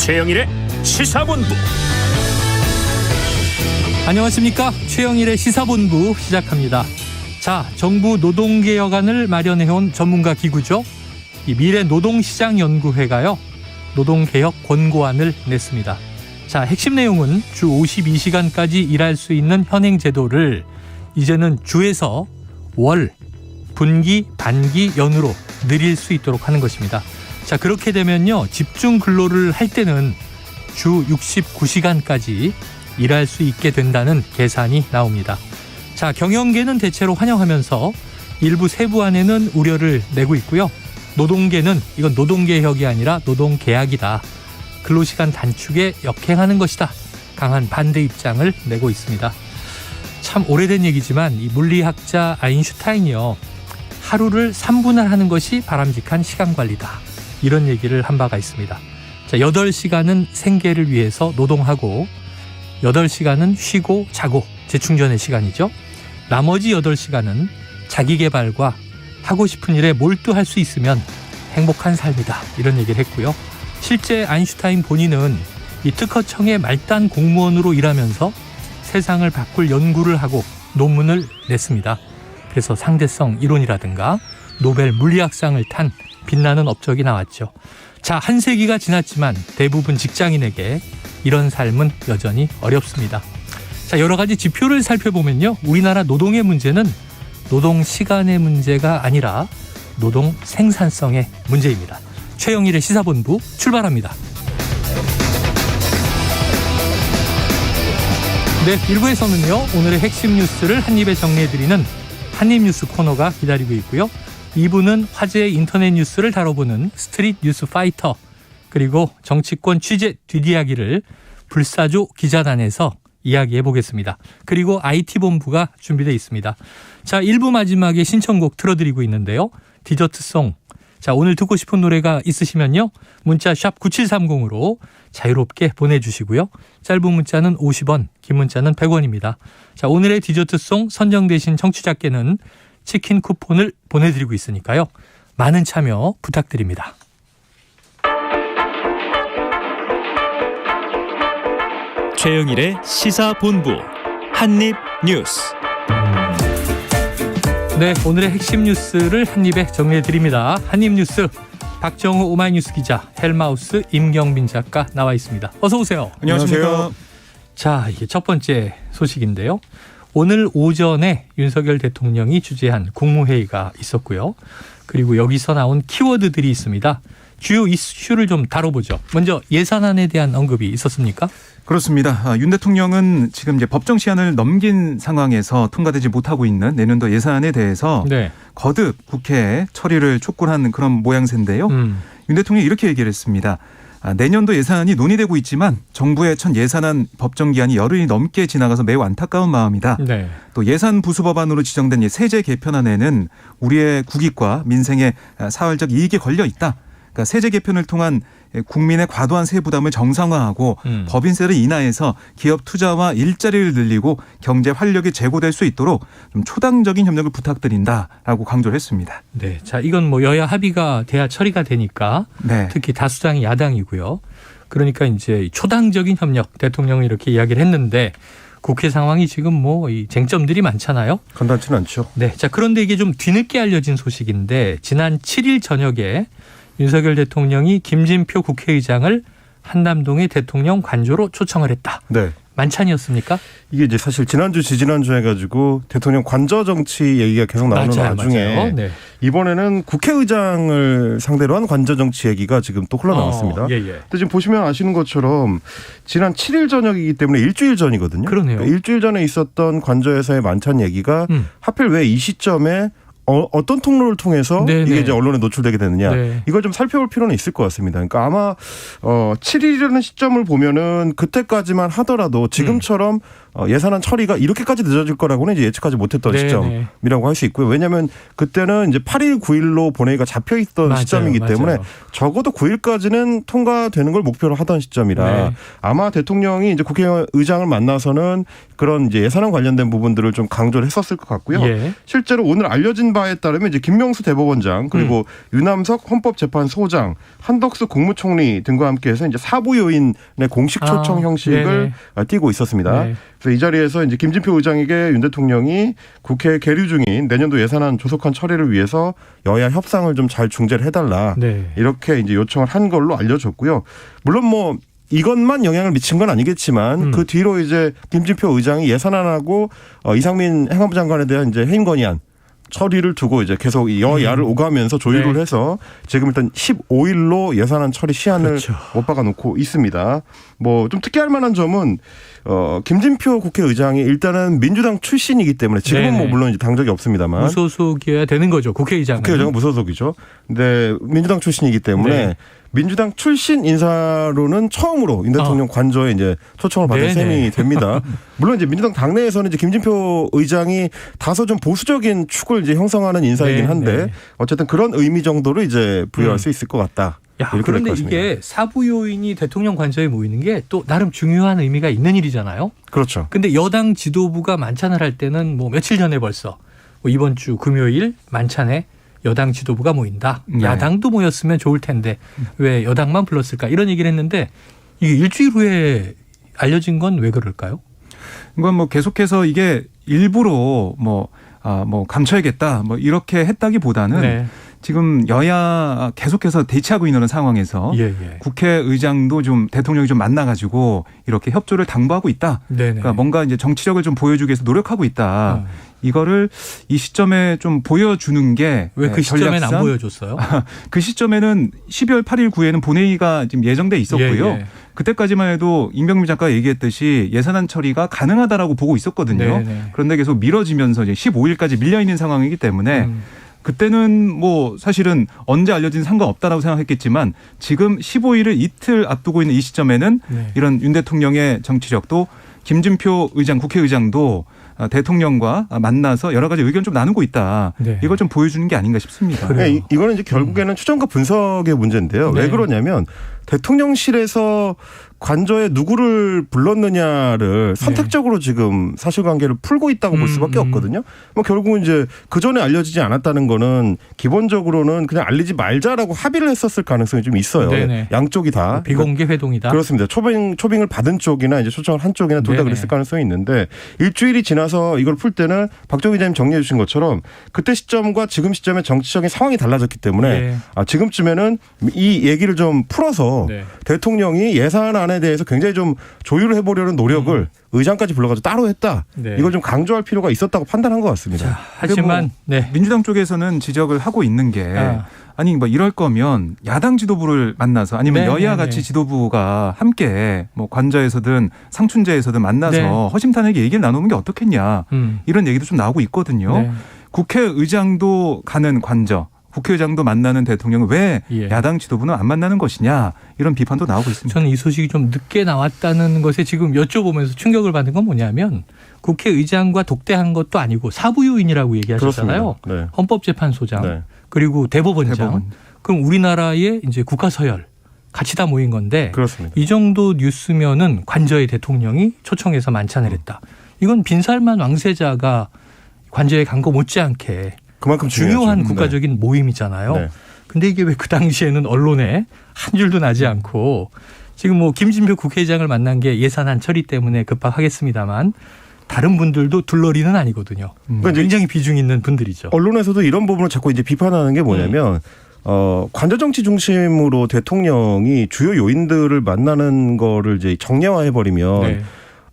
최영일의 시사본부. 안녕하십니까. 최영일의 시사본부 시작합니다. 자, 정부 노동개혁안을 마련해온 전문가 기구죠. 이 미래노동시장연구회가요, 노동개혁 권고안을 냈습니다. 자, 핵심 내용은 주 52시간까지 일할 수 있는 현행 제도를 이제는 주에서 월, 분기, 반기, 연으로 늘릴 수 있도록 하는 것입니다. 자, 그렇게 되면요, 집중 근로를 할 때는 주 69시간까지 일할 수 있게 된다는 계산이 나옵니다. 자, 경영계는 대체로 환영하면서 일부 세부안에는 우려를 내고 있고요. 노동계는 이건 노동개혁이 아니라 노동계약이다, 근로시간 단축에 역행하는 것이다, 강한 반대 입장을 내고 있습니다. 참 오래된 얘기지만 이 물리학자 아인슈타인이요, 하루를 3분할하는 것이 바람직한 시간관리다, 이런 얘기를 한 바가 있습니다. 자, 8시간은 생계를 위해서 노동하고 8시간은 쉬고 자고 재충전의 시간이죠. 나머지 8시간은 자기개발과 하고 싶은 일에 몰두할 수 있으면 행복한 삶이다, 이런 얘기를 했고요. 실제 아인슈타인 본인은 이 특허청의 말단 공무원으로 일하면서 세상을 바꿀 연구를 하고 논문을 냈습니다. 그래서 상대성 이론이라든가 노벨 물리학상을 탄 빛나는 업적이 나왔죠. 자, 한 세기가 지났지만 대부분 직장인에게 이런 삶은 여전히 어렵습니다. 자, 여러 가지 지표를 살펴보면요, 우리나라 노동의 문제는 노동 시간의 문제가 아니라 노동 생산성의 문제입니다. 최영일의 시사본부 출발합니다. 네, 1부에서는요, 오늘의 핵심 뉴스를 한입에 정리해드리는 한입뉴스 코너가 기다리고 있고요. 2부는 화제의 인터넷 뉴스를 다뤄보는 스트릿 뉴스 파이터, 그리고 정치권 취재 뒷이야기를 불사조 기자단에서 이야기해 보겠습니다. 그리고 IT본부가 준비되어 있습니다. 자, 1부 마지막에 신청곡 틀어드리고 있는데요. 디저트송. 자, 오늘 듣고 싶은 노래가 있으시면요, 문자 샵 9730으로 자유롭게 보내주시고요. 짧은 문자는 50원, 긴 문자는 100원입니다. 자, 오늘의 디저트송 선정되신 청취자께는 치킨 쿠폰을 보내드리고 있으니까요, 많은 참여 부탁드립니다. 최영일의 시사본부 한입뉴스. 네, 오늘의 핵심 뉴스를 한입에 정리해드립니다. 한입뉴스 박정우 오마이뉴스 기자, 헬마우스 임경빈 작가 나와 있습니다. 어서 오세요. 안녕하세요. 자, 이게 첫 번째 소식인데요. 오늘 오전에 윤석열 대통령이 주재한 국무회의가 있었고요. 그리고 여기서 나온 키워드들이 있습니다. 주요 이슈를 좀 다뤄보죠. 먼저 예산안에 대한 언급이 있었습니까? 그렇습니다. 윤 대통령은 지금 이제 법정 시한을 넘긴 상황에서 통과되지 못하고 있는 내년도 예산안에 대해서 네. 거듭 국회에 처리를 촉구한 그런 모양새인데요. 윤 대통령이 이렇게 얘기를 했습니다. 내년도 예산안이 논의되고 있지만 정부의 첫 예산안 법정 기한이 열흘이 넘게 지나가서 매우 안타까운 마음이다. 네. 또 예산 부수 법안으로 지정된 세제 개편안에는 우리의 국익과 민생의 사활적 이익이 걸려 있다. 그러니까 세제 개편을 통한 국민의 과도한 세부 부담을 정상화하고 법인세를 인하해서 기업 투자와 일자리를 늘리고 경제 활력이 제고될 수 있도록 좀 초당적인 협력을 부탁드린다라고 강조를 했습니다. 네, 자, 이건 뭐 여야 합의가 돼야 처리가 되니까, 네, 특히 다수당이 야당이고요. 그러니까 이제 초당적인 협력, 대통령이 이렇게 이야기를 했는데 국회 상황이 지금 뭐 이 쟁점들이 많잖아요. 간단치는 않죠. 네, 자, 그런데 이게 좀 뒤늦게 알려진 소식인데 지난 7일 저녁에 윤석열 대통령이 김진표 국회의장을 한남동의 대통령 관저로 초청을 했다. 네. 만찬이었습니까? 이게 이제 사실 지난주 지지난주 해가지고 대통령 관저 정치 얘기가 계속 나오는 와중에 네, 이번에는 국회의장을 상대로 한 관저 정치 얘기가 지금 또 흘러나왔습니다. 예. 근데 지금 보시면 아시는 것처럼 지난 7일 저녁이기 때문에 일주일 전이거든요. 그러네요. 그러니까 일주일 전에 있었던 관저에서의 만찬 얘기가 하필 왜 이 시점에 어떤 통로를 통해서 네네, 이게 이제 언론에 노출되게 되느냐, 네, 이걸 좀 살펴볼 필요는 있을 것 같습니다. 그러니까 아마 7일이라는 시점을 보면은 그때까지만 하더라도 지금처럼 예산안 처리가 이렇게까지 늦어질 거라고는 이제 예측하지 못했던 시점이라고 할 수 있고요. 왜냐하면 그때는 이제 8일, 9일로 본회의가 잡혀 있던 시점이기 때문에 적어도 9일까지는 통과되는 걸 목표로 하던 시점이라 아마 대통령이 이제 국회의장을 만나서는 그런 이제 예산안 관련된 부분들을 좀 강조를 했었을 것 같고요. 실제로 오늘 알려진 바에 따르면 이제 김명수 대법원장 그리고 유남석 헌법재판소장, 한덕수 국무총리 등과 함께해서 이제 사부 요인의 공식 초청 형식을 띠고 있었습니다. 그래서 이 자리에서 이제 김진표 의장에게 윤 대통령이 국회에 계류 중인 내년도 예산안 조속한 처리를 위해서 여야 협상을 좀 잘 중재를 해달라 이렇게 이제 요청을 한 걸로 알려졌고요. 물론 뭐 이것만 영향을 미친 건 아니겠지만 그 뒤로 이제 김진표 의장이 예산안하고 이상민 행안부 장관에 대한 이제 해임 건의안 처리를 두고 이제 계속 여야를 오가면서 조율을 해서 지금 일단 15일로 예산안 처리 시한을 못 박아놓고 있습니다. 뭐 좀 특이할 만한 점은 김진표 국회의장이 일단은 민주당 출신이기 때문에 지금은 뭐 물론 이제 당적이 없습니다만 무소속이어야 되는 거죠. 국회의장은 무소속이죠. 근데 민주당 출신이기 때문에 민주당 출신 인사로는 처음으로 윤 대통령 관저에 이제 초청을 받은 셈이 됩니다. 물론 이제 민주당 당내에서는 이제 김진표 의장이 다소 좀 보수적인 축을 이제 형성하는 인사이긴 한데 어쨌든 그런 의미 정도를 이제 부여할 수 있을 것 같다. 그런데 이게 사부 요인이 대통령 관저에 모이는 게 또 나름 중요한 의미가 있는 일이잖아요. 그렇죠. 근데 여당 지도부가 만찬을 할 때는 뭐 며칠 전에 벌써 뭐 이번 주 금요일 만찬에 여당 지도부가 모인다. 야당도 모였으면 좋을 텐데 왜 여당만 불렀을까? 이런 얘기를 했는데 이게 일주일 후에 알려진 건 왜 그럴까요? 이건 뭐 계속해서 이게 일부러 뭐 감춰야겠다 뭐 이렇게 했다기보다는 지금 여야 계속해서 대치하고 있는 상황에서 국회의장도 좀 대통령이 좀 만나가지고 이렇게 협조를 당부하고 있다. 그러니까 뭔가 이제 정치력을 좀 보여주기 위해서 노력하고 있다. 이거를 이 시점에 좀 보여주는 게 왜 그 시점에는 안 보여줬어요? 그 시점에는 12월 8일 9일에는 본회의가 지금 예정돼 있었고요. 그때까지만 해도 임병민 작가가 얘기했듯이 예산안 처리가 가능하다라고 보고 있었거든요. 그런데 계속 미뤄지면서 이제 15일까지 밀려 있는 상황이기 때문에 그때는 뭐 사실은 언제 알려진 상관없다라고 생각했겠지만 지금 15일을 이틀 앞두고 있는 이 시점에는 이런 윤 대통령의 정치력도 김진표 의장, 국회의장도 대통령과 만나서 여러 가지 의견 좀 나누고 있다. 이걸 좀 보여주는 게 아닌가 싶습니다. 이거는 이제 결국에는 추정과 분석의 문제인데요. 왜 그러냐면 대통령실에서 관저에 누구를 불렀느냐를 선택적으로 지금 사실관계를 풀고 있다고 볼 수밖에 없거든요. 뭐 결국은 이제 그 전에 알려지지 않았다는 거는 기본적으로는 그냥 알리지 말자라고 합의를 했었을 가능성이 좀 있어요. 양쪽이 다 비공개 회동이다. 그렇습니다. 초빙을 받은 쪽이나 이제 초청을 한 쪽이나 둘 다 그랬을 가능성이 있는데 일주일이 지나서 이걸 풀 때는 박정희 기자님 정리해 주신 것처럼 그때 시점과 지금 시점의 정치적인 상황이 달라졌기 때문에 지금쯤에는 이 얘기를 좀 풀어서 대통령이 예산안에 대해서 굉장히 좀 조율을 해보려는 노력을 의장까지 불러가지고 따로 했다. 이걸 좀 강조할 필요가 있었다고 판단한 것 같습니다. 자, 하지만 민주당 쪽에서는 지적을 하고 있는 게 아니 뭐 이럴 거면 야당 지도부를 만나서 아니면 여야 같이 지도부가 함께 뭐 관저에서든 상춘제에서든 만나서 허심탄회하게 얘기를 나누는 게 어떻겠냐 이런 얘기도 좀 나오고 있거든요. 국회의장도 가는 관저. 국회의장도 만나는 대통령은 왜 야당 지도부는 안 만나는 것이냐 이런 비판도 나오고 있습니다. 저는 이 소식이 좀 늦게 나왔다는 것에 지금 여쭤보면서 충격을 받은 건 뭐냐면 국회의장과 독대한 것도 아니고 사부 요인이라고 얘기하셨잖아요. 헌법재판소장 그리고 대법원장. 그럼 우리나라의 이제 국가 서열 같이 다 모인 건데 이 정도 뉴스면은 관저의 대통령이 초청해서 만찬을 했다. 이건 빈살만 왕세자가 관저에 간 거 못지않게 그만큼 중요한 국가적인 모임이잖아요. 근데 이게 왜 그 당시에는 언론에 한 줄도 나지 않고 지금 뭐 김진표 국회의장을 만난 게 예산안 처리 때문에 급박하겠습니다만 다른 분들도 둘러리는 아니거든요. 굉장히 비중 있는 분들이죠. 언론에서도 이런 부분을 자꾸 이제 비판하는 게 뭐냐면 관저 정치 중심으로 대통령이 주요 요인들을 만나는 거를 이제 정례화해 버리면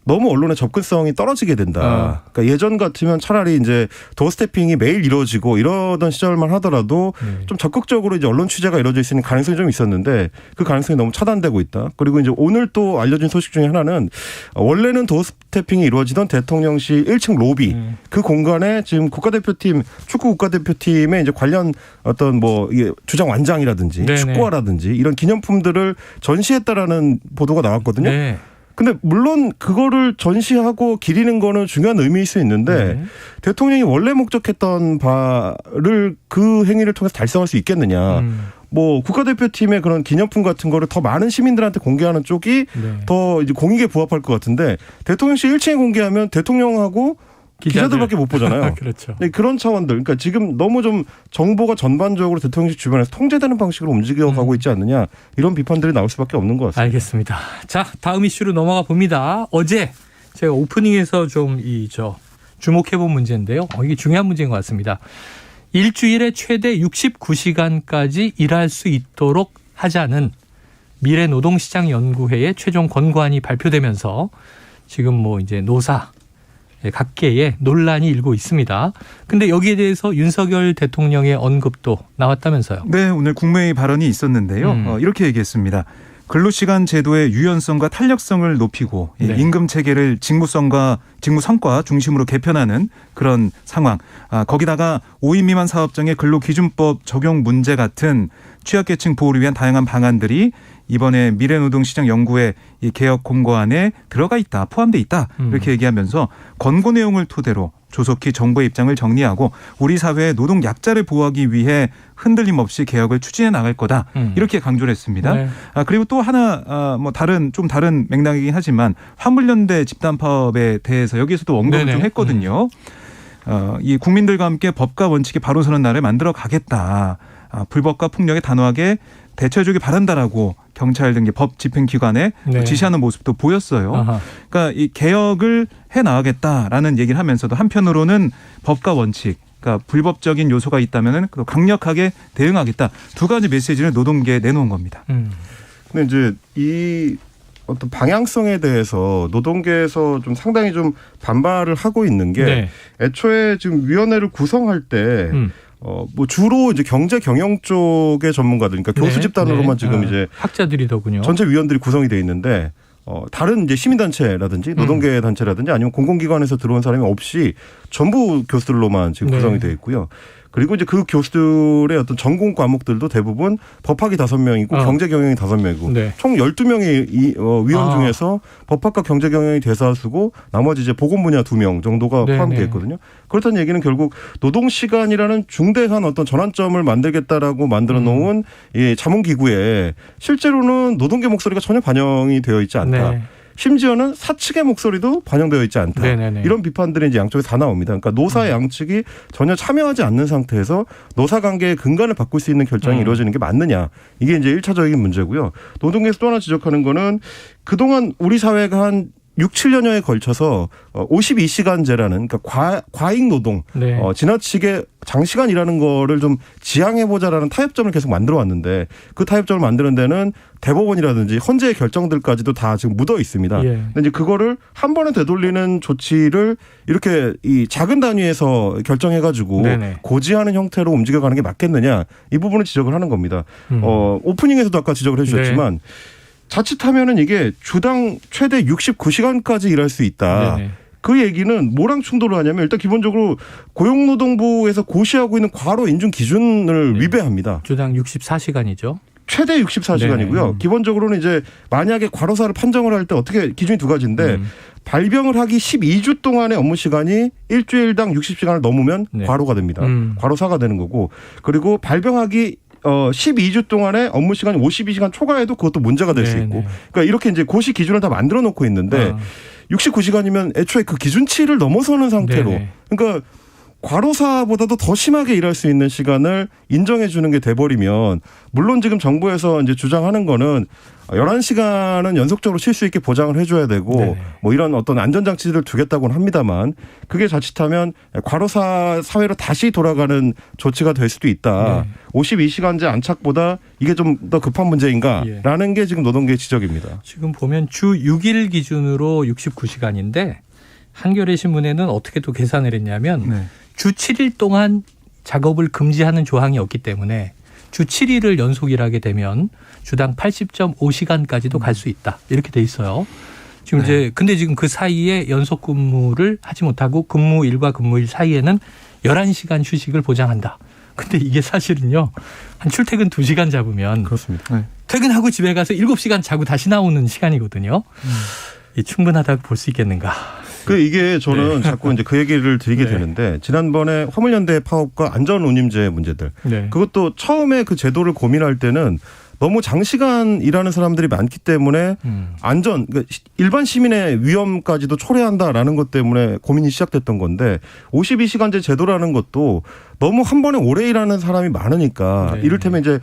너무 언론의 접근성이 떨어지게 된다. 그러니까 예전 같으면 차라리 이제 도어 스태핑이 매일 이루어지고 이러던 시절만 하더라도 좀 적극적으로 이제 언론 취재가 이루어질 수 있는 가능성이 좀 있었는데 그 가능성이 너무 차단되고 있다. 그리고 이제 오늘 또 알려진 소식 중에 하나는 원래는 도어 스태핑이 이루어지던 대통령실 1층 로비 그 공간에 지금 국가대표팀 축구 국가대표팀의 이제 관련 어떤 뭐 주장 완장이라든지 축구화라든지 이런 기념품들을 전시했다라는 보도가 나왔거든요. 근데 물론 그거를 전시하고 기리는 거는 중요한 의미일 수 있는데 대통령이 원래 목적했던 바를 그 행위를 통해서 달성할 수 있겠느냐. 뭐 국가대표팀의 그런 기념품 같은 거를 더 많은 시민들한테 공개하는 쪽이 더 이제 공익에 부합할 것 같은데 대통령실 1층에 공개하면 대통령하고 기자들밖에 못 보잖아요. 그렇죠. 네, 그런 차원들. 그러니까 지금 너무 좀 정보가 전반적으로 대통령실 주변에서 통제되는 방식으로 움직여가고 있지 않느냐 이런 비판들이 나올 수밖에 없는 것 같습니다. 알겠습니다. 자, 다음 이슈로 넘어가 봅니다. 어제 제가 오프닝에서 좀 주목해본 문제인데요. 이게 중요한 문제인 것 같습니다. 일주일에 최대 69시간까지 일할 수 있도록 하자는 미래노동시장연구회의 최종 권고안이 발표되면서 지금 뭐 이제 노사 각계에 논란이 일고 있습니다. 근데 여기에 대해서 윤석열 대통령의 언급도 나왔다면서요. 네, 오늘 국무회의 발언이 있었는데요. 이렇게 얘기했습니다. 근로시간 제도의 유연성과 탄력성을 높이고 임금 체계를 직무성과 직무성과 중심으로 개편하는 그런 상황. 거기다가 5인 미만 사업장의 근로기준법 적용 문제 같은 취약계층 보호를 위한 다양한 방안들이 이번에 미래노동시장연구회 이 개혁 공고안에 들어가 있다, 포함돼 있다 이렇게 얘기하면서 권고 내용을 토대로 조속히 정부의 입장을 정리하고 우리 사회의 노동 약자를 보호하기 위해 흔들림 없이 개혁을 추진해 나갈 거다 이렇게 강조를 했습니다. 네. 그리고 또 하나 뭐 다른 맥락이긴 하지만 화물연대 집단 파업에 대해서 여기에서도 언급을 좀 했거든요. 이 국민들과 함께 법과 원칙이 바로 서는 날을 만들어 가겠다. 불법과 폭력에 단호하게 대처해주기 바란다라고 경찰 등의 법 집행기관에 지시하는 모습도 보였어요. 아하. 그러니까 이 개혁을 해 나가겠다라는 얘기를 하면서도 한편으로는 법과 원칙, 그러니까 불법적인 요소가 있다면은 강력하게 대응하겠다. 두 가지 메시지를 노동계에 내놓은 겁니다. 근데 이제 이 어떤 방향성에 대해서 노동계에서 좀 상당히 좀 반발을 하고 있는 게 애초에 지금 위원회를 구성할 때 뭐 주로 이제 경제 경영 쪽의 전문가들, 그러니까 교수 집단으로만 지금 이제 학자들이더군요. 전체 위원들이 구성이 돼 있는데 다른 이제 시민단체라든지 노동계 단체라든지 아니면 공공기관에서 들어온 사람이 없이 전부 교수들로만 지금 구성이 돼 있고요. 그리고 이제 그 교수들의 어떤 전공 과목들도 대부분 법학이 5명이고 경제경영이 5명이고 총 12명의 위원 중에서 법학과 경제경영이 대다수고 나머지 이제 보건 분야 2명 정도가 포함되어 있거든요. 그렇다는 얘기는 결국 노동시간이라는 중대한 어떤 전환점을 만들겠다라고 만들어 놓은 이 자문기구에 실제로는 노동계 목소리가 전혀 반영이 되어 있지 않다. 심지어는 사측의 목소리도 반영되어 있지 않다. 이런 비판들이 이제 양쪽에서 다 나옵니다. 그러니까 노사 양측이 전혀 참여하지 않는 상태에서 노사 관계의 근간을 바꿀 수 있는 결정이 이루어지는 게 맞느냐. 이게 이제 1차적인 문제고요. 노동계에서 또 하나 지적하는 거는 그동안 우리 사회가 한 6, 7년여에 걸쳐서 52시간제라는 그러니까 과잉 노동, 지나치게 장시간 일하는 거를 좀 지양해보자라는 타협점을 계속 만들어 왔는데 그 타협점을 만드는 데는 대법원이라든지 헌재의 결정들까지도 다 지금 묻어 있습니다. 근데 이제 그거를 한 번에 되돌리는 조치를 이렇게 이 작은 단위에서 결정해가지고 고지하는 형태로 움직여가는 게 맞겠느냐 이 부분을 지적을 하는 겁니다. 오프닝에서도 아까 지적을 해주셨지만 자칫하면은 이게 주당 최대 69시간까지 일할 수 있다. 그 얘기는 뭐랑 충돌을 하냐면 일단 기본적으로 고용노동부에서 고시하고 있는 과로 인준 기준을 위배합니다. 주당 64시간이죠. 최대 64시간이고요. 기본적으로는 이제 만약에 과로사를 판정을 할 때 어떻게 기준이 두 가지인데 발병을 하기 12주 동안의 업무 시간이 일주일당 60시간을 넘으면 과로가 됩니다. 과로사가 되는 거고 그리고 발병하기 12주 동안에 업무 시간이 52시간 초과해도 그것도 문제가 될 수 있고. 그러니까 이렇게 이제 고시 기준을 다 만들어 놓고 있는데 69시간이면 애초에 그 기준치를 넘어서는 상태로. 그러니까 과로사보다도 더 심하게 일할 수 있는 시간을 인정해 주는 게 돼버리면 물론 지금 정부에서 이제 주장하는 거는 11시간은 연속적으로 쉴 수 있게 보장을 해줘야 되고 뭐 이런 어떤 안전장치들을 두겠다고는 합니다만 그게 자칫하면 과로사 사회로 다시 돌아가는 조치가 될 수도 있다. 52시간제 안착보다 이게 좀 더 급한 문제인가라는 게 지금 노동계의 지적입니다. 지금 보면 주 6일 기준으로 69시간인데 한겨레 신문에는 어떻게 또 계산을 했냐면 주 7일 동안 작업을 금지하는 조항이 없기 때문에 주 7일을 연속 일하게 되면 주당 80.5시간까지도 갈 수 있다. 이렇게 돼 있어요. 지금 이제 근데 지금 그 사이에 연속 근무를 하지 못하고 근무일과 근무일 사이에는 11시간 휴식을 보장한다. 근데 이게 사실은요. 한 출퇴근 2시간 잡으면 그렇습니다. 퇴근하고 집에 가서 7시간 자고 다시 나오는 시간이거든요. 충분하다고 볼 수 있겠는가. 이게 저는 자꾸 이제 그 얘기를 드리게 되는데 지난번에 화물연대 파업과 안전운임제 문제들 그것도 처음에 그 제도를 고민할 때는 너무 장시간 일하는 사람들이 많기 때문에 안전, 그러니까 일반 시민의 위험까지도 초래한다라는 것 때문에 고민이 시작됐던 건데 52시간제 제도라는 것도 너무 한 번에 오래 일하는 사람이 많으니까 이를테면 이제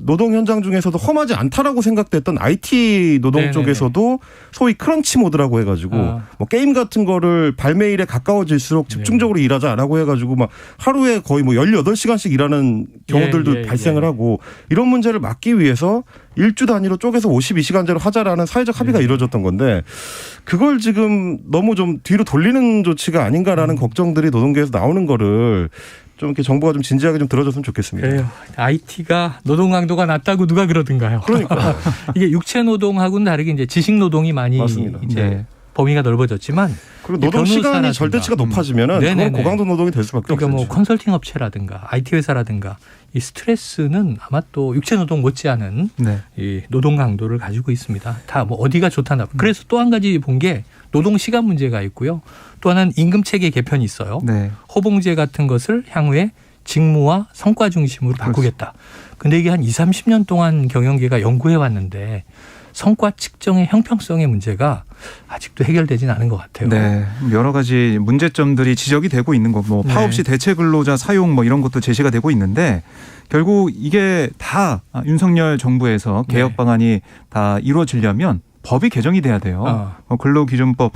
노동 현장 중에서도 험하지 않다라고 생각됐던 IT 노동 쪽에서도 소위 크런치 모드라고 해가지고 뭐 게임 같은 거를 발매일에 가까워질수록 집중적으로 일하자라고 해가지고 막 하루에 거의 뭐 18시간씩 일하는 경우들도 발생을 하고 이런 문제를 막기 위해서 일주 단위로 쪼개서 52시간제로 하자라는 사회적 합의가 이루어졌던 건데 그걸 지금 너무 좀 뒤로 돌리는 조치가 아닌가라는 걱정들이 노동계에서 나오는 거를 좀 이렇게 정부가 좀 진지하게 좀 들어줬으면 좋겠습니다. 그래요. IT가 노동 강도가 낮다고 누가 그러던가요? 그러니까 이게 육체 노동하고는 다르게 이제 지식 노동이 많이 맞습니다. 이제 범위가 넓어졌지만 그리고 노동 시간이 절대치가 높아지면은 그건 고강도 노동이 될 수밖에 없죠. 그러니까 뭐 컨설팅 업체라든가 IT 회사라든가 이 스트레스는 아마 또 육체 노동 못지않은 이 노동 강도를 가지고 있습니다. 다 뭐 어디가 좋다나. 그래서 또 한 가지 본 게 노동 시간 문제가 있고요. 또 하나는 임금 체계 개편이 있어요. 호봉제 같은 것을 향후에 직무와 성과 중심으로 바꾸겠다. 근데 이게 한 20, 30년 동안 경영계가 연구해 왔는데 성과 측정의 형평성의 문제가 아직도 해결되진 않은 것 같아요. 네, 여러 가지 문제점들이 지적이 되고 있는 거, 뭐 파업 시 대체 근로자 사용 뭐 이런 것도 제시가 되고 있는데 결국 이게 다 윤석열 정부에서 개혁 방안이 다 이루어지려면 법이 개정이 돼야 돼요. 근로기준법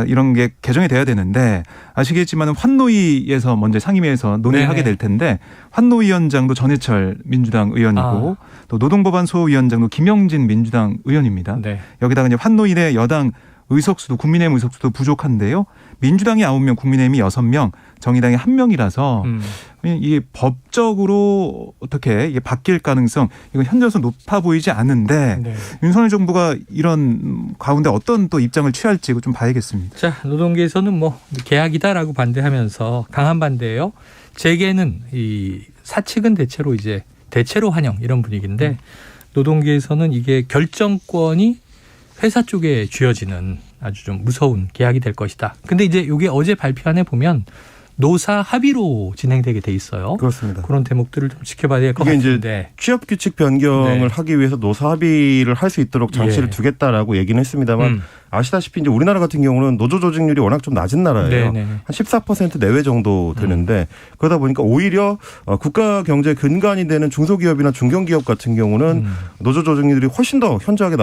이런 게 개정이 돼야 되는데 아시겠지만 환노위에서 먼저 상임위에서 논의를 하게 될 텐데 환노위원장도 전해철 민주당 의원이고 또 노동법안 소위원장도 김영진 민주당 의원입니다. 여기다가 이제 환노위 내 여당 의석수도 국민의힘 의석수도 부족한데요. 민주당이 9명, 국민의힘이 6명, 정의당이 1명이라서 이게 법적으로 어떻게 이게 바뀔 가능성 이건 현재로서 높아 보이지 않은데 윤석열 정부가 이런 가운데 어떤 또 입장을 취할지 좀 봐야겠습니다. 자, 노동계에서는 뭐 계약이다라고 반대하면서 강한 반대예요. 재계는 이 사측은 대체로 환영 이런 분위기인데 노동계에서는 이게 결정권이 회사 쪽에 쥐어지는 아주 좀 무서운 계약이 될 것이다. 근데 이제 이게 어제 발표안에 보면 노사 합의로 진행되게 돼 있어요. 그렇습니다. 그런 대목들을 좀 지켜봐야 될 것 같은데. 이제 취업 규칙 변경을 하기 위해서 노사 합의를 할 수 있도록 장치를 두겠다라고 얘기는 했습니다만 아시다시피 이제 우리나라 같은 경우는 노조 조직률이 워낙 좀 낮은 나라예요. 한 14% 내외 정도 되는데 그러다 보니까 오히려 국가 경제 근간이 되는 중소기업이나 중견기업 같은 경우는 노조 조직률이 훨씬 더 현저하게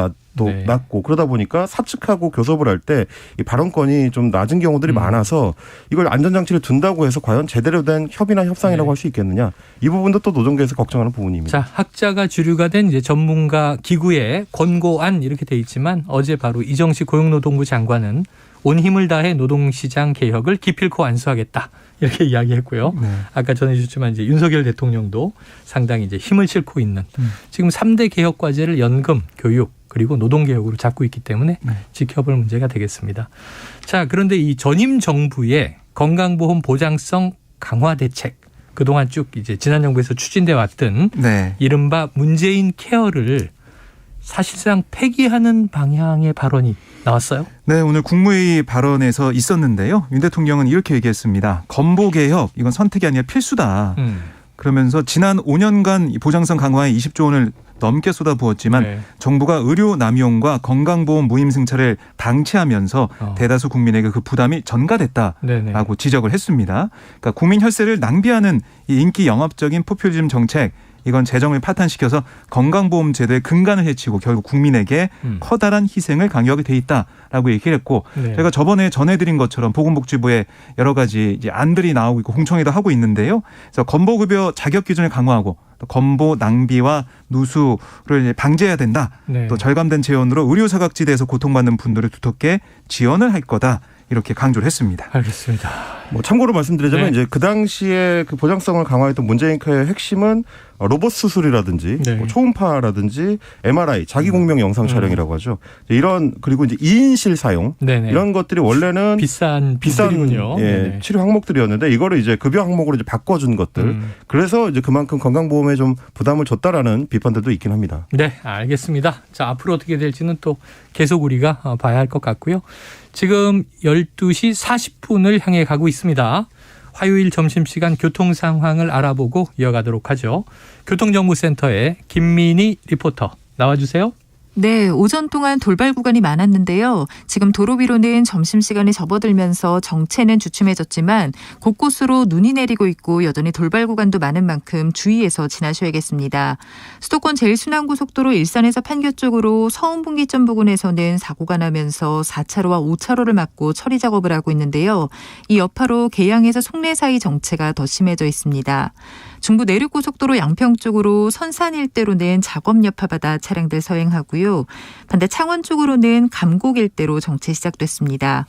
낮고 그러다 보니까 사측하고 교섭을 할 때 이 발언권이 좀 낮은 경우들이 많아서 이걸 안전장치를 둔다고 해서 과연 제대로 된 협의나 협상이라고 할 수 있겠느냐. 이 부분도 또 노동계에서 걱정하는 부분입니다. 자, 학자가 주류가 된 이제 전문가 기구의 권고안 이렇게 돼 있지만 어제 바로 이정식 고용노동부 장관은 온 힘을 다해 노동시장 개혁을 기필코 완수하겠다. 이렇게 이야기했고요. 아까 전해주셨지만 이제 윤석열 대통령도 상당히 이제 힘을 싣고 있는 지금 3대 개혁 과제를 연금, 교육 그리고 노동개혁으로 잡고 있기 때문에 지켜볼 문제가 되겠습니다. 자, 그런데 이 전임 정부의 건강보험 보장성 강화 대책 그동안 쭉 이제 지난 정부에서 추진돼 왔던 이른바 문재인 케어를 사실상 폐기하는 방향의 발언이 나왔어요? 네, 오늘 국무회의 발언에서 있었는데요. 윤 대통령은 이렇게 얘기했습니다. 건보개혁 이건 선택이 아니라 필수다. 그러면서 지난 5년간 보장성 강화에 20조 원을 넘게 쏟아부었지만 정부가 의료 남용과 건강보험 무임승차를 방치하면서 대다수 국민에게 그 부담이 전가됐다라고 지적을 했습니다. 그러니까 국민 혈세를 낭비하는 이 인기 영합적인 포퓰리즘 정책 이건 재정을 파탄시켜서 건강보험 제도의 근간을 해치고 결국 국민에게 커다란 희생을 강요하게 돼 있다라고 얘기를 했고 제가 저번에 전해드린 것처럼 보건복지부에 여러 가지 이제 안들이 나오고 있고 공청회도 하고 있는데요. 그래서 건보급여 자격 기준을 강화하고 또 건보 낭비와 누수를 방지해야 된다. 또 절감된 재원으로 의료사각지대에서 고통받는 분들을 두텁게 지원을 할 거다. 이렇게 강조를 했습니다. 알겠습니다. 뭐 참고로 말씀드리자면 네. 이제 그 당시에 그 보장성을 강화했던 문재인카의 핵심은 로봇 수술이라든지 네. 뭐 초음파라든지 MRI 자기 공명 영상 촬영이라고 하죠. 이런 그리고 이제 2인실 사용 네네. 이런 것들이 원래는 비싼 예, 네네. 치료 항목들이었는데 이거를 이제 급여 항목으로 이제 바꿔준 것들. 그래서 이제 그만큼 건강보험에 좀 부담을 줬다라는 비판들도 있긴 합니다. 네, 알겠습니다. 자, 앞으로 어떻게 될지는 또 계속 우리가 봐야 할 것 같고요. 지금 12시 40분을 향해 가고 있습니다. 화요일 점심시간 교통 상황을 알아보고 이어가도록 하죠. 교통정보센터의 김민희 리포터 나와주세요. 네, 오전 동안 돌발 구간이 많았는데요. 지금 도로 위로는 점심시간에 접어들면서 정체는 주춤해졌지만 곳곳으로 눈이 내리고 있고 여전히 돌발 구간도 많은 만큼 주의해서 지나셔야겠습니다. 수도권 제1순환고속도로 일산에서 판교 쪽으로 서운분기점 부근에서는 사고가 나면서 4차로와 5차로를 막고 처리 작업을 하고 있는데요. 이 여파로 계양에서 송내 사이 정체가 더 심해져 있습니다. 중부 내륙고속도로 양평 쪽으로 선산 일대로는 작업 여파받아 차량들 서행하고요. 반대 창원 쪽으로는 감곡 일대로 정체 시작됐습니다.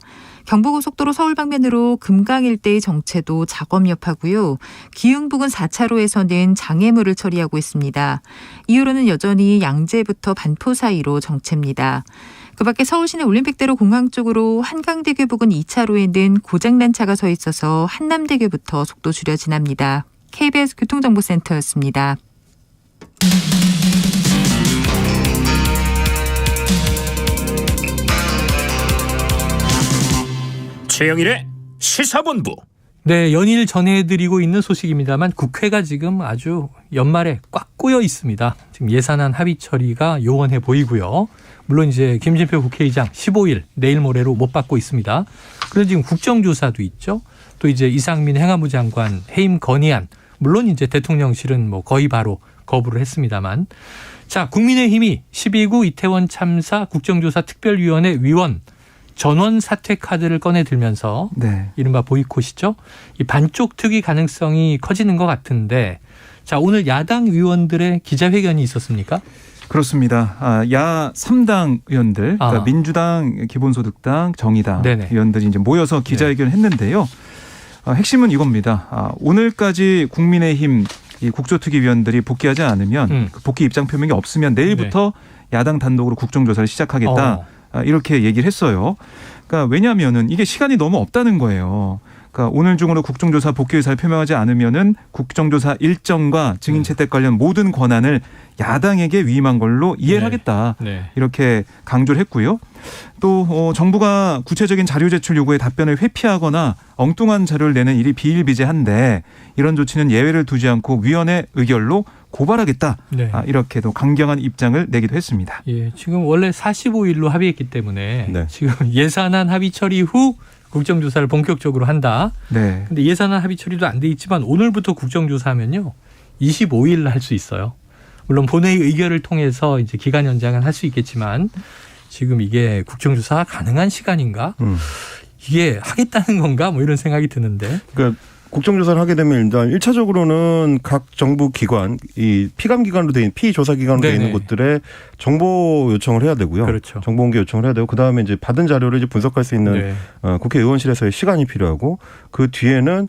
경부고속도로 서울 방면으로 금강 일대의 정체도 작업 여파고요. 기흥 부근 4차로에서는 장애물을 처리하고 있습니다. 이후로는 여전히 양재부터 반포 사이로 정체입니다. 그 밖에 서울시내 올림픽대로 공항 쪽으로 한강대교 부근 2차로에는 고장난 차가 서 있어서 한남대교부터 속도 줄여 지납니다. KBS 교통정보센터였습니다. 최영일의 시사본부. 네, 연일 전해드리고 있는 소식입니다만 국회가 지금 아주 연말에 꽉 꼬여 있습니다. 지금 예산안 합의 처리가 요원해 보이고요. 물론 이제 김진표 국회의장 15일 내일 모레로 못 받고 있습니다. 그런데 지금 국정조사도 있죠. 또 이제 이상민 행안부 장관 해임 건의안. 물론 이제 대통령실은 뭐 거의 바로 거부를 했습니다만. 자, 국민의힘이 12구 이태원 참사 국정조사 특별위원회 위원 전원 사퇴 카드를 꺼내 들면서 네. 이른바 보이콧이죠. 이 반쪽 특위 가능성이 커지는 것 같은데 자, 오늘 야당 의원들의 기자회견이 있었습니까? 그렇습니다. 야 3당 의원들, 그러니까 민주당, 기본소득당, 정의당 네네. 의원들이 이제 모여서 기자회견을 했는데요. 핵심은 이겁니다. 오늘까지 국민의힘 이 국조특위위원들이 복귀하지 않으면 그 복귀 입장 표명이 없으면 내일부터 야당 단독으로 국정조사를 시작하겠다. 이렇게 얘기를 했어요. 그러니까 왜냐하면은 이게 시간이 너무 없다는 거예요. 그러니까 오늘 중으로 국정조사 복귀 의사를 표명하지 않으면은 국정조사 일정과 증인 채택 관련 모든 권한을 야당에게 위임한 걸로 이해를 하겠다. 네. 이렇게 강조를 했고요. 또 정부가 구체적인 자료 제출 요구에 답변을 회피하거나 엉뚱한 자료를 내는 일이 비일비재한데 이런 조치는 예외를 두지 않고 위원회 의결로 고발하겠다. 네. 이렇게도 강경한 입장을 내기도 했습니다. 예, 지금 원래 45일로 합의했기 때문에 네. 지금 예산안 합의 처리 후 국정조사를 본격적으로 한다. 네. 근데 예산안 합의 처리도 안 돼 있지만 오늘부터 국정조사하면요. 25일 할 수 있어요. 물론 본회의 의결을 통해서 이제 기간 연장은 할 수 있겠지만 지금 이게 국정조사가 가능한 시간인가? 이게 하겠다는 건가? 뭐 이런 생각이 드는데. 그러니까 국정조사를 하게 되면 일단 1차적으로는 각 정부 기관, 이 피감기관으로 돼 있는 피조사기관으로 돼 있는 곳들에 정보 요청을 해야 되고요. 그렇죠. 정보 공개 요청을 해야 되고 그다음에 이제 받은 자료를 이제 분석할 수 있는 국회의원실에서의 시간이 필요하고 그 뒤에는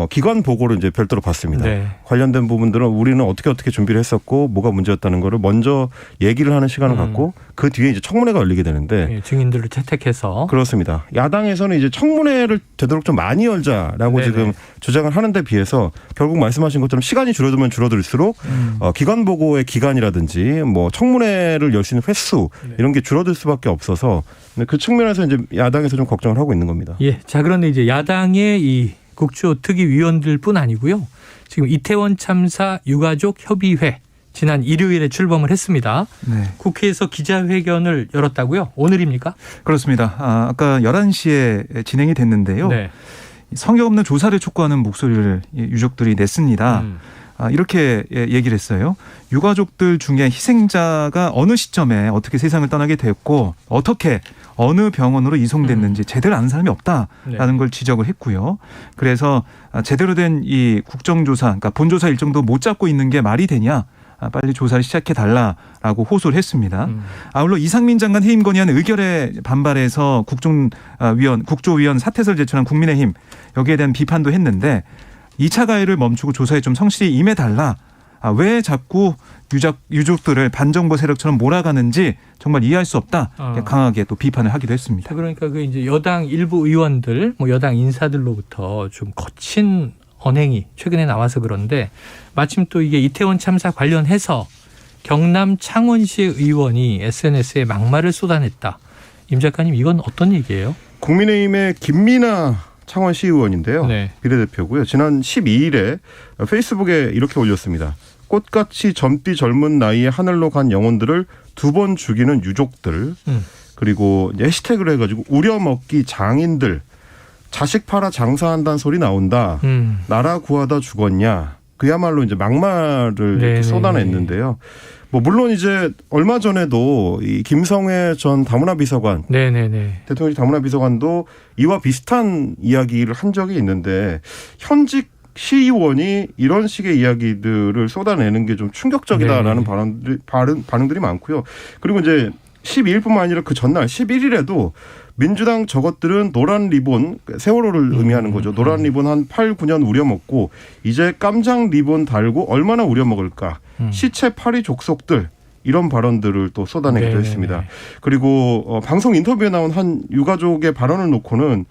기관 보고를 이제 별도로 받습니다. 네. 관련된 부분들은 우리는 어떻게 준비를 했었고 뭐가 문제였다는 거를 먼저 얘기를 하는 시간을 갖고 그 뒤에 이제 청문회가 열리게 되는데 예, 증인들을 채택해서 그렇습니다. 야당에서는 이제 청문회를 되도록 좀 많이 열자라고 네네. 지금 주장을 하는데 비해서 결국 말씀하신 것처럼 시간이 줄어들면 줄어들수록 기관 보고의 기간이라든지 뭐 청문회를 열 수 있는 횟수 이런 게 줄어들 수밖에 없어서 그 측면에서 이제 야당에서 좀 걱정을 하고 있는 겁니다. 예, 자 그런데 이제 야당의 이 국조특위위원들뿐 아니고요. 지금 이태원 참사 유가족 협의회 지난 일요일에 출범을 했습니다. 네. 국회에서 기자회견을 열었다고요? 오늘입니까? 그렇습니다. 아까 11시에 진행이 됐는데요. 네. 성의 없는 조사를 촉구하는 목소리를 유족들이 냈습니다. 이렇게 얘기를 했어요. 유가족들 중에 희생자가 어느 시점에 어떻게 세상을 떠나게 됐고 어떻게 어느 병원으로 이송됐는지 제대로 아는 사람이 없다라는 걸 지적을 했고요. 그래서 제대로 된 이 국정조사, 그러니까 본조사 일정도 못 잡고 있는 게 말이 되냐. 빨리 조사를 시작해달라라고 호소를 했습니다. 아울러 이상민 장관 해임 건의안 의결에 반발해서 국조위원 사퇴서를 제출한 국민의힘 여기에 대한 비판도 했는데 2차 가해를 멈추고 조사에 좀 성실히 임해달라. 왜 자꾸 유족들을 반정부 세력처럼 몰아가는지 정말 이해할 수 없다. 강하게 또 비판을 하기도 했습니다. 그러니까 그 이제 여당 일부 의원들, 뭐 여당 인사들로부터 좀 거친 언행이 최근에 나와서 그런데 마침 또 이게 이태원 참사 관련해서 경남 창원시의 의원이 SNS에 막말을 쏟아냈다. 임 작가님 이건 어떤 얘기예요? 국민의힘의 김민아 창원시 의원인데요. 네. 비례대표고요. 지난 12일에 페이스북에 이렇게 올렸습니다. 꽃같이 젊디 젊은 나이에 하늘로 간 영혼들을 2번 죽이는 유족들 그리고 이제 해시태그를 해가지고 우려먹기 장인들 자식 팔아 장사한다는 소리 나온다. 나라 구하다 죽었냐. 그야말로 이제 막말을 이렇게 쏟아냈는데요. 뭐 물론 이제 얼마 전에도 이 김성회 전 다문화 비서관, 대통령 다문화 비서관도 이와 비슷한 이야기를 한 적이 있는데 현직 시의원이 이런 식의 이야기들을 쏟아내는 게 좀 충격적이다라는 반응들이 많고요. 그리고 이제 12일뿐만 아니라 그 전날 11일에도 민주당 저것들은 노란 리본, 세월호를 의미하는 거죠. 노란 리본 한 8, 9년 우려먹고 이제 깜장 리본 달고 얼마나 우려먹을까. 시체 파리 족속들. 이런 발언들을 또 쏟아내기도 했습니다. 그리고 방송 인터뷰에 나온 한 유가족의 발언을 놓고는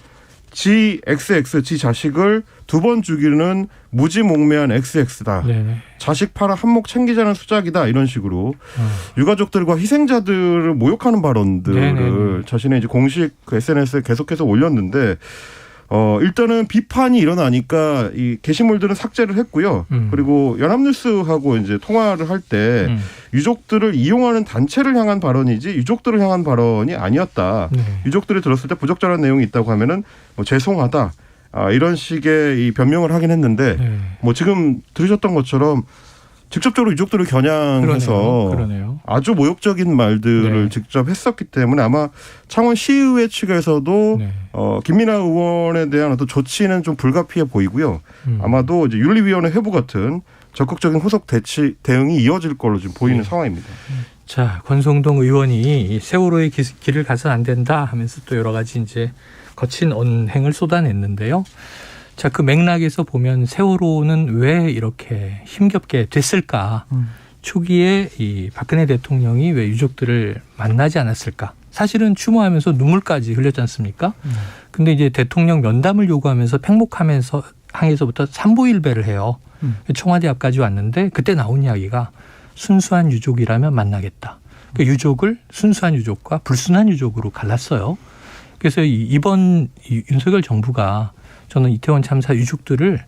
지 XX, 지 자식을 2번 죽이는 무지몽매한 XX다. 자식 팔아 한몫 챙기자는 수작이다. 이런 식으로 유가족들과 희생자들을 모욕하는 발언들을 자신의 이제 공식 SNS에 계속해서 올렸는데 일단은 비판이 일어나니까 이 게시물들은 삭제를 했고요. 그리고 연합뉴스하고 이제 통화를 할 때 유족들을 이용하는 단체를 향한 발언이지 유족들을 향한 발언이 아니었다. 유족들이 들었을 때 부적절한 내용이 있다고 하면은 뭐 죄송하다. 이런 식의 이 변명을 하긴 했는데 뭐 지금 들으셨던 것처럼 직접적으로 유족들을 겨냥해서 그러네요. 아주 모욕적인 말들을 직접 했었기 때문에 아마 창원시의회 측에서도 김민아 의원에 대한 어떤 조치는 좀 불가피해 보이고요. 아마도 이제 윤리위원회 회부 같은 적극적인 후속 대응이 이어질 걸로 지금 보이는 상황입니다. 자, 권성동 의원이 세월호의 길을 가서는 안 된다 하면서 또 여러 가지 이제 거친 언행을 쏟아냈는데요. 자, 그 맥락에서 보면 세월호는 왜 이렇게 힘겹게 됐을까? 초기에 이 박근혜 대통령이 왜 유족들을 만나지 않았을까? 사실은 추모하면서 눈물까지 흘렸지 않습니까? 근데 이제 대통령 면담을 요구하면서 팽목하면서 항에서부터 삼보일배를 해요. 청와대 앞까지 왔는데 그때 나온 이야기가 순수한 유족이라면 만나겠다. 그 유족을 순수한 유족과 불순한 유족으로 갈랐어요. 그래서 이번 윤석열 정부가 저는 이태원 참사 유족들을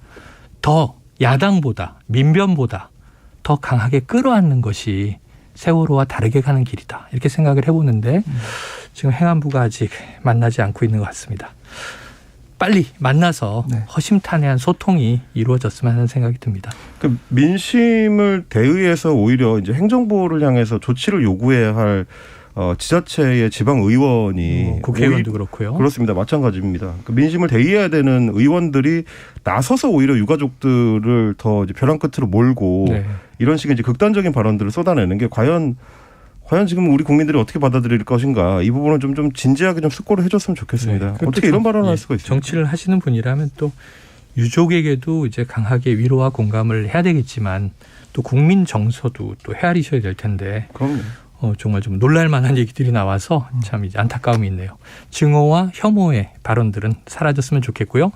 더 야당보다 민변보다 더 강하게 끌어안는 것이 세월호와 다르게 가는 길이다. 이렇게 생각을 해보는데 지금 행안부가 아직 만나지 않고 있는 것 같습니다. 빨리 만나서 허심탄회한 소통이 이루어졌으면 하는 생각이 듭니다. 그 민심을 대의해서 오히려 이제 행정부를 향해서 조치를 요구해야 할 지자체의 지방 의원이 국회의원도 그렇고요. 그렇습니다. 마찬가지입니다. 그 민심을 대의해야 되는 의원들이 나서서 오히려 유가족들을 더 이제 벼랑 끝으로 몰고 이런 식의 이제 극단적인 발언들을 쏟아내는 게 과연 지금 우리 국민들이 어떻게 받아들일 것인가 이 부분은 좀 진지하게 좀 숙고를 해줬으면 좋겠습니다. 어떻게 이런 발언을 할 수가 있습니까? 정치를 하시는 분이라면 또 유족에게도 이제 강하게 위로와 공감을 해야 되겠지만 또 국민 정서도 또 헤아리셔야 될 텐데. 그럼요. 정말 좀 놀랄만한 얘기들이 나와서 참 이제 안타까움이 있네요. 증오와 혐오의 발언들은 사라졌으면 좋겠고요.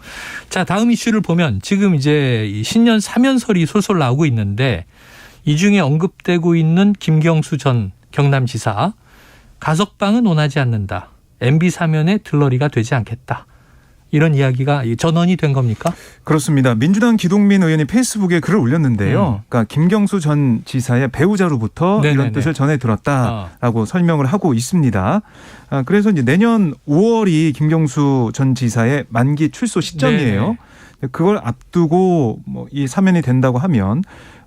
자, 다음 이슈를 보면 지금 이제 이 신년 사면설이 솔솔 나오고 있는데 이 중에 언급되고 있는 김경수 전 경남지사 가석방은 원하지 않는다. MB 사면의 들러리가 되지 않겠다. 이런 이야기가 전언이 된 겁니까? 그렇습니다. 민주당 기동민 의원이 페이스북에 글을 올렸는데요. 그러니까 김경수 전 지사의 배우자로부터 이런 뜻을 전해 들었다라고 설명을 하고 있습니다. 그래서 이제 내년 5월이 김경수 전 지사의 만기 출소 시점이에요. 그걸 앞두고 뭐 이 사면이 된다고 하면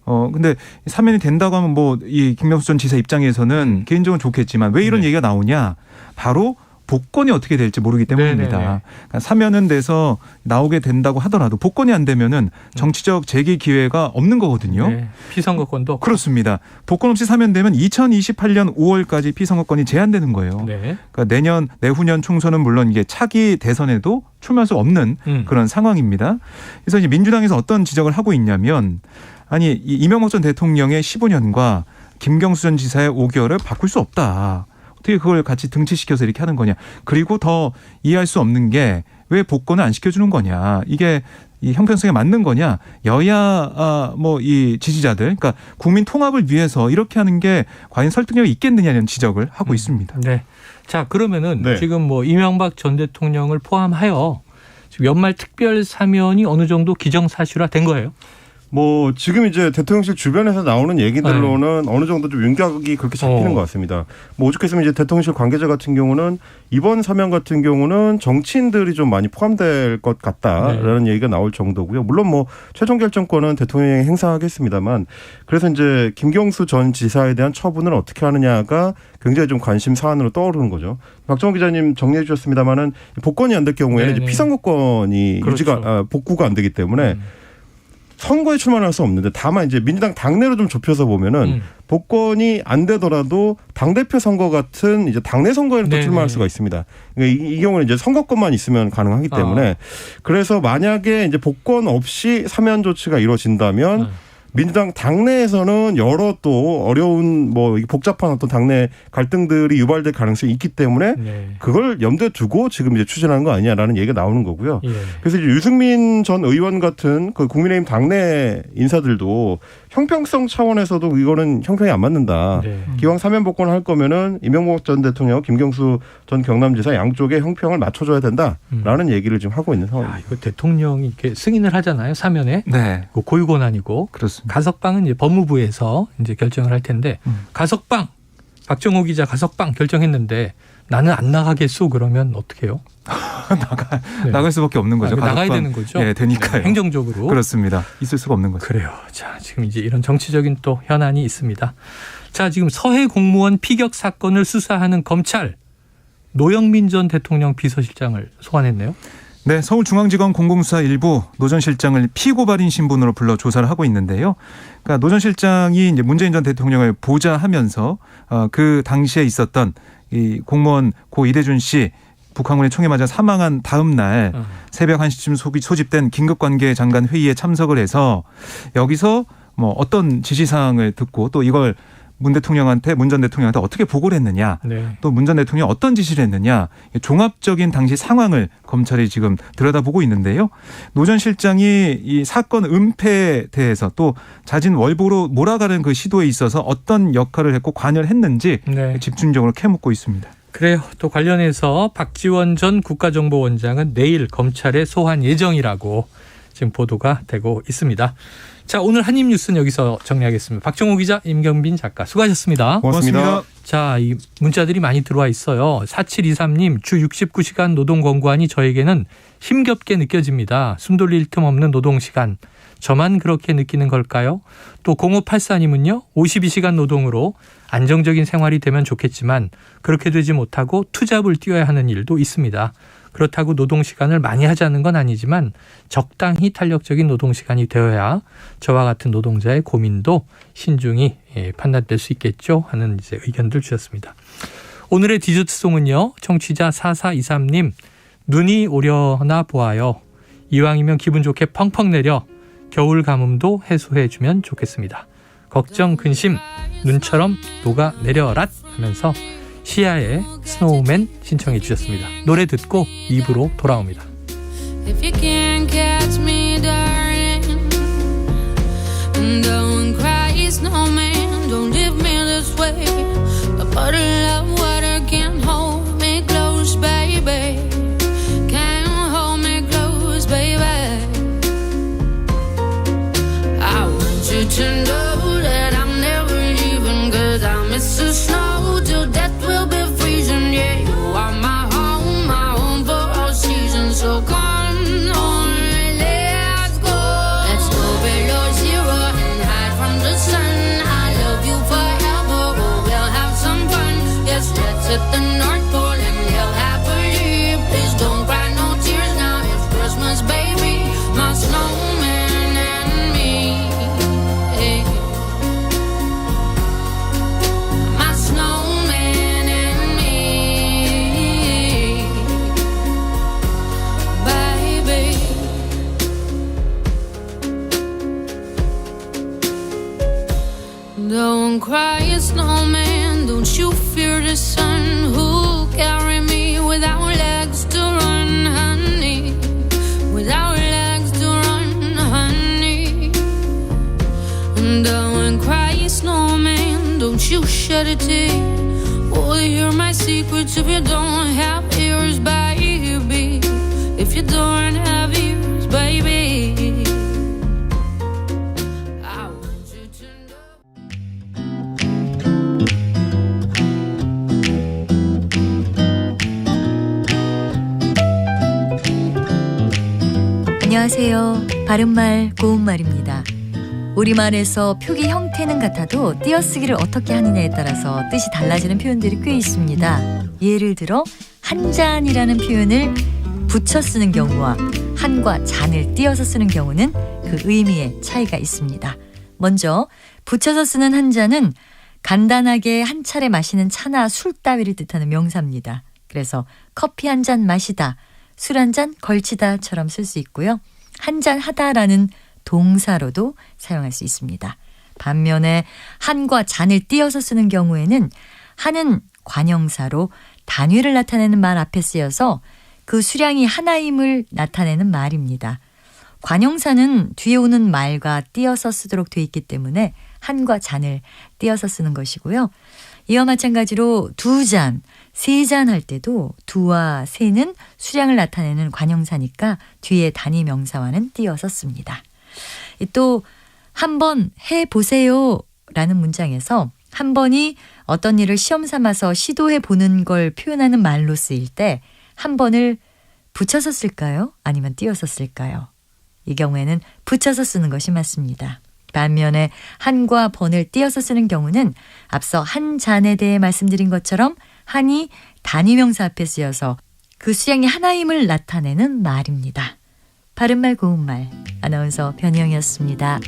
근데 사면이 된다고 하면 뭐 이 김경수 전 지사 입장에서는 개인적으로 좋겠지만 왜 이런 얘기가 나오냐? 바로 복권이 어떻게 될지 모르기 때문입니다. 그러니까 사면은 돼서 나오게 된다고 하더라도 복권이 안 되면은 정치적 재기 기회가 없는 거거든요. 네. 피선거권도 그렇습니다. 복권 없이 사면되면 2028년 5월까지 피선거권이 제한되는 거예요. 네. 그러니까 내후년 총선은 물론 이게 차기 대선에도 출마할 수 없는 그런 상황입니다. 그래서 이제 민주당에서 어떤 지적을 하고 있냐면 아니 이명박 전 대통령의 15년과 김경수 전 지사의 5개월을 바꿀 수 없다. 어떻게 그걸 같이 등치시켜서 이렇게 하는 거냐. 그리고 더 이해할 수 없는 게 왜 복권을 안 시켜주는 거냐. 이게 이 형평성에 맞는 거냐. 여야 이 지지자들 그러니까 국민 통합을 위해서 이렇게 하는 게 과연 설득력이 있겠느냐는 지적을 하고 있습니다. 네. 자 그러면은 지금 이명박 전 대통령을 포함하여 지금 연말 특별 사면이 어느 정도 기정사실화된 거예요? 지금 이제 대통령실 주변에서 나오는 얘기들로는 어느 정도 좀 윤곽이 그렇게 잡히는 것 같습니다. 오죽했으면 이제 대통령실 관계자 같은 경우는 이번 사면 같은 경우는 정치인들이 좀 많이 포함될 것 같다라는 얘기가 나올 정도고요. 물론 최종 결정권은 대통령이 행사하겠습니다만 그래서 이제 김경수 전 지사에 대한 처분을 어떻게 하느냐가 굉장히 좀 관심 사안으로 떠오르는 거죠. 박정호 기자님 정리해 주셨습니다만은 복권이 안 될 경우에는 이제 피선거권이 복구가 안 되기 때문에 선거에 출마할 수 없는데 다만 이제 민주당 당내로 좀 좁혀서 보면은 복권이 안 되더라도 당대표 선거 같은 이제 당내 선거에는 또 출마할 수가 있습니다. 그러니까 이 경우는 이제 선거권만 있으면 가능하기 때문에 그래서 만약에 이제 복권 없이 사면 조치가 이루어진다면 민주당 당내에서는 여러 또 어려운 복잡한 어떤 당내 갈등들이 유발될 가능성이 있기 때문에 그걸 염두에 두고 지금 이제 추진하는 거 아니냐라는 얘기가 나오는 거고요. 그래서 이제 유승민 전 의원 같은 그 국민의힘 당내 인사들도 형평성 차원에서도 이거는 형평이 안 맞는다. 기왕 사면 복권을 할 거면은 이명박 전 대통령, 김경수 전 경남지사 양쪽의 형평을 맞춰줘야 된다라는 얘기를 지금 하고 있는 상황입니다. 이거 대통령이 이렇게 승인을 하잖아요. 사면에. 네. 고유 권한이고. 그렇습니다. 가석방은 이제 법무부에서 이제 결정을 할 텐데 가석방 박정호 기자 가석방 결정했는데 나는 안 나가겠소 그러면 어떻게 해요? 나갈 수밖에 없는 거죠. 나가야 되는 거죠. 예, 되니까요. 행정적으로. 그렇습니다. 있을 수가 없는 거죠. 그래요. 자, 지금 이제 이런 정치적인 또 현안이 있습니다. 자, 지금 서해 공무원 피격 사건을 수사하는 검찰 노영민 전 대통령 비서실장을 소환했네요. 네, 서울중앙지검 공공수사 1부 노 전 실장을 피고발인 신분으로 불러 조사를 하고 있는데요. 그러니까 노 전 실장이 이제 문재인 전 대통령을 보좌하면서 그 당시에 있었던 이 공무원 고 이대준 씨 북한군의 총에 맞아 사망한 다음 날 새벽 1시쯤 소집된 긴급관계 장관 회의에 참석을 해서 여기서 어떤 지시사항을 듣고 또 이걸 문 전 대통령한테 어떻게 보고를 했느냐, 또 문 전 대통령이 어떤 지시를 했느냐, 종합적인 당시 상황을 검찰이 지금 들여다보고 있는데요. 노 전 실장이 이 사건 은폐에 대해서 또 자진 월보로 몰아가는 그 시도에 있어서 어떤 역할을 했고 관여를 했는지 집중적으로 캐묻고 있습니다. 그래요. 또 관련해서 박지원 전 국가정보원장은 내일 검찰에 소환 예정이라고 지금 보도가 되고 있습니다. 자, 오늘 한입뉴스는 여기서 정리하겠습니다. 박정호 기자, 임경빈 작가 수고하셨습니다. 고맙습니다. 자, 이 문자들이 많이 들어와 있어요. 4723님, 주 69시간 노동 권고안이 저에게는 힘겹게 느껴집니다. 숨 돌릴 틈 없는 노동시간. 저만 그렇게 느끼는 걸까요? 또 0584님은요. 52시간 노동으로 안정적인 생활이 되면 좋겠지만 그렇게 되지 못하고 투잡을 뛰어야 하는 일도 있습니다. 그렇다고 노동시간을 많이 하자는 건 아니지만 적당히 탄력적인 노동시간이 되어야 저와 같은 노동자의 고민도 신중히 판단될 수 있겠죠 하는 이제 의견들 주셨습니다. 오늘의 디저트송은요. 청취자 4423님 눈이 오려나 보아요. 이왕이면 기분 좋게 펑펑 내려 겨울 가뭄도 해소해 주면 좋겠습니다. 걱정 근심 눈처럼 녹아내려라 하면서 시아의 스노우맨 신청해 주셨습니다. 노래 듣고 2부로 돌아옵니다. If you can't catch me, darling, don't cry, snowman, don't leave me this way. A bottle of water can't hold me close, baby. Can't hold me close, baby. I want you to know that I'm never leaving, 'cause I miss the snow till death will be freezing. Yeah, you are my home for all seasons. So come on, let's go. Let's go below zero and hide from the sun. I love you forever, oh, we'll have some fun. Yes, shed a tear. Oh, you're my secrets if you don't have ears, baby. If you don't have ears, baby. I want you to know. 안녕하세요. 바른말 고운말입니다. 우리말에서 표기 형태는 같아도 띄어쓰기를 어떻게 하느냐에 따라서 뜻이 달라지는 표현들이 꽤 있습니다. 예를 들어 한잔이라는 표현을 붙여 쓰는 경우와 한과 잔을 띄어서 쓰는 경우는 그 의미에 차이가 있습니다. 먼저 붙여서 쓰는 한잔은 간단하게 한 차례 마시는 차나 술 따위를 뜻하는 명사입니다. 그래서 커피 한 잔 마시다, 술 한 잔 걸치다처럼 쓸 수 있고요. 한잔 하다라는 동사로도 사용할 수 있습니다. 반면에 한과 잔을 띄어서 쓰는 경우에는 한은 관형사로 단위를 나타내는 말 앞에 쓰여서 그 수량이 하나임을 나타내는 말입니다. 관형사는 뒤에 오는 말과 띄어서 쓰도록 돼 있기 때문에 한과 잔을 띄어서 쓰는 것이고요. 이와 마찬가지로 두 잔, 세 잔 할 때도 두와 세는 수량을 나타내는 관형사니까 뒤에 단위 명사와는 띄어서 씁니다. 또 한번 해보세요 라는 문장에서 한 번이 어떤 일을 시험 삼아서 시도해 보는 걸 표현하는 말로 쓰일 때 한 번을 붙여서 쓸까요? 아니면 띄어서 쓸까요? 이 경우에는 붙여서 쓰는 것이 맞습니다. 반면에 한과 번을 띄어서 쓰는 경우는 앞서 한 잔에 대해 말씀드린 것처럼 한이 단위명사 앞에 쓰여서 그 수량이 하나임을 나타내는 말입니다. 바른말 고운말 아나운서 변희영이었습니다.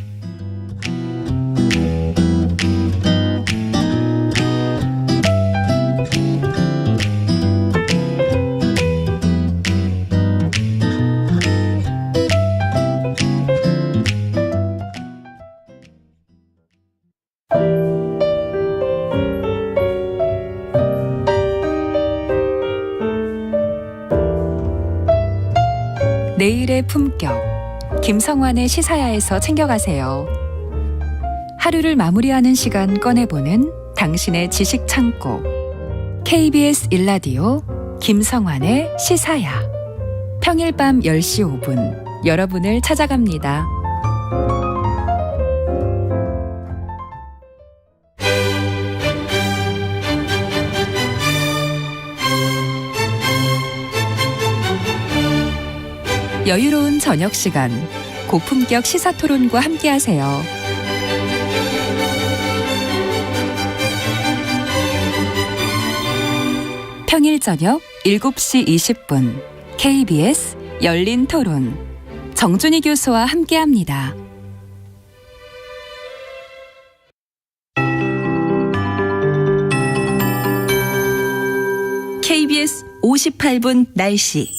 내일의 품격, 김성환의 시사야에서 챙겨가세요. 하루를 마무리하는 시간 꺼내보는 당신의 지식 창고. KBS 1라디오 김성환의 시사야. 평일 밤 10시 5분 여러분을 찾아갑니다. 여유로운 저녁 시간, 고품격 시사토론과 함께하세요. 평일 저녁 7시 20분 KBS 열린 토론 정준희 교수와 함께합니다. KBS 58분 날씨.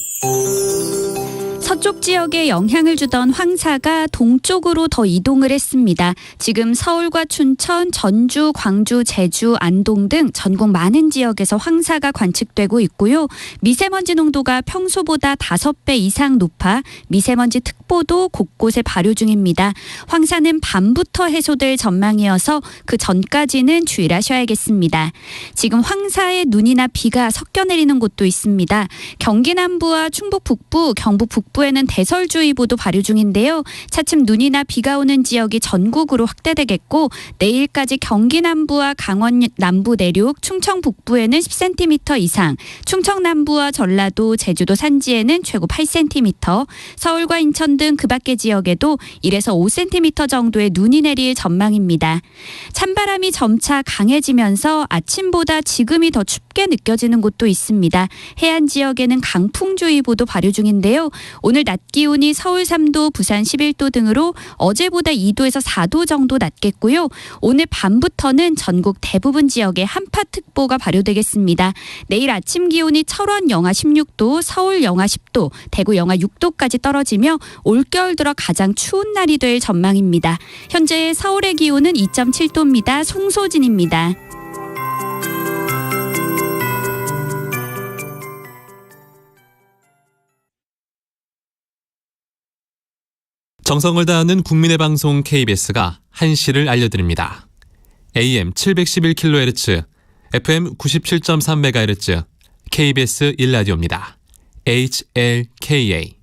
서쪽 지역에 영향을 주던 황사가 동쪽으로 더 이동을 했습니다. 지금 서울과 춘천, 전주, 광주, 제주, 안동 등 전국 많은 지역에서 황사가 관측되고 있고요. 미세먼지 농도가 평소보다 5배 이상 높아 미세먼지 특보도 곳곳에 발효 중입니다. 황사는 밤부터 해소될 전망이어서 그 전까지는 주의를 하셔야겠습니다. 지금 황사에 눈이나 비가 섞여 내리는 곳도 있습니다. 경기 남부와 충북 북부, 경북 북부에는 대설주의보도 발효 중인데요. 차츰 눈이나 비가 오는 지역이 전국으로 확대되겠고 내일까지 경기 남부와 강원 남부 내륙, 충청 북부에는 10cm 이상, 충청 남부와 전라도, 제주도 산지에는 최고 8cm, 서울과 인천 등 그 밖의 지역에도 1에서 5cm 정도의 눈이 내릴 전망입니다. 찬바람이 점차 강해지면서 아침보다 지금이 더 춥게 느껴지는 곳도 있습니다. 해안 지역에는 강풍주의보도 발효 중인데요. 오늘 낮 기온이 서울 3도, 부산 11도 등으로 어제보다 2도에서 4도 정도 낮겠고요. 오늘 밤부터는 전국 대부분 지역에 한파특보가 발효되겠습니다. 내일 아침 기온이 철원 영하 16도, 서울 영하 10도, 대구 영하 6도까지 떨어지며 올겨울 들어 가장 추운 날이 될 전망입니다. 현재 서울의 기온은 2.7도입니다. 송소진입니다. 정성을 다하는 국민의 방송 KBS가 한시를 알려드립니다. AM 711kHz, FM 97.3MHz, KBS 1라디오입니다. HLKA.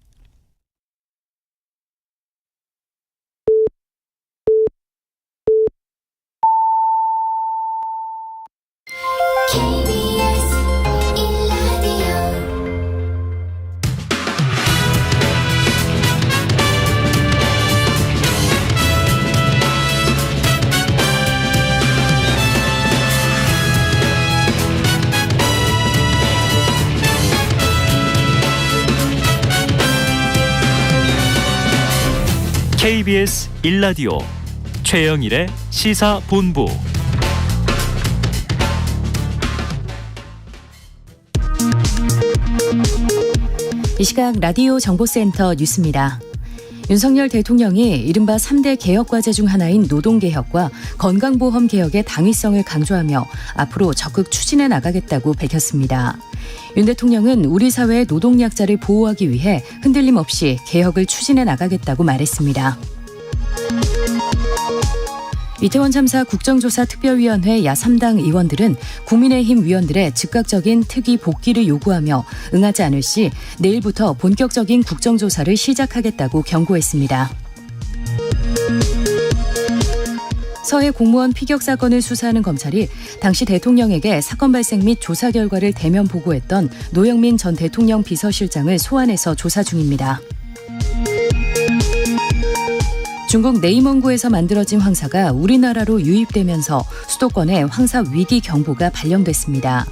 KBS 1라디오 최영일의 시사본부. 이 시각 라디오 정보센터 뉴스입니다. 윤석열 대통령이 이른바 3대 개혁과제 중 하나인 노동개혁과 건강보험 개혁의 당위성을 강조하며 앞으로 적극 추진해 나가겠다고 밝혔습니다. 윤 대통령은 우리 사회의 노동약자를 보호하기 위해 흔들림 없이 개혁을 추진해 나가겠다고 말했습니다. 이태원 참사 국정조사 특별위원회 야3당 의원들은 국민의힘 위원들의 즉각적인 특위 복귀를 요구하며 응하지 않을 시 내일부터 본격적인 국정조사를 시작하겠다고 경고했습니다. 서해 공무원 피격 사건을 수사하는 검찰이 당시 대통령에게 사건 발생 및 조사 결과를 대면 보고했던 노영민 전 대통령 비서실장을 소환해서 조사 중입니다. 중국 네이먼구에서 만들어진 황사가 우리나라로 유입되면서 수도권에 황사 위기 경보가 발령됐습니다.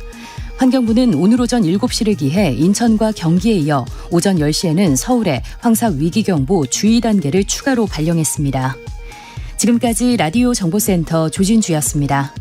환경부는 오늘 오전 7시를 기해 인천과 경기에 이어 오전 10시에는 서울에 황사 위기 경보 주의 단계를 추가로 발령했습니다. 지금까지 라디오 정보센터 조진주였습니다.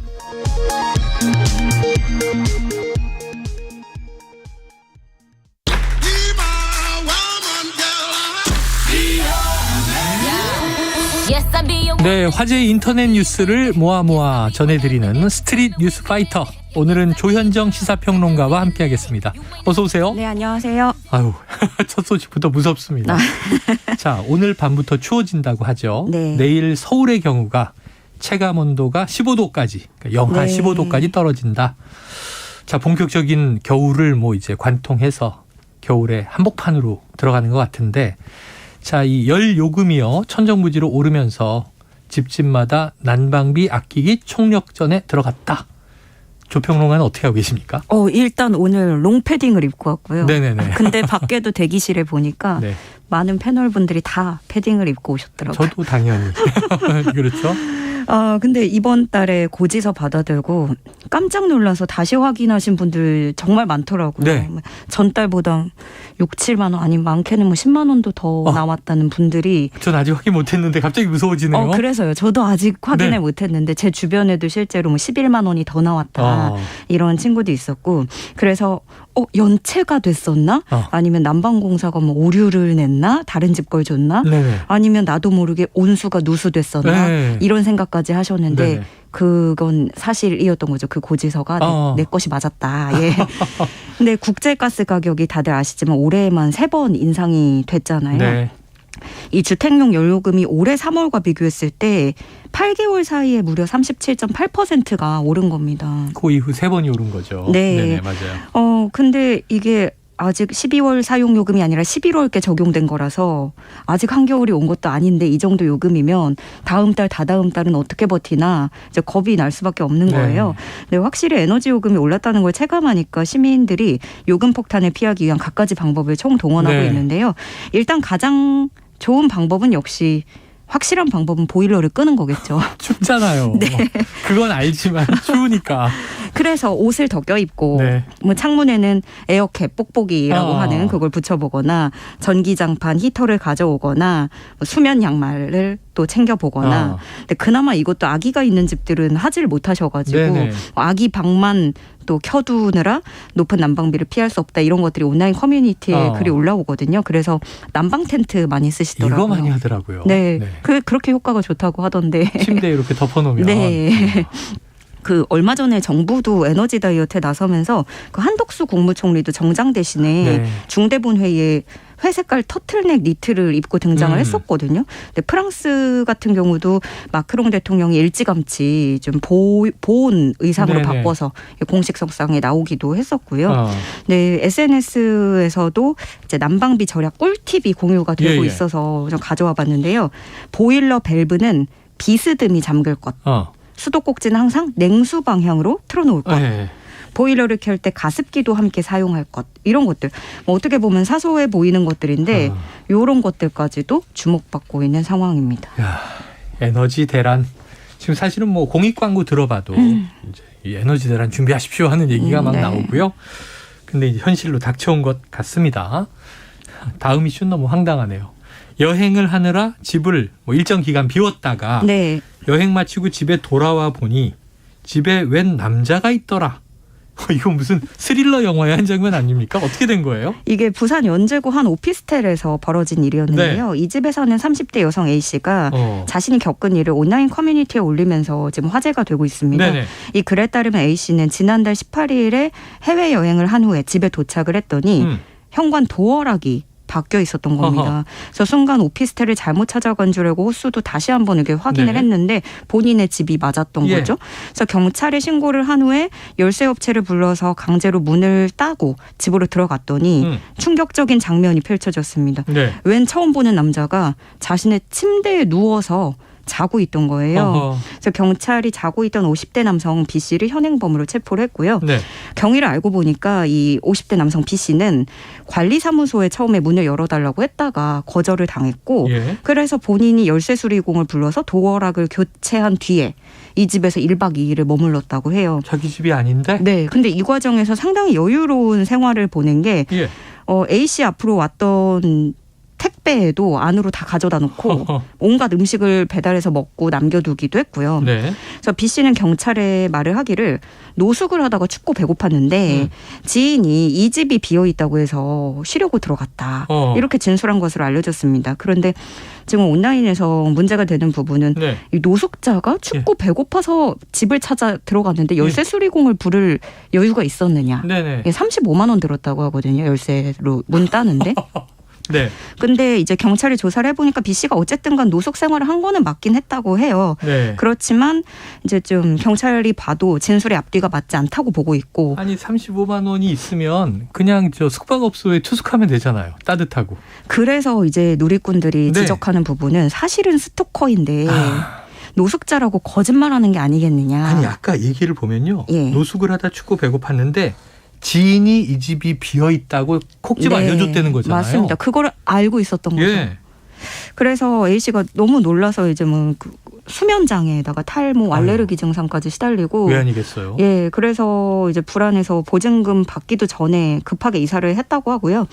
네, 화제의 인터넷 뉴스를 모아 전해드리는 스트릿 뉴스 파이터. 오늘은 조현정 시사평론가와 함께하겠습니다. 어서 오세요. 네, 안녕하세요. 아유, 첫 소식부터 무섭습니다. 자, 오늘 밤부터 추워진다고 하죠. 네. 내일 서울의 경우가 체감 온도가 15도까지, 그러니까 영하 네. 15도까지 떨어진다. 자, 본격적인 겨울을 이제 관통해서 겨울에 한복판으로 들어가는 것 같은데, 자, 이 열 요금이요, 천정부지로 오르면서 집집마다 난방비 아끼기 총력전에 들어갔다. 조평론가는 어떻게 하고 계십니까? 일단 오늘 롱패딩을 입고 왔고요. 네네네. 근데 밖에도 대기실에 보니까 네. 많은 패널분들이 다 패딩을 입고 오셨더라고요. 저도 당연히. 그렇죠. 근데 이번 달에 고지서 받아들고 깜짝 놀라서 다시 확인하신 분들 정말 많더라고요. 네. 전달보다 6, 7만 원 아니면 많게는 10만 원도 더 나왔다는 분들이. 전 아직 확인 못했는데 갑자기 무서워지네요. 그래서요. 저도 아직 확인을 네. 못했는데 제 주변에도 실제로 11만 원이 더 나왔다. 이런 친구도 있었고. 그래서 연체가 됐었나? 아니면 난방공사가 오류를 냈나? 다른 집 걸 줬나? 네네. 아니면 나도 모르게 온수가 누수됐었나? 네. 이런 생각까지 하셨는데 네네. 그건 사실이었던 거죠. 그 고지서가 내 것이 맞았다. 예. 근데 국제가스 가격이 다들 아시지만 올해만 3번 인상이 됐잖아요. 네. 이 주택용 연료금이 올해 3월과 비교했을 때 8개월 사이에 무려 37.8%가 오른 겁니다. 그 이후 3번이 오른 거죠. 네. 네네, 맞아요. 근데 이게 아직 12월 사용 요금이 아니라 11월께 적용된 거라서 아직 한겨울이 온 것도 아닌데 이 정도 요금이면 다음 달, 다다음 달은 어떻게 버티나 이제 겁이 날 수밖에 없는 거예요. 네, 확실히 에너지 요금이 올랐다는 걸 체감하니까 시민들이 요금 폭탄을 피하기 위한 갖가지 방법을 총동원하고 있는데요. 일단 가장 좋은 방법은 역시 확실한 방법은 보일러를 끄는 거겠죠. 춥잖아요. 네. 그건 알지만 추우니까. 그래서 옷을 더 껴입고 창문에는 에어캡, 뽁뽁이라고 하는 그걸 붙여보거나 전기장판, 히터를 가져오거나 수면 양말을 또 챙겨보거나 근데 그나마 이것도 아기가 있는 집들은 하지를 못하셔가지고 네네. 아기 방만 또 켜두느라 높은 난방비를 피할 수 없다 이런 것들이 온라인 커뮤니티에 글이 올라오거든요. 그래서 난방 텐트 많이 쓰시더라고요. 이거 많이 하더라고요. 네. 그렇게 효과가 좋다고 하던데. 침대에 이렇게 덮어놓으면. 네. 그 얼마 전에 정부도 에너지 다이어트에 나서면서 그 한덕수 국무총리도 정장 대신에 네. 중대본 회의에 회색깔 터틀넥 니트를 입고 등장을 했었거든요. 근데 프랑스 같은 경우도 마크롱 대통령이 일찌감치 좀 보온 의상으로 네네. 바꿔서 공식 석상에 나오기도 했었고요. 네, SNS에서도 이제 난방비 절약 꿀팁이 공유가 되고 있어서 좀 가져와 봤는데요. 보일러 밸브는 비스듬히 잠글 것. 수도꼭지는 항상 냉수 방향으로 틀어놓을 것. 보일러를 켤 때 가습기도 함께 사용할 것. 이런 것들. 뭐 어떻게 보면 사소해 보이는 것들인데 이런 것들까지도 주목받고 있는 상황입니다. 야, 에너지 대란. 지금 사실은 뭐 공익 광고 들어봐도 이제 이 에너지 대란 준비하십시오 하는 얘기가 막 나오고요. 근데 이제 현실로 닥쳐온 것 같습니다. 다음 이슈는 너무 황당하네요. 여행을 하느라 집을 뭐 일정 기간 비웠다가 여행 마치고 집에 돌아와 보니 집에 웬 남자가 있더라. 이거 무슨 스릴러 영화의 한 장면 아닙니까? 어떻게 된 거예요? 이게 부산 연제구 한 오피스텔에서 벌어진 일이었는데요. 이 집에 사는 30대 여성 A씨가 자신이 겪은 일을 온라인 커뮤니티에 올리면서 지금 화제가 되고 있습니다. 이 글에 따르면 A씨는 지난달 18일에 해외여행을 한 후에 집에 도착을 했더니 현관 도어락이 바뀌어 있었던 겁니다. 그래서 순간 오피스텔을 잘못 찾아간 줄 알고 호수도 다시 한번 이렇게 확인을 했는데 본인의 집이 맞았던 거죠. 그래서 경찰에 신고를 한 후에 열쇠업체를 불러서 강제로 문을 따고 집으로 들어갔더니 충격적인 장면이 펼쳐졌습니다. 웬 처음 보는 남자가 자신의 침대에 누워서 자고 있던 거예요. 그래서 경찰이 자고 있던 50대 남성 B 씨를 현행범으로 체포를 했고요. 경위를 알고 보니까 이 50대 남성 B 씨는 관리사무소에 처음에 문을 열어달라고 했다가 거절을 당했고 그래서 본인이 열쇠 수리공을 불러서 도어락을 교체한 뒤에 이 집에서 1박 2일을 머물렀다고 해요. 자기 집이 아닌데? 네. 근데 이 과정에서 상당히 여유로운 생활을 보낸 게 A 씨 앞으로 왔던 택배에도 안으로 다 가져다 놓고 온갖 음식을 배달해서 먹고 남겨두기도 했고요. 그래서 B 씨는 경찰에 말을 하기를 노숙을 하다가 춥고 배고팠는데 지인이 이 집이 비어있다고 해서 쉬려고 들어갔다. 이렇게 진술한 것으로 알려졌습니다. 그런데 지금 온라인에서 문제가 되는 부분은 이 노숙자가 춥고 배고파서 집을 찾아 들어갔는데 열쇠 수리공을 부를 여유가 있었느냐. 35만 원 들었다고 하거든요. 열쇠로 문 따는데. 근데 이제 경찰이 조사를 해보니까 B 씨가 어쨌든 간 노숙 생활을 한 거는 맞긴 했다고 해요. 그렇지만 이제 좀 경찰이 봐도 진술의 앞뒤가 맞지 않다고 보고 있고. 아니 35만 원이 있으면 그냥 저 숙박업소에 투숙하면 되잖아요. 따뜻하고. 그래서 이제 누리꾼들이 지적하는 부분은 사실은 스토커인데 노숙자라고 거짓말하는 게 아니겠느냐. 아니 아까 얘기를 보면요. 노숙을 하다 춥고 배고팠는데 지인이 이 집이 비어있다고 콕 집어 알려줬다는 거잖아요. 맞습니다. 그걸 알고 있었던 거죠. 그래서 A씨가 너무 놀라서 이제 뭐 수면장애에다가 탈모, 알레르기 증상까지 시달리고. 왜 아니겠어요? 그래서 이제 불안해서 보증금 받기도 전에 급하게 이사를 했다고 하고요.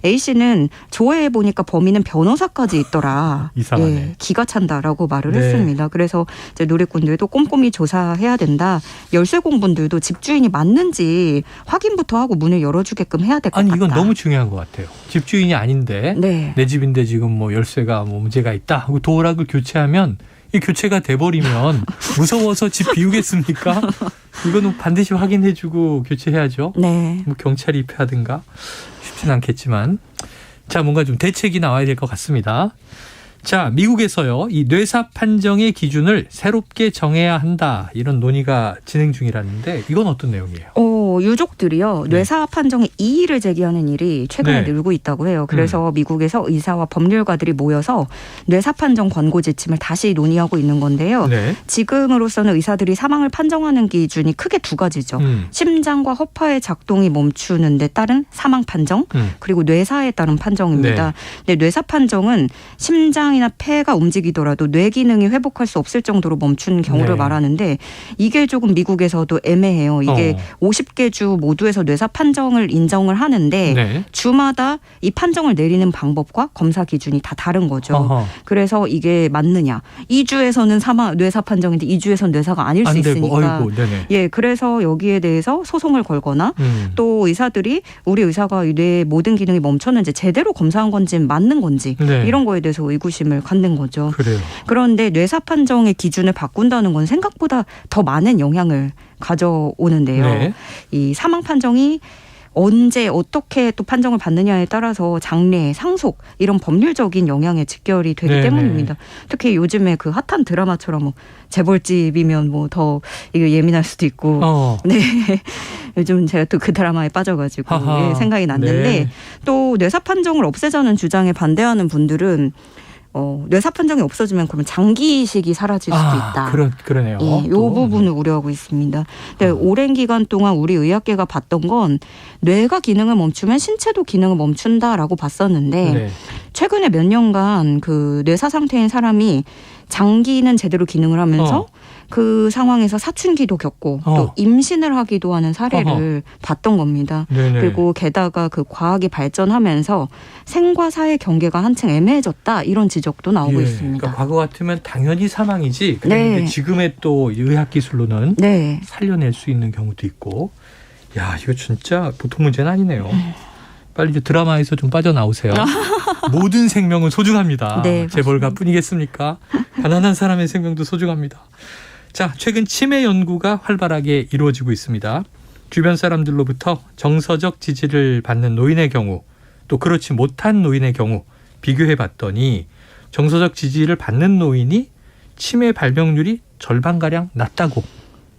A씨는 조회해 보니까 범인은 변호사까지 있더라. 이상하네. 기가 찬다라고 말을 했습니다. 그래서 이제 누리꾼들도 꼼꼼히 조사해야 된다. 열쇠공분들도 집주인이 맞는지 확인부터 하고 문을 열어주게끔 해야 될 것 같다. 아니 이건 너무 중요한 것 같아요. 집주인이 아닌데 내 집인데 지금 뭐 열쇠가 뭐 문제가 있다 하고 도어락을 교체하면 이 교체가 돼버리면 무서워서 집 비우겠습니까? 이거는 반드시 확인해주고 교체해야죠. 뭐 경찰이 입회하든가 쉽진 않겠지만 자 뭔가 좀 대책이 나와야 될 것 같습니다. 자 미국에서요 이 뇌사 판정의 기준을 새롭게 정해야 한다 이런 논의가 진행 중이라는데 이건 어떤 내용이에요? 유족들이요 뇌사 판정에 이의를 제기하는 일이 최근에 늘고 있다고 해요. 그래서 미국에서 의사와 법률가들이 모여서 뇌사 판정 권고 지침을 다시 논의하고 있는 건데요. 지금으로서는 의사들이 사망을 판정하는 기준이 크게 두 가지죠. 심장과 허파의 작동이 멈추는 데 따른 사망 판정 그리고 뇌사에 따른 판정입니다. 근데 뇌사 판정은 심장이나 폐가 움직이더라도 뇌 기능이 회복할 수 없을 정도로 멈춘 경우를 말하는데 이게 조금 미국에서도 애매해요. 이게 50개 6개 주 모두에서 뇌사 판정을 인정을 하는데 네. 주마다 이 판정을 내리는 방법과 검사 기준이 다 다른 거죠. 어허. 그래서 이게 맞느냐. 이 주에서는 뇌사 판정인데 이 주에서는 뇌사가 아닐 수 있으니까. 어이구, 네네. 예, 그래서 여기에 대해서 소송을 걸거나 또 의사들이 우리 의사가 뇌의 모든 기능이 멈췄는지 제대로 검사한 건지 맞는 건지 네. 이런 거에 대해서 의구심을 갖는 거죠. 그래요. 그런데 뇌사 판정의 기준을 바꾼다는 건 생각보다 더 많은 영향을 가져오는데요. 네. 이 사망 판정이 언제 어떻게 또 판정을 받느냐에 따라서 장래, 상속 이런 법률적인 영향에 직결이 되기 네네. 때문입니다. 특히 요즘에 그 핫한 드라마처럼 뭐 재벌집이면 뭐 더 이게 예민할 수도 있고. 네. 요즘 제가 또 그 드라마에 빠져가지고 예, 생각이 났는데 네. 또 뇌사 판정을 없애자는 주장에 반대하는 분들은 뇌사 판정이 없어지면 그러면 장기 이식이 사라질 수도 있다. 그러네요. 예, 이 부분을 우려하고 있습니다. 근데 오랜 기간 동안 우리 의학계가 봤던 건 뇌가 기능을 멈추면 신체도 기능을 멈춘다라고 봤었는데 네. 최근에 몇 년간 그 뇌사 상태인 사람이 장기는 제대로 기능을 하면서 그 상황에서 사춘기도 겪고 또 임신을 하기도 하는 사례를 봤던 겁니다. 네네. 그리고 게다가 그 과학이 발전하면서 생과 사의 경계가 한층 애매해졌다 이런 지적도 나오고 있습니다. 그러니까 과거 같으면 당연히 사망이지. 그런데 네. 지금의 또 의학 기술로는 네. 살려낼 수 있는 경우도 있고. 야, 이거 진짜 보통 문제는 아니네요. 빨리 이제 드라마에서 좀 빠져나오세요. 모든 생명은 소중합니다. 네, 재벌가 뿐이겠습니까? 가난한 사람의 생명도 소중합니다. 자, 최근 치매 연구가 활발하게 이루어지고 있습니다. 주변 사람들로부터 정서적 지지를 받는 노인의 경우, 또 그렇지 못한 노인의 경우 비교해봤더니 정서적 지지를 받는 노인이 치매 발병률이 절반가량 낮다고.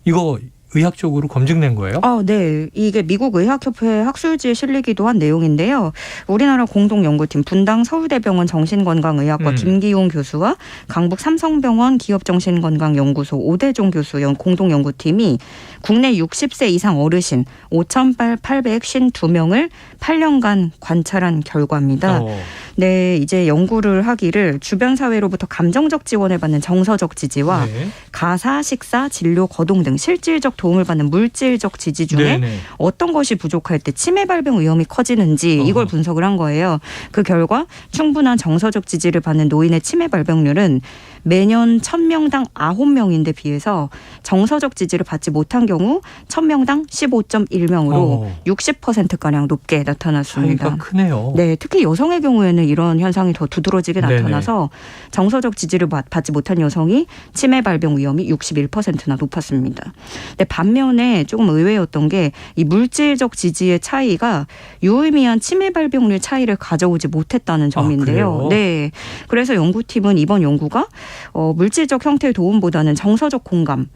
이거 의학적으로 검증된 거예요? 네. 이게 미국 의학협회 학술지에 실리기도 한 내용인데요. 우리나라 공동연구팀 분당 서울대병원 정신건강의학과 김기용 교수와 강북 삼성병원 기업정신건강연구소 오대종 교수 공동연구팀이 국내 60세 이상 어르신 5,852명을 8년간 관찰한 결과입니다. 네, 이제 연구를 하기를 주변 사회로부터 감정적 지원을 받는 정서적 지지와 네. 가사, 식사, 진료, 거동 등 실질적 도움을 받는 물질적 지지 중에 네네. 어떤 것이 부족할 때 치매 발병 위험이 커지는지 이걸 분석을 한 거예요. 그 결과 충분한 정서적 지지를 받는 노인의 치매 발병률은 매년 1,000명당 9명인데 비해서 정서적 지지를 받지 못한 경우 1,000명당 15.1명으로 60%가량 높게 나타났습니다. 차이가 크네요. 네, 특히 여성의 경우에는 이런 현상이 더 두드러지게 나타나서 정서적 지지를 받지 못한 여성이 치매 발병 위험이 61%나 높았습니다. 근데 반면에 조금 의외였던 게 이 물질적 지지의 차이가 유의미한 치매 발병률 차이를 가져오지 못했다는 점인데요. 네, 그래서 연구팀은 이번 연구가 물질적 형태의 도움보다는 정서적 공감,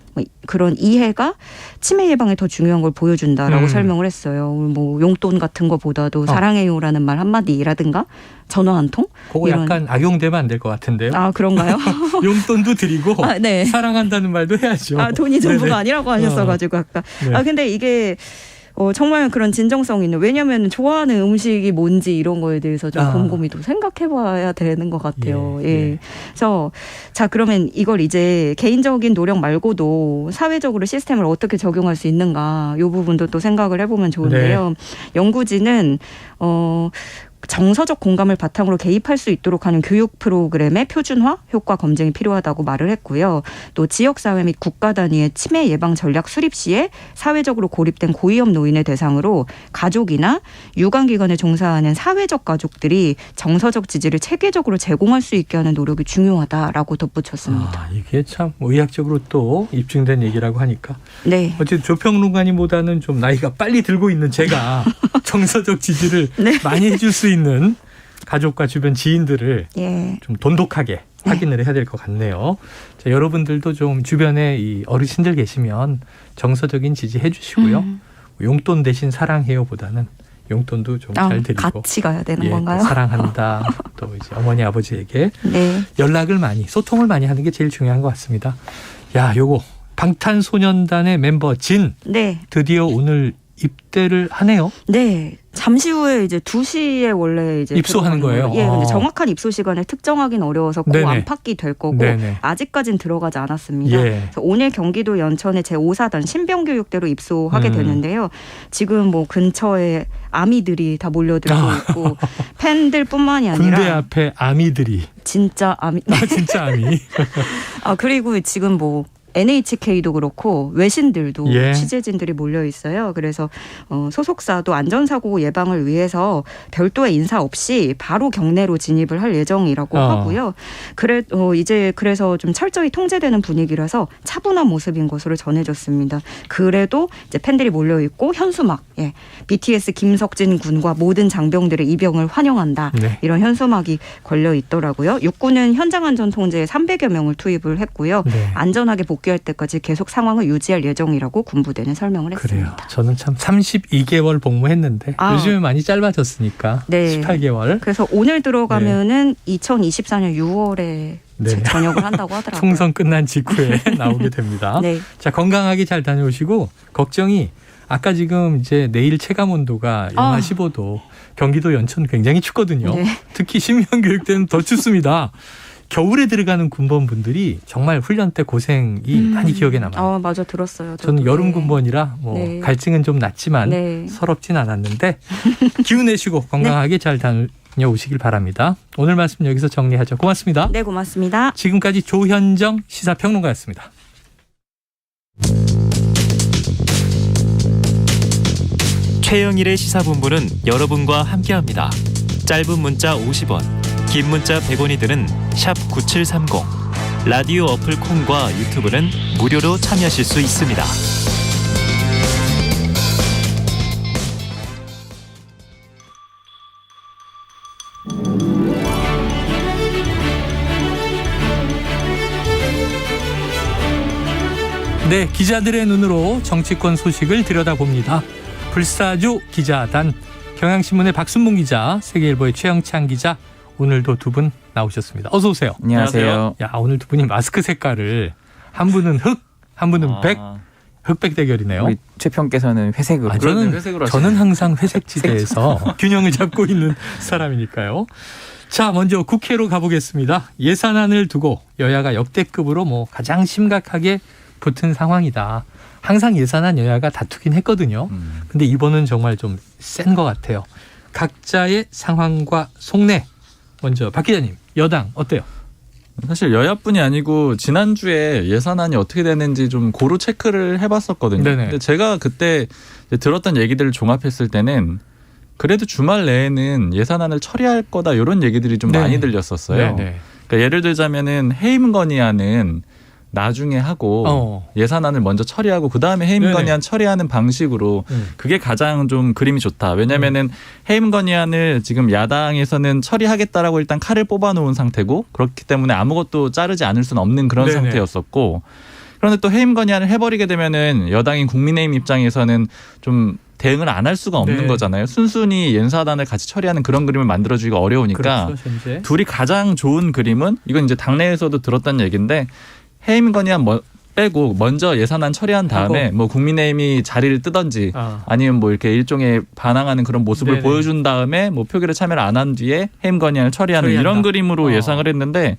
그런 이해가 치매 예방에 더 중요한 걸 보여준다라고 설명을 했어요. 뭐 용돈 같은 거보다도 사랑해요라는 말 한마디라든가 전화 한 통? 그거 약간 악용되면 안 될 것 같은데요. 아, 그런가요? 용돈도 드리고 네. 사랑한다는 말도 해야죠. 돈이 전부가 아니라고 하셨어가지고 아까. 네. 근데 이게 정말 그런 진정성 있는, 왜냐하면 좋아하는 음식이 뭔지 이런 거에 대해서 좀 곰곰이 또 생각해봐야 되는 것 같아요. 예. 그래서 자, 그러면 이걸 이제 개인적인 노력 말고도 사회적으로 시스템을 어떻게 적용할 수 있는가, 이 부분도 또 생각을 해보면 좋은데요. 연구진은 정서적 공감을 바탕으로 개입할 수 있도록 하는 교육 프로그램의 표준화, 효과 검증이 필요하다고 말을 했고요. 또 지역사회 및 국가 단위의 치매 예방 전략 수립 시에 사회적으로 고립된 고위험 노인을 대상으로 가족이나 유관기관에 종사하는 사회적 가족들이 정서적 지지를 체계적으로 제공할 수 있게 하는 노력이 중요하다라고 덧붙였습니다. 이게 참 의학적으로 또 입증된 얘기라고 하니까. 네. 어쨌든 조평론가님보다는 좀 나이가 빨리 들고 있는 제가 정서적 지지를 많이 해줄 수 있는 가족과 주변 지인들을 좀 돈독하게 확인을 해야 될 것 같네요. 자, 여러분들도 좀 주변에 이 어르신들 계시면 정서적인 지지해 주시고요. 용돈 대신 사랑해요보다는 용돈도 좀 잘 드리고 같이 가야 되는 건가요? 사랑한다. 또 이제 어머니 아버지에게 연락을 많이, 소통을 많이 하는 게 제일 중요한 것 같습니다. 야, 요거 방탄소년단의 멤버 진 드디어 오늘 입대를 하네요. 네. 잠시 후에 이제 2시에 원래 이제 입소하는 거예요. 예, 근데 정확한 입소 시간을 특정하기는 어려워서 그 안팎이 될 거고 네네. 아직까진 들어가지 않았습니다. 예. 그래서 오늘 경기도 연천의 제5사단 신병교육대로 입소하게 되는데요. 지금 뭐 근처에 아미들이 다 몰려들고 있고 팬들뿐만이 아니라 군대 앞에 아미들이 진짜 아미 진짜 아미 그리고 지금 뭐 NHK도 그렇고 외신들도 취재진들이 몰려 있어요. 그래서 소속사도 안전사고 예방을 위해서 별도의 인사 없이 바로 경내로 진입을 할 예정이라고 하고요. 그래서 좀 철저히 통제되는 분위기라서 차분한 모습인 것으로 전해졌습니다. 그래도 이제 팬들이 몰려 있고 현수막, BTS 김석진 군과 모든 장병들의 입영을 환영한다. 이런 현수막이 걸려 있더라고요. 육군은 현장 안전 통제에 300여 명을 투입을 했고요. 안전하게 복귀할 때까지 계속 상황을 유지할 예정이라고 군부대는 설명을 했습니다. 그래요. 저는 참 32개월 복무했는데 요즘에 많이 짧아졌으니까 18개월. 그래서 오늘 들어가면은 2024년 6월에 전역을 한다고 하더라고요. 총선 끝난 직후에 나오게 됩니다. 자, 건강하게 잘 다녀오시고 걱정이 아까 지금 이제 내일 체감 온도가 영하 15도. 경기도 연천 굉장히 춥거든요. 특히 신병교육대는 더 춥습니다. 겨울에 들어가는 군번분들이 정말 훈련 때 고생이 많이 기억에 남아요. 맞아, 들었어요. 저는 여름 군번이라 갈증은 좀 났지만 서럽진 않았는데 기운 내시고 건강하게 잘 다녀오시길 바랍니다. 오늘 말씀 여기서 정리하죠. 고맙습니다. 네, 고맙습니다. 지금까지 조현정 시사평론가였습니다. 최영일의 시사본부는 여러분과 함께합니다. 짧은 문자 50원, 긴 문자 100원이 드는 샵 9730, 라디오 어플 콩과 유튜브는 무료로 참여하실 수 있습니다. 네, 기자들의 눈으로 정치권 소식을 들여다봅니다. 불사조 기자단, 경향신문의 박순봉 기자, 세계일보의 최영찬 기자, 오늘도 두 분 나오셨습니다. 어서 오세요. 안녕하세요. 야, 오늘 두 분이 마스크 색깔을 한 분은 흑, 한 분은 백, 흑백 대결이네요. 우리 최평께서는 회색으로. 저는 항상 회색 지대에서 균형을 잡고 있는 사람이니까요. 자, 먼저 국회로 가보겠습니다. 예산안을 두고 여야가 역대급으로 가장 심각하게 붙은 상황이다. 항상 예산안 여야가 다투긴 했거든요. 근데 이번은 정말 좀 센 것 같아요. 각자의 상황과 속내. 먼저 박 기자님, 여당 어때요? 사실 여야뿐이 아니고 지난주에 예산안이 어떻게 되는지 좀 고루 체크를 해봤었거든요. 근데 제가 그때 들었던 얘기들을 종합했을 때는 그래도 주말 내에는 예산안을 처리할 거다 이런 얘기들이 좀 많이 들렸었어요. 그러니까 예를 들자면은 해임 건의안은 나중에 하고 예산안을 먼저 처리하고 그다음에 해임 건의안 처리하는 방식으로 그게 가장 좀 그림이 좋다. 왜냐면은 해임 건의안을 지금 야당에서는 처리하겠다라고 일단 칼을 뽑아놓은 상태고 그렇기 때문에 아무것도 자르지 않을 수는 없는 그런 상태였었고 그런데 또 해임 건의안을 해버리게 되면은 여당인 국민의힘 입장에서는 좀 대응을 안 할 수가 없는 거잖아요. 순순히 예산안을 같이 처리하는 그런 그림을 만들어주기가 어려우니까 둘이 가장 좋은 그림은 이건 이제 당내에서도 들었던 얘기인데 해임 건의안 빼고 먼저 예산안 처리한 다음에 국민의힘이 자리를 뜨든지 아니면 이렇게 일종의 반항하는 그런 모습을 보여준 다음에 표결에 참여를 안 한 뒤에 해임 건의안을 처리하는 이런 그림으로 예상을 했는데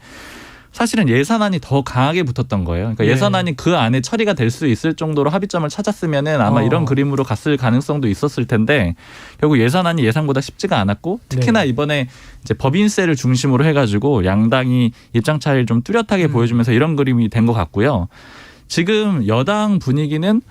사실은 예산안이 더 강하게 붙었던 거예요. 그러니까 예산안이 그 안에 처리가 될 수 있을 정도로 합의점을 찾았으면은 아마 이런 그림으로 갔을 가능성도 있었을 텐데 결국 예산안이 예상보다 쉽지가 않았고 특히나 이번에 이제 법인세를 중심으로 해가지고 양당이 입장 차이를 좀 뚜렷하게 보여주면서 이런 그림이 된 것 같고요. 지금 여당 분위기는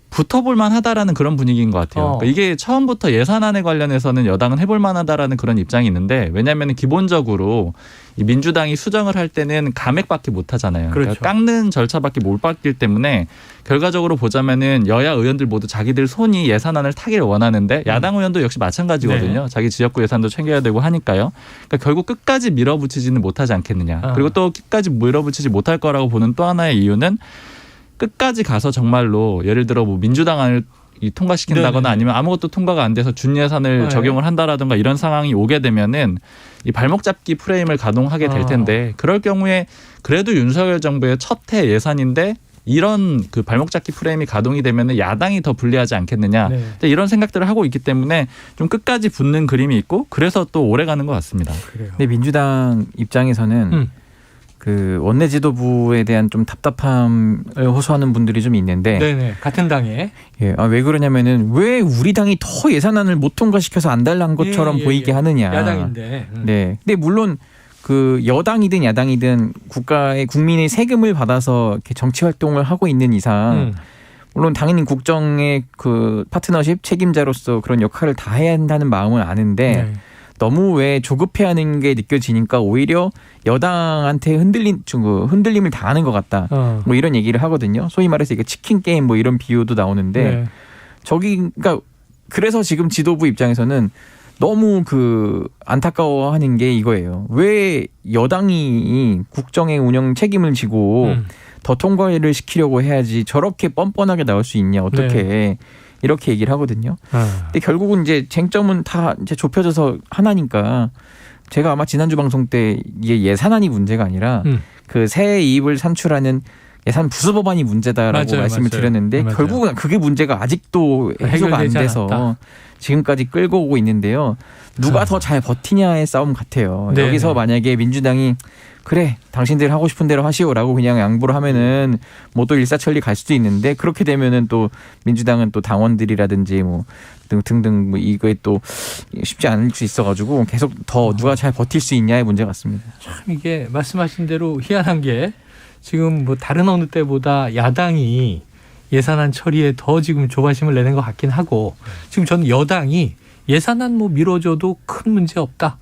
붙어볼 만하다라는 그런 분위기인 것 같아요. 그러니까 이게 처음부터 예산안에 관련해서는 여당은 해볼 만하다라는 그런 입장이 있는데 왜냐하면 기본적으로 이 민주당이 수정을 할 때는 감액밖에 못 하잖아요. 그러니까 깎는 절차밖에 못 받기 때문에 결과적으로 보자면은 여야 의원들 모두 자기들 손이 예산안을 타기를 원하는데 야당 의원도 역시 마찬가지거든요. 자기 지역구 예산도 챙겨야 되고 하니까요. 그러니까 결국 끝까지 밀어붙이지는 못하지 않겠느냐. 그리고 또 끝까지 밀어붙이지 못할 거라고 보는 또 하나의 이유는 끝까지 가서 정말로 예를 들어 민주당을 통과시킨다거나 아니면 아무것도 통과가 안 돼서 준예산을 적용을 한다라든가 이런 상황이 오게 되면은 이 발목 잡기 프레임을 가동하게 될 텐데 그럴 경우에 그래도 윤석열 정부의 첫 해 예산인데 이런 그 발목 잡기 프레임이 가동이 되면 야당이 더 불리하지 않겠느냐. 네. 이런 생각들을 하고 있기 때문에 좀 끝까지 붙는 그림이 있고 그래서 또 오래 가는 것 같습니다. 그래요. 근데 민주당 입장에서는 그 원내 지도부에 대한 좀 답답함을 호소하는 분들이 좀 있는데, 네네, 같은 당에 왜 그러냐면은 왜 우리 당이 더 예산안을 못 통과시켜서 안달난 것처럼 보이게 하느냐. 야당인데. 네. 근데 물론 그 여당이든 야당이든 국민의 세금을 받아서 이렇게 정치 활동을 하고 있는 이상. 물론 당연히 국정의 그 파트너십 책임자로서 그런 역할을 다 해야 한다는 마음은 아는데 너무 왜 조급해하는 게 느껴지니까 오히려 여당한테 흔들림을 당하는 것 같다. 뭐 이런 얘기를 하거든요. 소위 말해서 이게 치킨 게임 뭐 이런 비유도 나오는데 그러니까 그래서 지금 지도부 입장에서는 너무 그 안타까워하는 게 이거예요. 왜 여당이 국정의 운영 책임을 지고 더 통과를 시키려고 해야지 저렇게 뻔뻔하게 나올 수 있냐 어떻게 이렇게 얘기를 하거든요. 근데 결국은 이제 쟁점은 다 이제 좁혀져서 하나니까 제가 아마 지난주 방송 때 이게 예산안이 문제가 아니라 그 새 이익을 산출하는 예산 부수 법안이 문제다라고 말씀을 드렸는데 결국은 그게 문제가 아직도 해소가 안 돼서 않았다. 지금까지 끌고 오고 있는데요. 누가 더 잘 버티냐의 싸움 같아요. 네. 여기서 만약에 민주당이 그래 당신들 하고 싶은 대로 하시오라고 그냥 양보를 하면은 뭐 또 일사천리 갈 수도 있는데 그렇게 되면은 또 민주당은 또 당원들이라든지 뭐 등등 뭐 이거에 또 쉽지 않을 수 있어가지고 계속 더 누가 잘 버틸 수 있냐의 문제 같습니다. 참 이게 말씀하신 대로 희한한 게 지금 뭐 다른 어느 때보다 야당이 예산안 처리에 더 지금 조바심을 내는 것 같긴 하고 지금 저는 여당이 예산안 뭐 미뤄줘도 큰 문제 없다.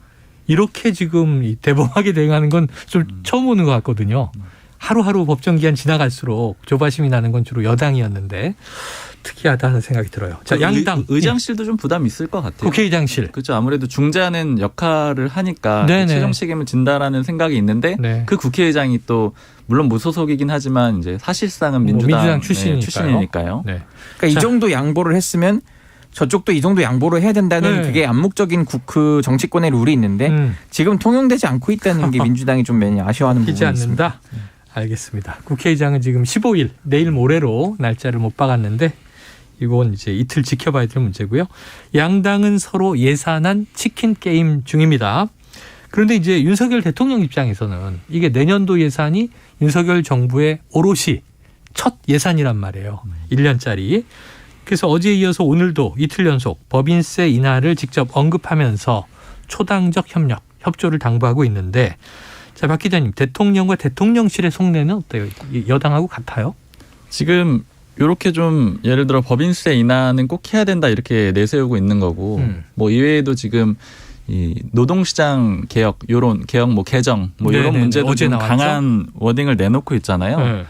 이렇게 지금 대범하게 대응하는 건 좀 처음 보는 것 같거든요. 하루하루 법정 기한 지나갈수록 조바심이 나는 건 주로 여당이었는데 특이하다는 생각이 들어요. 자, 양당 의장실도 좀 부담이 있을 것 같아요. 국회의장실. 그렇죠. 아무래도 중재하는 역할을 하니까 최종 책임을 진다라는 생각이 있는데 그 국회의장이 또 물론 무소속이긴 하지만 이제 사실상은 민주당 출신이니까요. 네. 그러니까 이 정도 양보를 했으면 저쪽도 이 정도 양보를 해야 된다는 그게 암묵적인 그 정치권의 룰이 있는데 지금 통용되지 않고 있다는 게 민주당이 좀 많이 아쉬워하는 부분이 있습니다. 알겠습니다. 국회의장은 지금 15일 내일 모레로 날짜를 못 박았는데 이건 이제 이틀 지켜봐야 될 문제고요. 양당은 서로 예산안 치킨 게임 중입니다. 그런데 이제 윤석열 대통령 입장에서는 이게 내년도 예산이 윤석열 정부의 오롯이 첫 예산이란 말이에요. 1년짜리. 그래서 어제에 이어서 오늘도 이틀 연속 법인세 인하를 직접 언급하면서 초당적 협조를 당부하고 있는데 자, 박 기자님, 대통령과 대통령실의 속내는 어때요? 여당하고 같아요? 지금 이렇게 좀 예를 들어 법인세 인하는 꼭 해야 된다 이렇게 내세우고 있는 거고 뭐 이외에도 지금 이 노동시장 개혁, 뭐 개정 뭐 이런 문제도 좀 강한 워딩을 내놓고 있잖아요.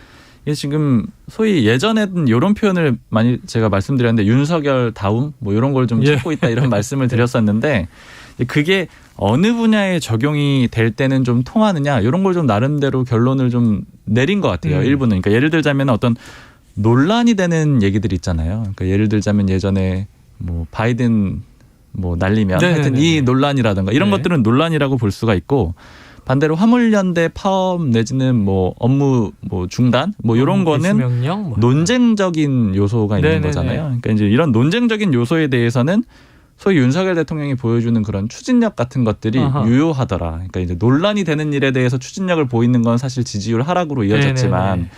이게 지금 소위 예전에는 이런 표현을 많이 제가 말씀드렸는데 윤석열 다움 뭐 이런 걸 좀 찾고 있다 이런 말씀을 드렸었는데 그게 어느 분야에 적용이 될 때는 좀 통하느냐 이런 걸 좀 나름대로 결론을 좀 내린 것 같아요. 일부는. 그러니까 예를 들자면 어떤 논란이 되는 얘기들이 있잖아요. 그러니까 예를 들자면 예전에 뭐 바이든 뭐 날리면 하여튼 이 논란이라든가 이런 것들은 논란이라고 볼 수가 있고 반대로 화물연대 파업 내지는 뭐 업무 뭐 중단 뭐 이런 거는 논쟁적인 요소가 있는 거잖아요. 그러니까 이제 이런 논쟁적인 요소에 대해서는 소위 윤석열 대통령이 보여주는 그런 추진력 같은 것들이 유효하더라. 그러니까 이제 논란이 되는 일에 대해서 추진력을 보이는 건 사실 지지율 하락으로 이어졌지만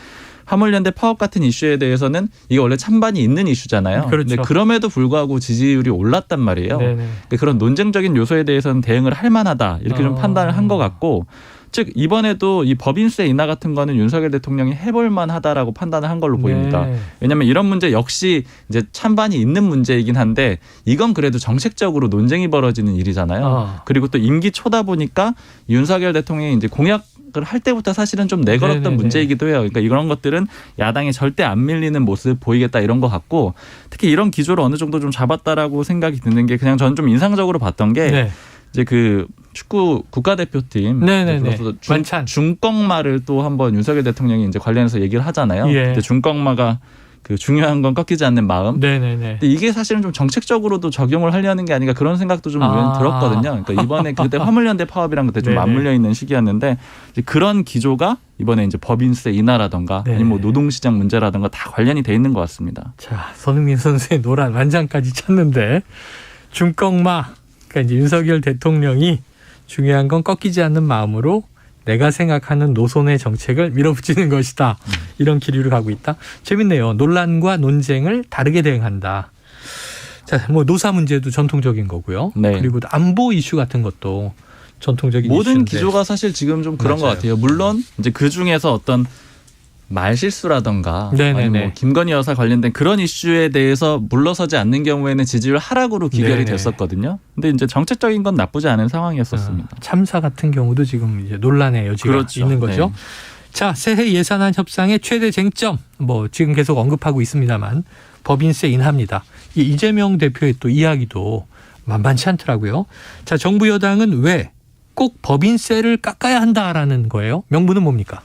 화물연대 파업 같은 이슈에 대해서는 이게 원래 찬반이 있는 이슈잖아요. 그런데 그럼에도 불구하고 지지율이 올랐단 말이에요. 그러니까 그런 논쟁적인 요소에 대해서는 대응을 할 만하다. 이렇게 좀 판단을 한 것 같고 즉 이번에도 이 법인세 인하 같은 거는 윤석열 대통령이 해볼 만하다라고 판단을 한 걸로 보입니다. 왜냐하면 이런 문제 역시 이제 찬반이 있는 문제이긴 한데 이건 그래도 정책적으로 논쟁이 벌어지는 일이잖아요. 그리고 또 임기 초다 보니까 윤석열 대통령이 이제 공약을 할 때부터 사실은 좀 내걸었던 문제이기도 해요. 그러니까 이런 것들은 야당이 절대 안 밀리는 모습 보이겠다 이런 것 같고 특히 이런 기조를 어느 정도 좀 잡았다라고 생각이 드는 게 그냥 저는 좀 인상적으로 봤던 게 이제 그 축구 국가대표팀 중꺾마를 또 한번 윤석열 대통령이 이제 관련해서 얘기를 하잖아요. 근데 중꺾마가 그 중요한 건 꺾이지 않는 마음. 네네네. 근데 이게 사실은 좀 정책적으로도 적용을 하려는 게 아닌가 그런 생각도 좀 들었거든요. 그러니까 이번에 그때 화물연대 파업이랑 그때 좀 맞물려 있는 시기였는데 이제 그런 기조가 이번에 이제 법인세 인하라던가 아니면 뭐 노동시장 문제라던가 다 관련이 돼 있는 것 같습니다. 자, 손흥민 선수의 노란 완장까지 쳤는데 중꺾마. 그러니까 이제 윤석열 대통령이 중요한 건 꺾이지 않는 마음으로 내가 생각하는 노선의 정책을 밀어붙이는 것이다. 이런 기류를 가고 있다. 재밌네요. 논란과 논쟁을 다르게 대응한다. 자, 뭐 노사 문제도 전통적인 거고요. 그리고 안보 이슈 같은 것도 전통적인 모든 이슈인데. 기조가 사실 지금 좀 그런 것 같아요. 물론 이제 그 중에서 어떤 말실수라던가 아니면 뭐 김건희 여사 관련된 그런 이슈에 대해서 물러서지 않는 경우에는 지지율 하락으로 기결이 됐었거든요. 근데 이제 정책적인 건 나쁘지 않은 상황이었었습니다. 참사 같은 경우도 지금 이제 논란의 여지가 있는 거죠. 자, 새해 예산안 협상의 최대 쟁점 뭐 지금 계속 언급하고 있습니다만 법인세 인하입니다. 이재명 대표의 또 이야기도 만만치 않더라고요. 자, 정부 여당은 왜 꼭 법인세를 깎아야 한다라는 거예요? 명분은 뭡니까?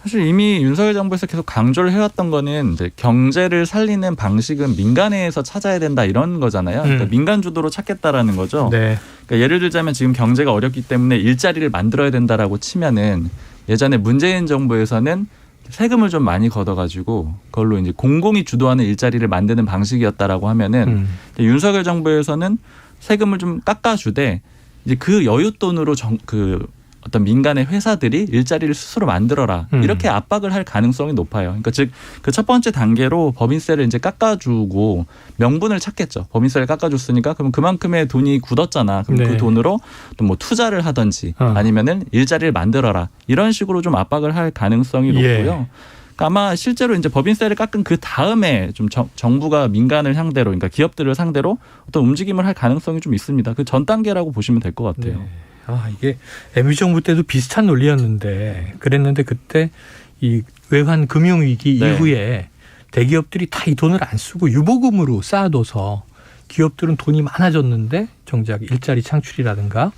사실 이미 윤석열 정부에서 계속 강조를 해왔던 거는 이제 경제를 살리는 방식은 민간에서 찾아야 된다 이런 거잖아요. 그러니까 민간 주도로 찾겠다라는 거죠. 그러니까 예를 들자면 지금 경제가 어렵기 때문에 일자리를 만들어야 된다라고 치면은 예전에 문재인 정부에서는 세금을 좀 많이 걷어가지고 그걸로 이제 공공이 주도하는 일자리를 만드는 방식이었다라고 하면은 윤석열 정부에서는 세금을 좀 깎아주되 이제 그 여윳돈으로 어떤 민간의 회사들이 일자리를 스스로 만들어라 이렇게 압박을 할 가능성이 높아요. 그러니까 즉 그 첫 번째 단계로 법인세를 이제 깎아주고 명분을 찾겠죠. 법인세를 깎아줬으니까 그럼 그만큼의 돈이 굳었잖아. 그럼 그 돈으로 또 뭐 투자를 하든지 아니면은 일자리를 만들어라 이런 식으로 좀 압박을 할 가능성이 높고요. 그러니까 아마 실제로 이제 법인세를 깎은 그 다음에 좀 정부가 민간을 상대로, 그러니까 기업들을 상대로 어떤 움직임을 할 가능성이 좀 있습니다. 그 전 단계라고 보시면 될 것 같아요. 이게 MB 정부 때도 비슷한 논리였는데 그랬는데 그때 이 외환 금융위기 이후에 대기업들이 다 이 돈을 안 쓰고 유보금으로 쌓아둬서 기업들은 돈이 많아졌는데 정작 일자리 창출이라든가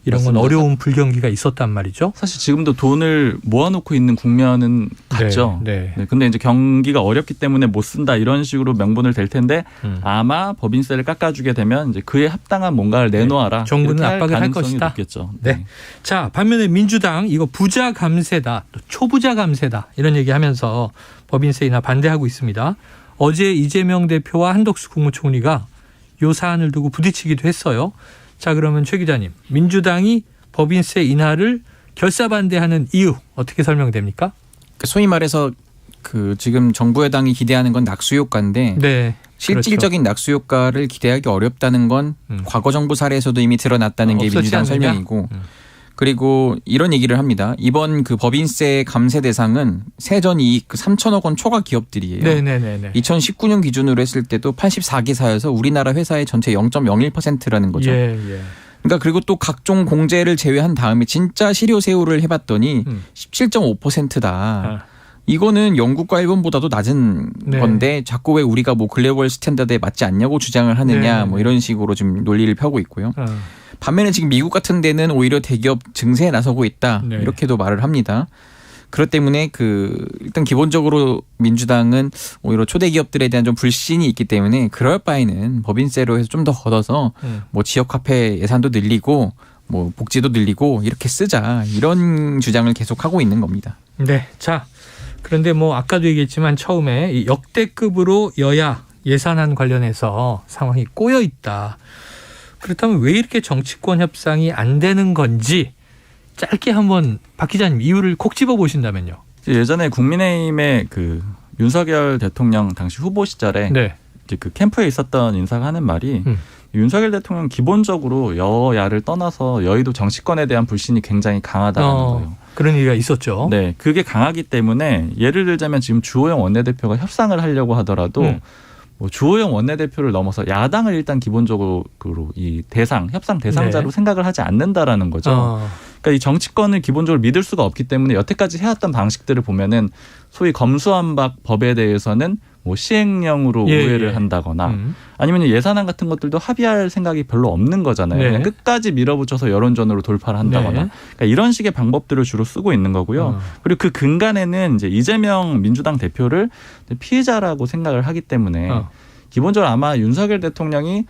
이런 건 어려운 불경기가 있었단 말이죠. 사실 지금도 돈을 모아놓고 있는 국면은 같죠. 근데 이제 경기가 어렵기 때문에 못 쓴다 이런 식으로 명분을 댈 텐데 아마 법인세를 깎아주게 되면 이제 그에 합당한 뭔가를 내놓아라. 정부는 압박을 할 것이다. 높겠죠. 자, 반면에 민주당 이거 부자 감세다, 또 초부자 감세다 이런 얘기하면서 법인세 인하 반대하고 있습니다. 어제 이재명 대표와 한덕수 국무총리가 이 사안을 두고 부딪히기도 했어요. 자, 그러면 최 기자님, 민주당이 법인세 인하를 결사반대하는 이유 어떻게 설명됩니까? 소위 말해서 그 지금 정부 여당이 기대하는 건 낙수 효과인데 실질적인 낙수 효과를 기대하기 어렵다는 건 과거 정부 사례에서도 이미 드러났다는 게 민주당 설명이고 그리고 이런 얘기를 합니다. 이번 그 법인세 감세 대상은 세전 이익 3천억 원 초과 기업들이에요. 2019년 기준으로 했을 때도 84개사여서 우리나라 회사의 전체 0.01%라는 거죠. 그러니까 그리고 또 각종 공제를 제외한 다음에 진짜 실효세율을 해봤더니 17.5%다. 이거는 영국과 일본보다도 낮은 건데 자꾸 왜 우리가 뭐 글로벌 스탠다드에 맞지 않냐고 주장을 하느냐 뭐 이런 식으로 좀 논리를 펴고 있고요. 반면에 지금 미국 같은 데는 오히려 대기업 증세에 나서고 있다. 이렇게도 말을 합니다. 그렇기 때문에 일단 기본적으로 민주당은 오히려 초대기업들에 대한 좀 불신이 있기 때문에 그럴 바에는 법인세로 해서 좀 더 걷어서 뭐 지역화폐 예산도 늘리고 뭐 복지도 늘리고 이렇게 쓰자. 이런 주장을 계속하고 있는 겁니다. 자, 그런데 뭐 아까도 얘기했지만 처음에 이 역대급으로 여야 예산안 관련해서 상황이 꼬여 있다. 그렇다면 왜 이렇게 정치권 협상이 안 되는 건지 짧게 한번 박 기자님 이유를 콕 집어 보신다면요. 예전에 국민의힘의 그 윤석열 대통령 당시 후보 시절에 이제 그 캠프에 있었던 인사가 하는 말이 윤석열 대통령 기본적으로 여야를 떠나서 여의도 정치권에 대한 불신이 굉장히 강하다는 거예요. 그런 얘기가 있었죠. 그게 강하기 때문에 예를 들자면 지금 주호영 원내대표가 협상을 하려고 하더라도 뭐 주호영 원내대표를 넘어서 야당을 일단 기본적으로 이 협상 대상자로 생각을 하지 않는다라는 거죠. 그러니까 이 정치권을 기본적으로 믿을 수가 없기 때문에 여태까지 해왔던 방식들을 보면은 소위 검수완박 법에 대해서는 뭐 시행령으로 의회를 한다거나 아니면 예산안 같은 것들도 합의할 생각이 별로 없는 거잖아요. 그냥 끝까지 밀어붙여서 여론전으로 돌파를 한다거나 그러니까 이런 식의 방법들을 주로 쓰고 있는 거고요. 그리고 그 근간에는 이제 이재명 민주당 대표를 피해자라고 생각을 하기 때문에 기본적으로 아마 윤석열 대통령이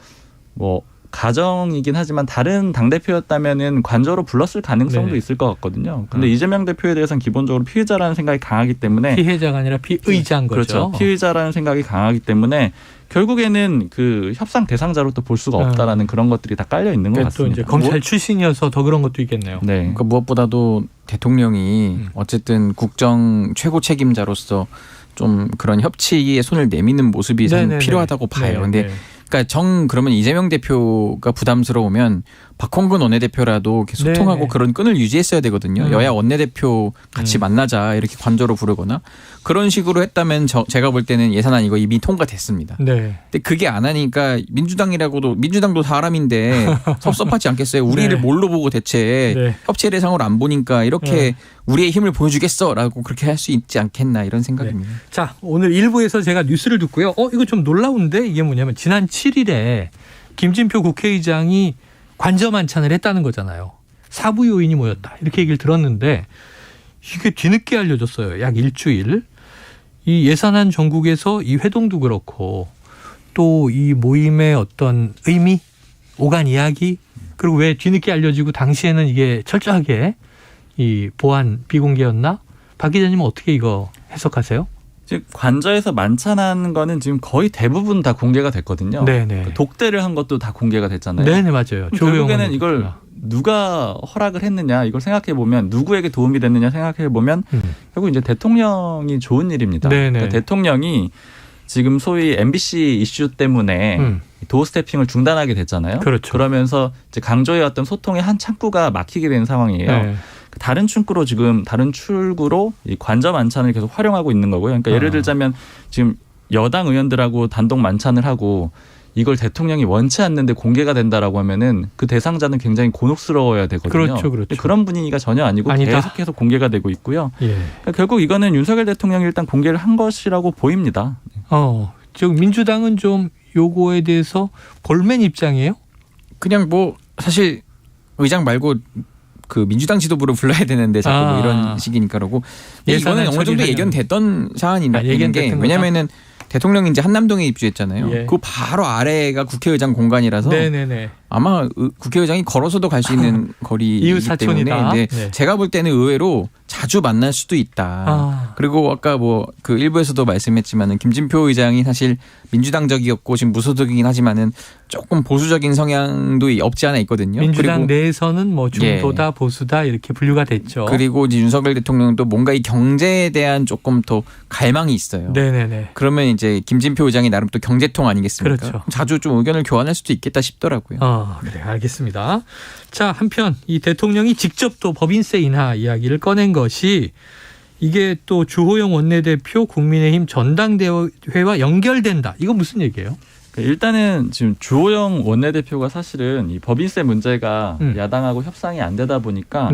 뭐 가정이긴 하지만 다른 당대표였다면은 관저로 불렀을 가능성도 있을 것 같거든요. 근데 이재명 대표에 대해서는 기본적으로 피해자라는 생각이 강하기 때문에 피해자가 아니라 피의자인 거죠. 그렇죠. 피의자라는 생각이 강하기 때문에 결국에는 그 협상 대상자로 또 볼 수가 없다라는 그런 것들이 다 깔려 있는 것 같습니다. 또 이제 검찰 출신이어서 더 그런 것도 있겠네요. 네. 그러니까 무엇보다도 대통령이 어쨌든 국정 최고 책임자로서 좀 그런 협치에 손을 내미는 모습이 필요하다고 봐요. 근데 그러니까 그러면 이재명 대표가 부담스러우면 박홍근 원내대표라도 이렇게 소통하고 그런 끈을 유지했어야 되거든요. 여야 원내대표 같이 만나자 이렇게 관저로 부르거나 그런 식으로 했다면 제가 볼 때는 예산안 이거 이미 통과됐습니다. 근데 그게 안 하니까 민주당도 사람인데 섭섭하지 않겠어요? 우리를 뭘로 보고 대체 협치 대상으로 안 보니까 이렇게 우리의 힘을 보여주겠어라고 그렇게 할 수 있지 않겠나 이런 생각입니다. 자, 오늘 1부에서 제가 뉴스를 듣고요. 이거 좀 놀라운데 이게 뭐냐면 지난 7일에 김진표 국회의장이 관저 만찬을 했다는 거잖아요. 사부 요인이 모였다. 이렇게 얘기를 들었는데 이게 뒤늦게 알려졌어요. 약 일주일. 이 예산안 전국에서 이 회동도 그렇고 또 이 모임의 어떤 의미, 오간 이야기 그리고 왜 뒤늦게 알려지고 당시에는 이게 철저하게 이 보안 비공개였나? 박 기자님은 어떻게 이거 해석하세요? 즉 관저에서 만찬한 거는 지금 거의 대부분 다 공개가 됐거든요. 독대를 한 것도 다 공개가 됐잖아요. 네네 맞아요. 결국에는 이걸 누가 허락을 했느냐 이걸 생각해 보면 누구에게 도움이 됐느냐 생각해 보면 결국 이제 대통령이 좋은 일입니다. 그러니까 대통령이 지금 소위 MBC 이슈 때문에 도어 스태핑을 중단하게 됐잖아요. 그러면서 이제 강조해왔던 소통의 한 창구가 막히게 된 상황이에요. 다른 출구로 이 관저 만찬을 계속 활용하고 있는 거고요. 그러니까 예를 들자면 지금 여당 의원들하고 단독 만찬을 하고 이걸 대통령이 원치 않는데 공개가 된다라고 하면은 그 대상자는 굉장히 곤혹스러워야 되거든요. 그렇죠. 그런 분위기가 전혀 아니고 계속해서 공개가 되고 있고요. 그러니까 결국 이거는 윤석열 대통령이 일단 공개를 한 것이라고 보입니다. 즉 민주당은 좀 요거에 대해서 볼멘 입장이에요? 그냥 뭐 사실 의장 말고 그 민주당 지도부를 불러야 되는데 자꾸 뭐 이런 식이니까 그러고 이거는 어느 정도 예견됐던 사안이라는 게 왜냐면은 대통령이 이제 한남동에 입주했잖아요. 그 바로 아래가 국회의장 공간이라서 아마 국회의장이 걸어서도 갈 수 있는 거리이기 때문에 제가 볼 때는 의외로 자주 만날 수도 있다. 그리고 아까 뭐 그 일부에서도 말씀했지만은 김진표 의장이 사실 민주당적이었고 지금 무소속이긴 하지만은 조금 보수적인 성향도 없지 않아 있거든요. 민주당 내에서는 뭐 중도다 보수다 이렇게 분류가 됐죠. 그리고 이제 윤석열 대통령도 뭔가 이 경제에 대한 조금 더 갈망이 있어요. 그러면 이제 김진표 의장이 나름 또 경제통 아니겠습니까? 자주 좀 의견을 교환할 수도 있겠다 싶더라고요. 네, 알겠습니다. 자, 한편 이 대통령이 직접 또 법인세 인하 이야기를 꺼낸 것이 이게 또 주호영 원내대표 국민의힘 전당대회와 연결된다. 이거 무슨 얘기예요? 일단은 지금 주호영 원내대표가 사실은 이 법인세 문제가 야당하고 협상이 안 되다 보니까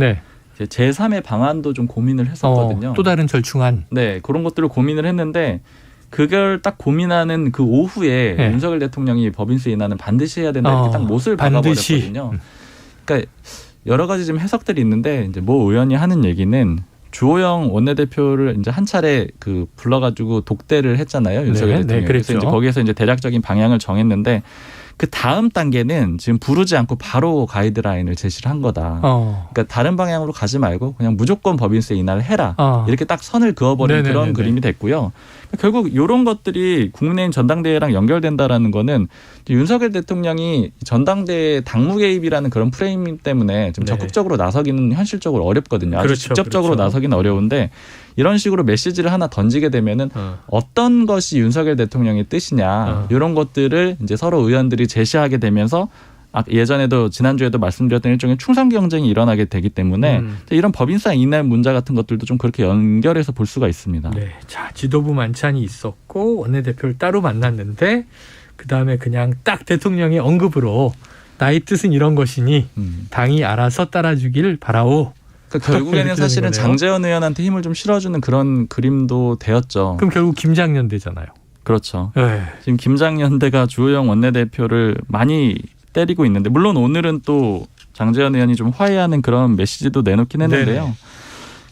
제3의 방안도 좀 고민을 했었거든요. 또 다른 절충안. 그런 것들을 고민을 했는데 그걸 딱 고민하는 그 오후에 윤석열 대통령이 법인세 인하는 반드시 해야 된다 이렇게 딱 못을 박아버렸거든요. 그러니까 여러 가지 좀 해석들이 있는데 이제 모 의원이 하는 얘기는 주호영 원내대표를 이제 한 차례 그 불러가지고 독대를 했잖아요. 윤석열 대통령이. 그래서 이제 거기에서 이제 대략적인 방향을 정했는데 그 다음 단계는 지금 부르지 않고 바로 가이드라인을 제시를 한 거다. 그러니까 다른 방향으로 가지 말고 그냥 무조건 법인세 인하를 해라. 이렇게 딱 선을 그어버린 그런 그림이 됐고요. 결국 이런 것들이 국민의힘 전당대회랑 연결된다라는 거는 윤석열 대통령이 전당대회 당무 개입이라는 그런 프레임 때문에 좀 적극적으로 나서기는 현실적으로 어렵거든요. 아주 직접적으로 나서기는 어려운데 이런 식으로 메시지를 하나 던지게 되면은 어떤 것이 윤석열 대통령의 뜻이냐 이런 것들을 이제 서로 의원들이 제시하게 되면서 예전에도 지난주에도 말씀드렸던 일종의 충성 경쟁이 일어나게 되기 때문에 이런 법인세 인하 문제 같은 것들도 좀 그렇게 연결해서 볼 수가 있습니다. 자, 지도부 만찬이 있었고 원내대표를 따로 만났는데 그다음에 그냥 딱 대통령의 언급으로 나의 뜻은 이런 것이니 당이 알아서 따라주길 바라오. 그러니까 결국에는 사실은 장제원 의원한테 힘을 좀 실어주는 그런 그림도 되었죠. 그럼 결국 김장년 되잖아요. 그렇죠. 네. 지금 김장연대가 주호영 원내대표를 많이 때리고 있는데 물론 오늘은 또 장제원 의원이 좀 화해하는 그런 메시지도 내놓긴 했는데요.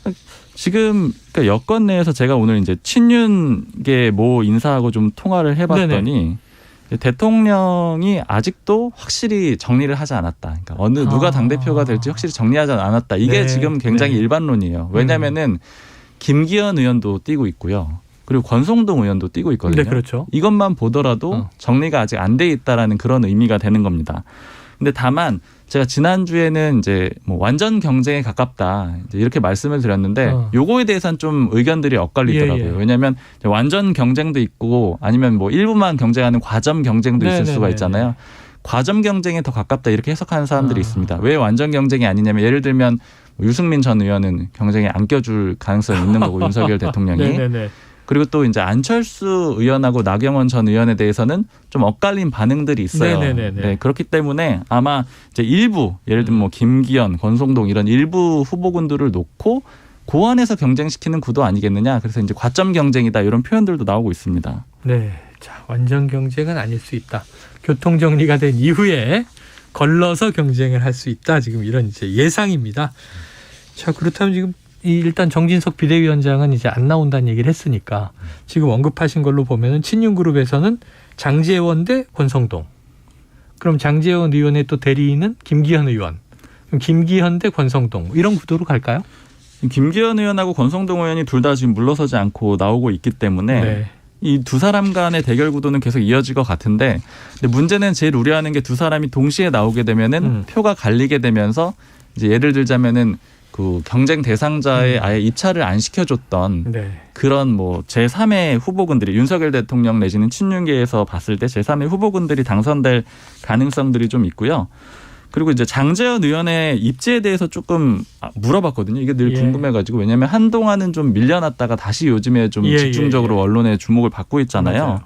네네. 지금 그러니까 여권 내에서 제가 오늘 이제 친윤계 모 인사하고 좀 통화를 해봤더니 네네. 대통령이 아직도 확실히 정리를 하지 않았다. 그러니까 누가 당대표가 될지 확실히 정리하지 않았다. 이게 네. 지금 굉장히 네. 일반론이에요. 왜냐하면은 김기현 의원도 뛰고 있고요. 그리고 권성동 의원도 뛰고 있거든요. 네, 그렇죠. 이것만 보더라도 정리가 아직 안 돼 있다라는 그런 의미가 되는 겁니다. 근데 다만 제가 지난주에는 이제 뭐 완전 경쟁에 가깝다 이제 이렇게 말씀을 드렸는데 요거에 대해서는 좀 의견들이 엇갈리더라고요. 예, 예. 왜냐하면 완전 경쟁도 있고 아니면 뭐 일부만 경쟁하는 과점 경쟁도 있을 수가 있잖아요. 과점 경쟁에 더 가깝다 이렇게 해석하는 사람들이 있습니다. 왜 완전 경쟁이 아니냐면 예를 들면 유승민 전 의원은 경쟁에 안 껴줄 가능성이 있는 거고 윤석열 대통령이. 네네네. 그리고 또 이제 안철수 의원하고 나경원 전 의원에 대해서는 좀 엇갈린 반응들이 있어요. 네, 그렇기 때문에 아마 이제 일부 예를 들면 뭐 김기현, 권성동 이런 일부 후보군들을 놓고 고안해서 경쟁시키는 구도 아니겠느냐. 그래서 이제 과점 경쟁이다 이런 표현들도 나오고 있습니다. 네, 자 완전 경쟁은 아닐 수 있다. 교통 정리가 된 이후에 걸러서 경쟁을 할 수 있다. 지금 이런 이제 예상입니다. 자 그렇다면 지금 일단 정진석 비대위원장은 이제 안 나온다는 얘기를 했으니까 지금 언급하신 걸로 보면은 친윤그룹에서는 장제원 대 권성동. 그럼 장제원 의원의 또 대리인은 김기현 의원. 그럼 김기현 대 권성동 이런 구도로 갈까요? 김기현 의원하고 권성동 의원이 둘 다 지금 물러서지 않고 나오고 있기 때문에 네. 이 두 사람 간의 대결 구도는 계속 이어질 것 같은데 근데 문제는 제일 우려하는 게 두 사람이 동시에 나오게 되면은 표가 갈리게 되면서 이제 예를 들자면은 그 경쟁 대상자에 아예 입찰을 안 시켜줬던 네. 그런 뭐 제3의 후보군들이 윤석열 대통령 내지는 친윤계에서 봤을 때 제3의 후보군들이 당선될 가능성들이 좀 있고요. 그리고 이제 장제원 의원의 입지에 대해서 조금 물어봤거든요. 이게 늘 궁금해가지고 왜냐하면 한동안은 좀 밀려났다가 다시 요즘에 좀 집중적으로 언론의 주목을 받고 있잖아요. 맞아요.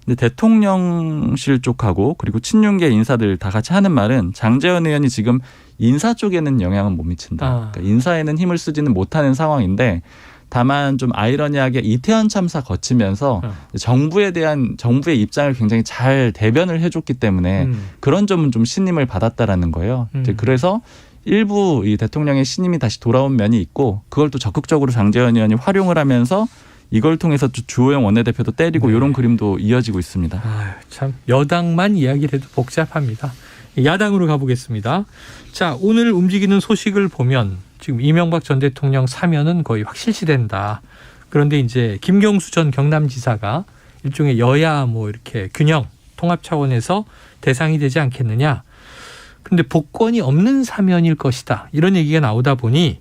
근데 대통령실 쪽하고 그리고 친윤계 인사들 다 같이 하는 말은 장제원 의원이 지금 인사 쪽에는 영향은 못 미친다. 그러니까 인사에는 힘을 쓰지는 못하는 상황인데 다만 좀 아이러니하게 이태원 참사 거치면서 정부에 대한 정부의 입장을 굉장히 잘 대변을 해줬기 때문에 그런 점은 좀 신임을 받았다라는 거예요. 이제 그래서 일부 이 대통령의 신임이 다시 돌아온 면이 있고 그걸 또 적극적으로 장제원 의원이 활용을 하면서 이걸 통해서 주호영 원내대표도 때리고 이런 그림도 이어지고 있습니다. 참 여당만 이야기를 해도 복잡합니다. 야당으로 가보겠습니다. 자, 오늘 움직이는 소식을 보면 지금 이명박 전 대통령 사면은 거의 확실시된다. 그런데 이제 김경수 전 경남지사가 일종의 여야 뭐 이렇게 균형 통합 차원에서 대상이 되지 않겠느냐. 근데 복권이 없는 사면일 것이다. 이런 얘기가 나오다 보니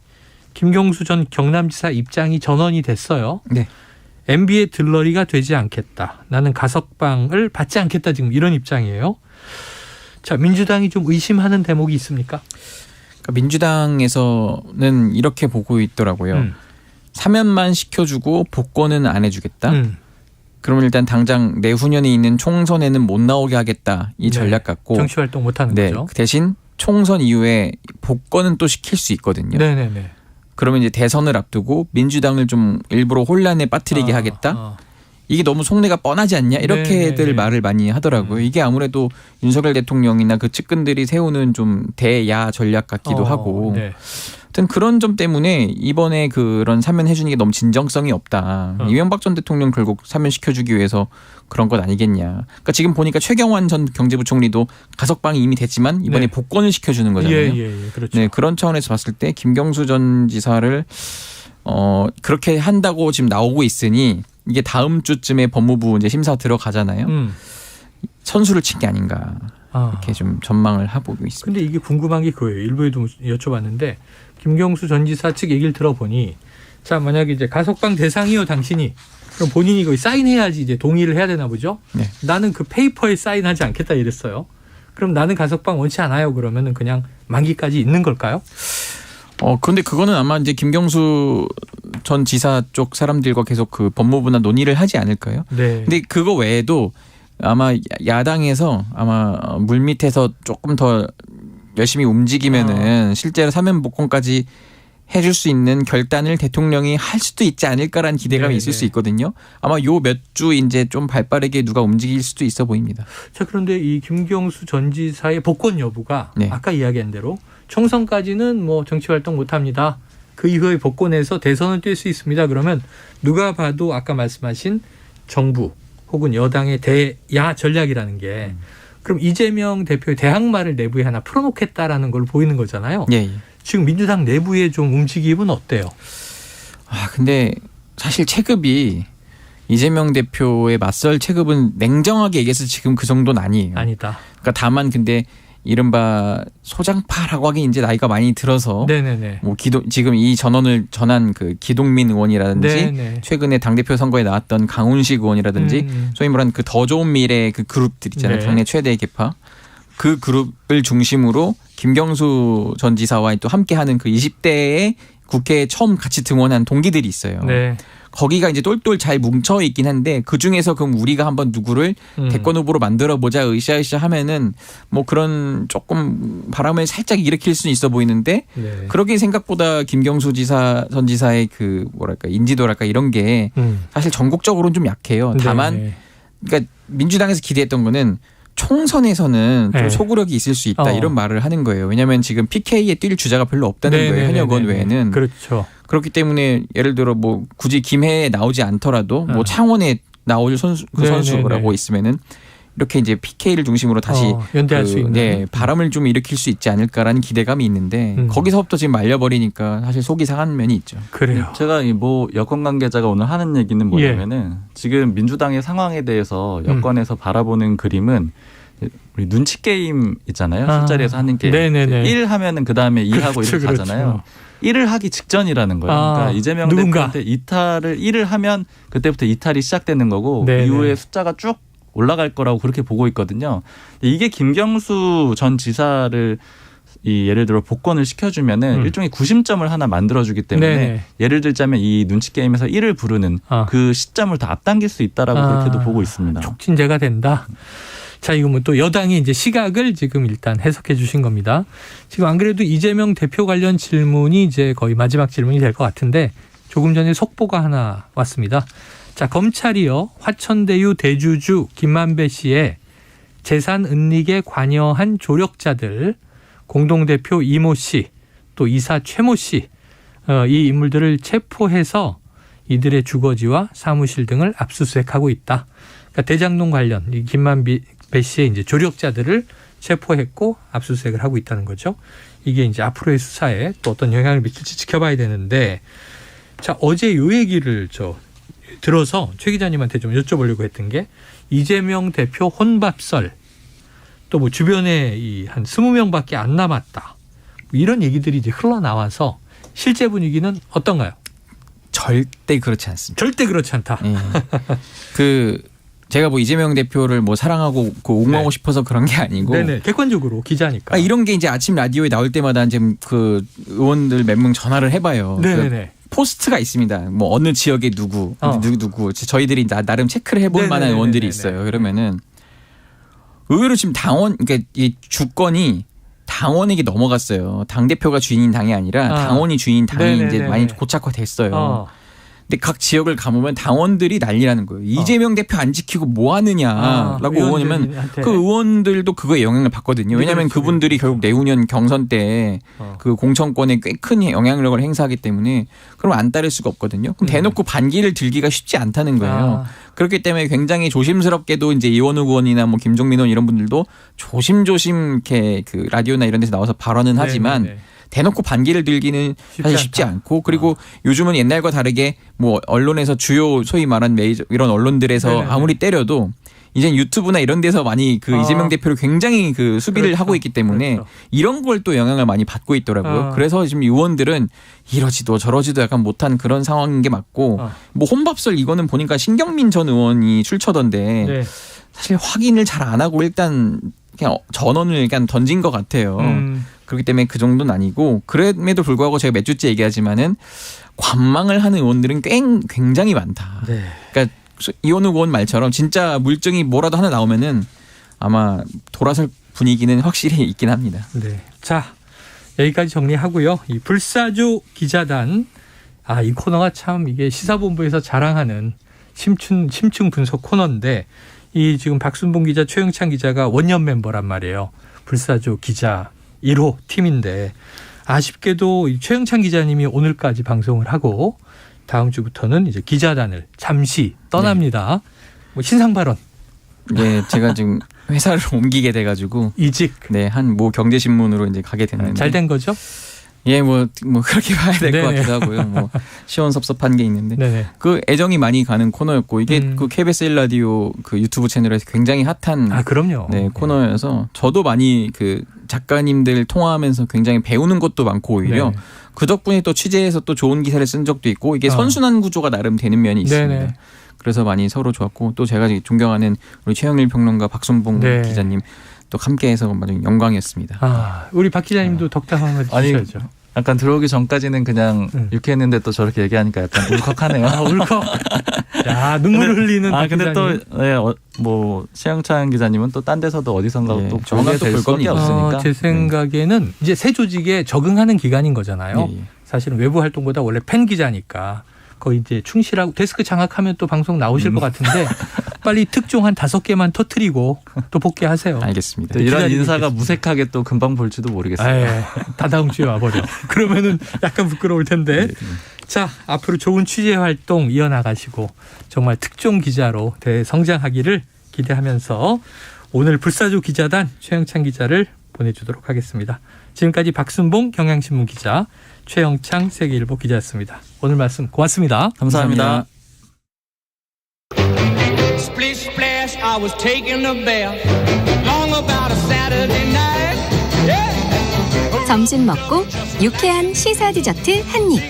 김경수 전 경남지사 입장이 전원이 됐어요. 네. MB의 들러리가 되지 않겠다. 나는 가석방을 받지 않겠다. 지금 이런 입장이에요. 자, 민주당이 좀 의심하는 대목이 있습니까? 그러니까 민주당에서는 이렇게 보고 있더라고요. 사면만 시켜주고 복권은 안 해주겠다. 그러면 일단 당장 내후년에 있는 총선에는 못 나오게 하겠다. 이 전략 같고. 정치활동 못하는 거죠. 대신 총선 이후에 복권은 또 시킬 수 있거든요. 네네네. 그러면 이제 대선을 앞두고 민주당을 좀 일부러 혼란에 빠뜨리게 하겠다. 이게 너무 속내가 뻔하지 않냐 이렇게들 말을 많이 하더라고요. 이게 아무래도 윤석열 대통령이나 그 측근들이 세우는 좀 대야 전략 같기도 하고 네. 하여튼 그런 점 때문에 이번에 그런 사면해 주는 게 너무 진정성이 없다. 이명박 전 대통령 결국 사면시켜주기 위해서 그런 것 아니겠냐. 그러니까 지금 보니까 최경환 전 경제부총리도 가석방이 이미 됐지만 이번에 복권을 시켜주는 거잖아요. 그렇죠. 네, 그런 차원에서 봤을 때 김경수 전 지사를 그렇게 한다고 지금 나오고 있으니 이게 다음 주쯤에 법무부 이제 심사 들어가잖아요. 선수를 친 게 아닌가 이렇게 좀 전망을 하고 있습니다. 근데 이게 궁금한 게 그거예요. 일부에도 여쭤봤는데 김경수 전 지사 측 얘기를 들어보니 자 만약에 이제 가석방 대상이요 당신이 그럼 본인이 거기 사인해야지 이제 동의를 해야 되나 보죠. 네. 나는 그 페이퍼에 사인하지 않겠다 이랬어요. 그럼 나는 가석방 원치 않아요. 그러면은 그냥 만기까지 있는 걸까요? 그런데 그거는 아마 이제 김경수 전 지사 쪽 사람들과 계속 그 법무부나 논의를 하지 않을까요? 네. 근데 그거 외에도 아마 야당에서 아마 물밑에서 조금 더 열심히 움직이면은 실제로 사면 복권까지 해줄 수 있는 결단을 대통령이 할 수도 있지 않을까라는 기대감이 있을 수 있거든요. 아마 요 몇 주 이제 좀 발빠르게 누가 움직일 수도 있어 보입니다. 자, 그런데 이 김경수 전 지사의 복권 여부가 아까 이야기한 대로 총선까지는 뭐 정치 활동 못 합니다. 그 이후에 복권에서 대선을 뛸 수 있습니다. 그러면 누가 봐도 아까 말씀하신 정부 혹은 여당의 대야 전략이라는 게 그럼 이재명 대표의 대항마를 내부에 하나 풀어놓겠다라는 걸 보이는 거잖아요. 예. 지금 민주당 내부의 좀 움직임은 어때요? 근데 사실 체급이 이재명 대표의 맞설 체급은 냉정하게 얘기해서 지금 그 정도는 아니에요. 아니다. 그러니까 다만 근데 이른바 소장파라고 하기 이제 나이가 많이 들어서 네네네. 뭐 지금 이 전원을 전한 그 기동민 의원이라든지 네네. 최근에 당대표 선거에 나왔던 강훈식 의원이라든지 소위 말하는 그 더 좋은 미래 그 그룹들 있잖아요. 네. 당내 최대 계파. 그 그룹을 중심으로 김경수 전 지사와 또 함께하는 그 20대의 국회에 처음 같이 등원한 동기들이 있어요. 네. 거기가 이제 똘똘 잘 뭉쳐 있긴 한데 그 중에서 그럼 우리가 한번 누구를 대권 후보로 만들어 보자 으쌰으쌰 하면은 뭐 그런 조금 바람을 살짝 일으킬 수는 있어 보이는데 그러긴 생각보다 김경수 전 지사의 그 뭐랄까 인지도랄까 이런 게 사실 전국적으로는 좀 약해요. 다만 그러니까 민주당에서 기대했던 거는 총선에서는 좀 소구력이 있을 수 있다 이런 말을 하는 거예요. 왜냐하면 지금 PK에 뛸 주자가 별로 없다는 거예요. 현역 의원 외에는. 그렇죠. 그렇기 때문에 예를 들어 뭐 굳이 김해에 나오지 않더라도 뭐 창원에 나올 선수라고 있으면은 이렇게 이제 PK를 중심으로 다시 연대할 수 있는 바람을 좀 일으킬 수 있지 않을까라는 기대감이 있는데 거기서부터 지금 말려버리니까 사실 속이 상한 면이 있죠. 그래요. 제가 뭐 여권 관계자가 오늘 하는 얘기는 뭐냐면은 지금 민주당의 상황에 대해서 여권에서 바라보는 그림은 우리 눈치 게임 있잖아요. 술자리에서 하는 게임. 네네네. 1 하면은 그다음에 2 하고 이렇게 가잖아요. 1을 하기 직전이라는 거예요. 그러니까 이재명 대표한테 이탈을 1을 하면 그때부터 이탈이 시작되는 거고 이후에 숫자가 쭉 올라갈 거라고 그렇게 보고 있거든요. 이게 김경수 전 지사를 예를 들어 복권을 시켜주면은 일종의 구심점을 하나 만들어주기 때문에 예를 들자면 이 눈치 게임에서 1을 부르는 그 시점을 더 앞당길 수 있다라고 그렇게도 보고 있습니다. 촉진제가 된다. 자, 이거 뭐 또 여당의 이제 시각을 지금 일단 해석해 주신 겁니다. 지금 안 그래도 이재명 대표 관련 질문이 이제 거의 마지막 질문이 될 것 같은데 조금 전에 속보가 하나 왔습니다. 자, 검찰이요. 화천대유 대주주 김만배 씨의 재산 은닉에 관여한 조력자들 공동대표 이모 씨 또 이사 최모 씨 이 인물들을 체포해서 이들의 주거지와 사무실 등을 압수수색하고 있다. 그러니까 대장동 관련 이 김만배 씨의 이제 조력자들을 체포했고 압수수색을 하고 있다는 거죠. 이게 이제 앞으로의 수사에 또 어떤 영향을 미칠지 지켜봐야 되는데 자, 어제 요 얘기를 들어서 최 기자님한테 좀 여쭤보려고 했던 게 이재명 대표 혼밥설 또 뭐 주변에 한 20명밖에 안 남았다. 이런 얘기들이 이제 흘러나와서 실제 분위기는 어떤가요? 절대 그렇지 않습니다. 절대 그렇지 않다. 제가 뭐 이재명 대표를 뭐 사랑하고 옹호하고 싶어서 그런 게 아니고. 네네. 객관적으로 기자니까. 이런 게 이제 아침 라디오에 나올 때마다 지금 그 의원들 몇 명 전화를 해봐요. 네네네. 포스트가 있습니다. 뭐 어느 지역에 누구 저희들이 나름 체크를 해볼 만한 의원들이 있어요. 그러면은 의외로 지금 그러니까 이 주권이 당원에게 넘어갔어요. 당 대표가 주인인 당이 아니라 당원이 주인인 당이 이제 많이 고착화됐어요. 근데 각 지역을 가보면 당원들이 난리라는 거예요. 이재명 대표 안 지키고 뭐 하느냐라고 의원이면 그 의원들도 그거에 영향을 받거든요. 왜냐하면 그분들이 결국 내후년 경선 때 그 공천권에 꽤 큰 영향력을 행사하기 때문에 그럼 안 따를 수가 없거든요. 그럼 대놓고 반기를 들기가 쉽지 않다는 거예요. 그렇기 때문에 굉장히 조심스럽게도 이제 이원우 의원이나 뭐 김종민 의원 이런 분들도 조심조심 이렇게 그 라디오나 이런 데서 나와서 발언은 하지만 대놓고 반기를 들기는 사실 쉽지 않고 그리고 요즘은 옛날과 다르게 뭐 언론에서 주요 소위 말하는 메이저 이런 언론들에서 아무리 때려도 이제 유튜브나 이런 데서 많이 그 이재명 대표를 굉장히 그 수비를 하고 있기 때문에 이런 걸 또 영향을 많이 받고 있더라고요. 그래서 지금 의원들은 이러지도 저러지도 약간 못한 그런 상황인 게 맞고 뭐 혼밥설 이거는 보니까 신경민 전 의원이 출처던데 사실 확인을 잘 안 하고 일단 그냥 전원을 일단 던진 것 같아요. 그렇기 때문에 그 정도는 아니고 그럼에도 불구하고 제가 몇 주째 얘기하지만은 관망을 하는 의원들은 굉장히 많다. 그러니까 이원우 의원 말처럼 진짜 물증이 뭐라도 하나 나오면은 아마 돌아설 분위기는 확실히 있긴 합니다. 네. 자, 여기까지 정리하고요. 이 불사조 기자단 이 코너가 참 이게 시사본부에서 자랑하는 심층 분석 코너인데 이 지금 박순봉 기자, 최영찬 기자가 원년 멤버란 말이에요. 불사조 기자 1호 팀인데 아쉽게도 이 최영찬 기자님이 오늘까지 방송을 하고 다음 주부터는 이제 기자단을 잠시 떠납니다. 뭐 신상 발언. 네, 제가 지금 회사를 옮기게 돼가지고 이직. 네, 한 모 경제신문으로 이제 가게 됐는데 잘 된 거죠? 예, 뭐 그렇게 봐야 될 것 같기도 하고요. 뭐 시원섭섭한 게 있는데 네네. 그 애정이 많이 가는 코너였고 이게 그 KBS 1라디오 그 유튜브 채널에서 굉장히 핫한 그럼요. 네, 코너여서 저도 많이 그 작가님들 통화하면서 굉장히 배우는 것도 많고 오히려 네. 그 덕분에 또 취재해서 또 좋은 기사를 쓴 적도 있고 이게 선순환 구조가 나름 되는 면이 있습니다. 네네. 그래서 많이 서로 좋았고 또 제가 존경하는 우리 최영일 평론가 박순봉 기자님 또 함께해서 아주 영광이었습니다. 우리 박 기자님도 덕담 한번 해주셔야죠. 약간 들어오기 전까지는 그냥 유쾌했는데 또 저렇게 얘기하니까 약간 울컥하네요. 울컥. 야, 눈물 흘리는 박 근데 기자님. 또 뭐 최영찬 기자님은 또 딴 데서도 어디선가 또 보게 될 수밖에 없으니까. 제 생각에는 이제 새 조직에 적응하는 기간인 거잖아요. 사실은 외부 활동보다 원래 팬 기자니까 거의 이제 충실하고 데스크 장악하면 또 방송 나오실 것 같은데 빨리 특종 한 5개만 터트리고 또 복귀하세요. 알겠습니다. 이런 인사가 무색하게 또 금방 볼지도 모르겠어요. 다 다음 주에 와버려. 그러면은 약간 부끄러울 텐데. 자, 앞으로 좋은 취재 활동 이어나가시고 정말 특종 기자로 대성장하기를 기대하면서 오늘 불사조 기자단 최영찬 기자를 보내주도록 하겠습니다. 지금까지 박순봉 경향신문 기자, 최영찬 세계일보 기자였습니다. 오늘 말씀 고맙습니다. 감사합니다. Splish splash, I was taking a bath. Long about a Saturday night. Yeah. 점심 먹고 유쾌한 시사 디저트 한 입.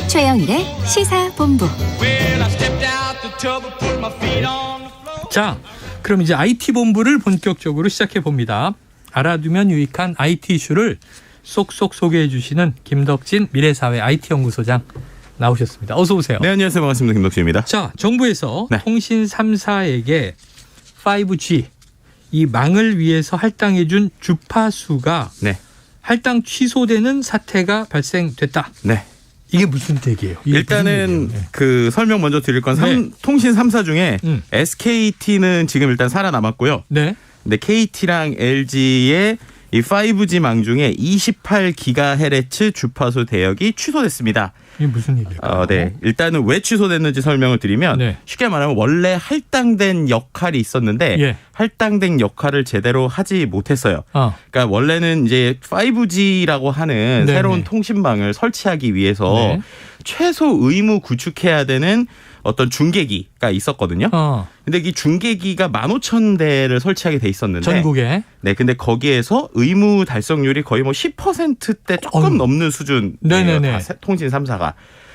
최영일의 시사본부. Well, I stepped out the tub and put my feet on the floor. 자, 그럼 이제 IT 본부를 본격적으로 시작해 봅니다. 알아두면 유익한 IT 이슈를 쏙쏙 소개해 주시는 김덕진 미래사회 IT연구소장 나오셨습니다. 어서 오세요. 네, 안녕하세요. 반갑습니다. 김덕진입니다. 자, 정부에서 통신 3사에게 5G 이 망을 위해서 할당해 준 주파수가 할당 취소되는 사태가 발생됐다. 네. 이게 무슨 얘기예요? 일단은 그 설명 먼저 드릴 건 통신 3사 중에 SKT는 지금 일단 살아남았고요. 네. 근데 KT랑 LG의 이 5G 망 중에 28GHz 주파수 대역이 취소됐습니다. 이게 무슨 일일까요? 네. 일단은 왜 취소됐는지 설명을 드리면 쉽게 말하면 원래 할당된 역할이 있었는데 할당된 역할을 제대로 하지 못했어요. 그러니까 원래는 이제 5G라고 하는 새로운 통신망을 설치하기 위해서 최소 의무 구축해야 되는 어떤 중계기가 있었거든요. 근데 이 중계기가 15,000대를 설치하게 돼 있었는데 전국에. 네, 근데 거기에서 의무 달성률이 거의 뭐 10%대 조금 넘는 수준이에요. 통신 3사가.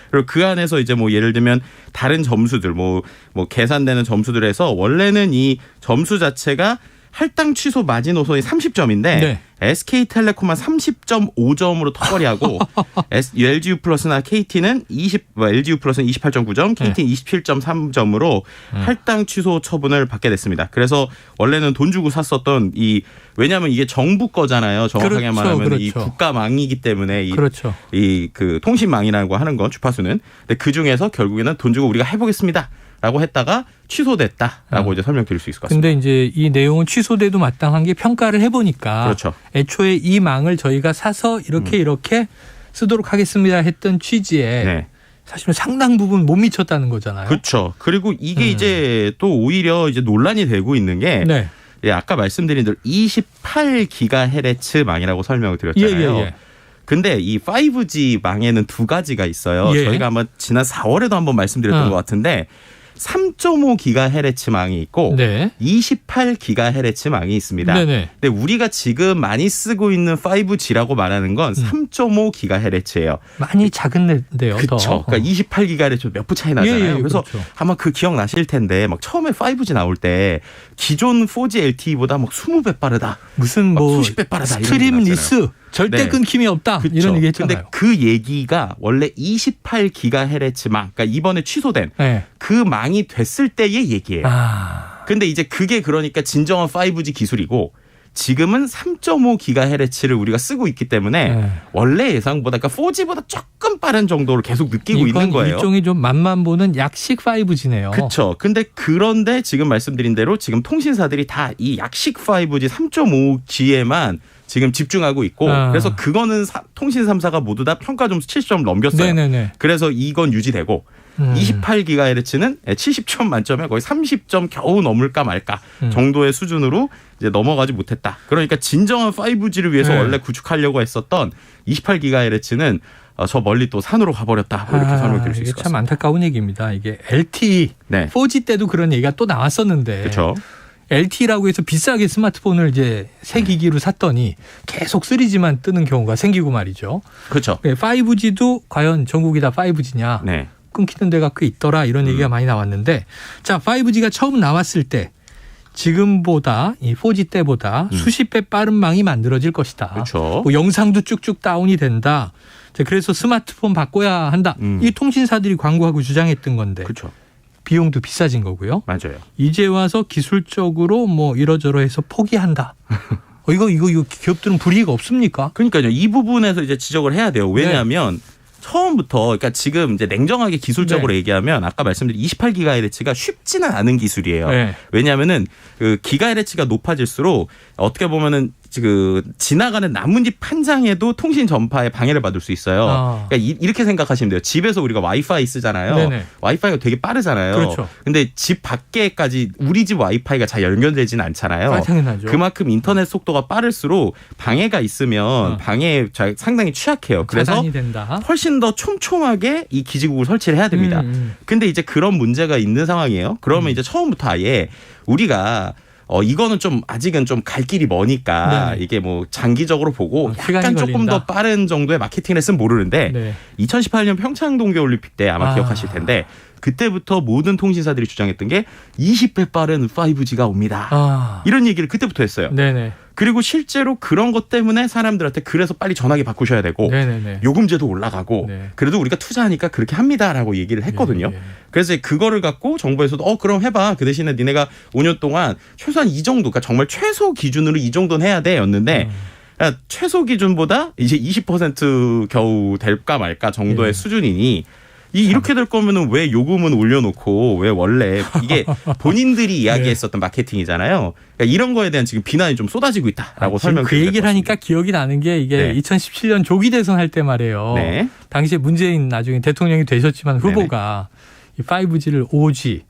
그리고 그 안에서 이제 뭐 예를 들면 다른 점수들 뭐 계산되는 점수들에서 원래는 이 점수 자체가 할당 취소 마지노선이 30점인데 SK텔레콤은 30.5점으로 턱걸이하고 LGU+나 KT는 LGU+는 28.9점, KT는 27.3점으로 할당 취소 처분을 받게 됐습니다. 그래서 원래는 돈 주고 샀었던 왜냐하면 이게 정부 거잖아요. 정확하게 말하면 이 국가망이기 때문에 이 그 통신망이라고 하는 건 주파수는. 근데 그 중에서 결국에는 돈 주고 우리가 해보겠습니다. 라고 했다가 취소됐다라고 이제 설명드릴 수 있을 것 같습니다. 근데 이제 이 내용은 취소돼도 마땅한 게 평가를 해보니까 애초에 이 망을 저희가 사서 이렇게 쓰도록 하겠습니다 했던 취지에 사실은 상당 부분 못 미쳤다는 거잖아요. 그렇죠. 그리고 이게 이제 또 오히려 이제 논란이 되고 있는 게 아까 말씀드린 대로 28GHz 망이라고 설명을 드렸잖아요. 근데 이 5G 망에는 두 가지가 있어요. 저희가 아마 지난 4월에도 한번 말씀드렸던 것 같은데 3.5GHz 망이 있고 28GHz 망이 있습니다. 근데 우리가 지금 많이 쓰고 있는 5G라고 말하는 건 3.5GHz예요. 많이 작은데요. 그렇죠. 그러니까 28GHz 몇 부 차이 나잖아요. 그래서 아마 그 기억나실 텐데 막 처음에 5G 나올 때 기존 4G LTE보다 막 20배 빠르다. 무슨 뭐 수십 배 빠르다. 스트림 리스 절대 끊김이 없다. 이런 얘기 했잖아요. 근데 그 얘기가 원래 28GHz 망, 그러니까 이번에 취소된 그 망이 됐을 때의 얘기예요. 근데 이제 그게 그러니까 진정한 5G 기술이고 지금은 3.5GHz를 우리가 쓰고 있기 때문에 원래 예상보다 그러니까 4G보다 조금 빠른 정도를 계속 느끼고 있는 거예요. 일종의 좀 맛만 보는 약식 5G네요. 그렇죠. 그런데 지금 말씀드린 대로 지금 통신사들이 다 이 약식 5G 3.5G에만 지금 집중하고 있고 그래서 그거는 통신 3사가 모두 다 평가 점수 70점 넘겼어요. 네네네. 그래서 이건 유지되고 28GHz는 70점 만점에 거의 30점 겨우 넘을까 말까 정도의 수준으로 이제 넘어가지 못했다. 그러니까 진정한 5G를 위해서 원래 구축하려고 했었던 28GHz는 저 멀리 또 산으로 가버렸다. 이렇게 설명드릴 수 있을 것 같습니다. 참 안타까운 얘기입니다. 이게 LTE, 4G 때도 그런 얘기가 또 나왔었는데 그렇죠. LTE라고 해서 비싸게 스마트폰을 이제 새 기기로 샀더니 계속 3G만 뜨는 경우가 생기고 말이죠. 그렇죠. 5G도 과연 전국이 다 5G냐. 끊기는 데가 꽤 있더라 이런 얘기가 많이 나왔는데 자 5G가 처음 나왔을 때 지금보다 이 4G 때보다 수십 배 빠른 망이 만들어질 것이다. 그렇죠. 뭐 영상도 쭉쭉 다운이 된다. 그래서 스마트폰 바꿔야 한다. 이 통신사들이 광고하고 주장했던 건데 그렇죠. 비용도 비싸진 거고요. 맞아요. 이제 와서 기술적으로 뭐 이러저러해서 포기한다. 이거 기업들은 불이익 없습니까? 그러니까요. 이 부분에서 이제 지적을 해야 돼요. 왜냐하면 처음부터 그러니까 지금 이제 냉정하게 기술적으로 얘기하면 아까 말씀드린 28GHz가 쉽지는 않은 기술이에요. 왜냐하면은 그 기가헤르츠가 높아질수록 어떻게 보면은 그 지나가는 나뭇잎 한 장에도 통신 전파에 방해를 받을 수 있어요. 그러니까 이렇게 생각하시면 돼요. 집에서 우리가 와이파이 쓰잖아요. 네네. 와이파이가 되게 빠르잖아요. 그렇죠. 근데 집 밖에까지 우리 집 와이파이가 잘 연결되지는 않잖아요. 당연하죠. 그만큼 인터넷 속도가 빠를수록 방해가 있으면 방해에 상당히 취약해요. 그래서 차단이 된다. 훨씬 더 촘촘하게 이 기지국을 설치를 해야 됩니다. 근데 이제 그런 문제가 있는 상황이에요. 그러면 이제 처음부터 아예 우리가 이거는 좀 아직은 좀 갈 길이 머니까 이게 뭐 장기적으로 보고 약간 조금 더 빠른 정도의 마케팅을 했으면 모르는데 2018년 평창 동계올림픽 때 아마 기억하실 텐데 그때부터 모든 통신사들이 주장했던 게 20배 빠른 5G가 옵니다. 이런 얘기를 그때부터 했어요. 네네. 그리고 실제로 그런 것 때문에 사람들한테 그래서 빨리 전화기 바꾸셔야 되고 요금제도 올라가고 그래도 우리가 투자하니까 그렇게 합니다라고 얘기를 했거든요. 그래서 그거를 갖고 정부에서도 그럼 해봐. 그 대신에 니네가 5년 동안 최소한 이 정도 그러니까 정말 최소 기준으로 이 정도는 해야 돼였는데 최소 기준보다 이제 20% 겨우 될까 말까 정도의 수준이니 이렇게 될 거면은 왜 요금은 올려놓고 왜 원래 이게 본인들이 이야기했었던 마케팅이잖아요. 그러니까 이런 거에 대한 지금 비난이 좀 쏟아지고 있다라고 설명드리고 그 얘기를 하니까 기억이 나는 게 이게 2017년 조기 대선 할 때 말이에요. 당시에 문재인 나중에 대통령이 되셨지만 후보가 이 5G를 5G,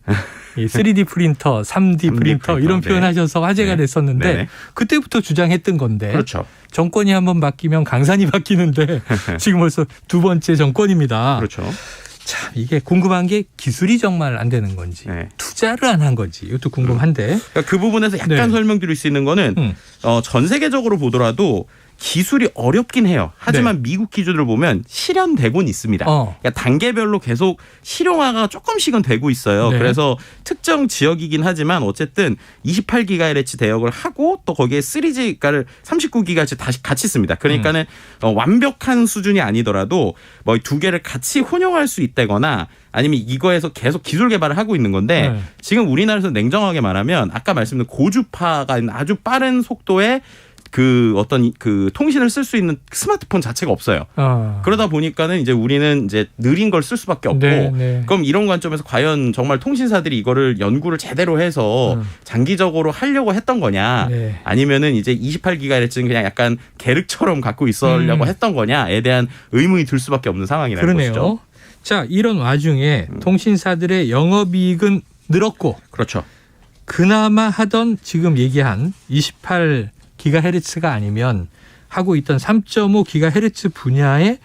이 3D 프린터, 3D 프린터 이런 표현하셔서 화제가 됐었는데 그때부터 주장했던 건데 그렇죠. 정권이 한번 바뀌면 강산이 바뀌는데 지금 벌써 두 번째 정권입니다. 그렇죠. 참 이게 궁금한 게 기술이 정말 안 되는 건지 투자를 안 한 건지 이것도 궁금한데 그러니까 그 부분에서 약간 설명드릴 수 있는 거는 전 세계적으로 보더라도 기술이 어렵긴 해요. 하지만 미국 기준으로 보면 실현되고는 있습니다. 그러니까 단계별로 계속 실용화가 조금씩은 되고 있어요. 그래서 특정 지역이긴 하지만 어쨌든 28GHz 대역을 하고 또 거기에 3G가를 39GHz 다시 같이 씁니다. 그러니까는 완벽한 수준이 아니더라도 뭐 두 개를 같이 혼용할 수 있다거나 아니면 이거에서 계속 기술 개발을 하고 있는 건데 지금 우리나라에서 냉정하게 말하면 아까 말씀드린 고주파가 있는 아주 빠른 속도의 그 어떤 그 통신을 쓸 수 있는 스마트폰 자체가 없어요. 그러다 보니까는 이제 우리는 이제 느린 걸 쓸 수밖에 없고 그럼 이런 관점에서 과연 정말 통신사들이 이거를 연구를 제대로 해서 장기적으로 하려고 했던 거냐 아니면은 이제 28GHz는 그냥 약간 계륵처럼 갖고 있으려고 했던 거냐에 대한 의문이 들 수밖에 없는 상황이라는 것이죠. 자, 이런 와중에 통신사들의 영업이익은 늘었고 그렇죠. 그나마 하던 지금 얘기한 28GHz가 아니면 하고 있던 3.5GHz 분야의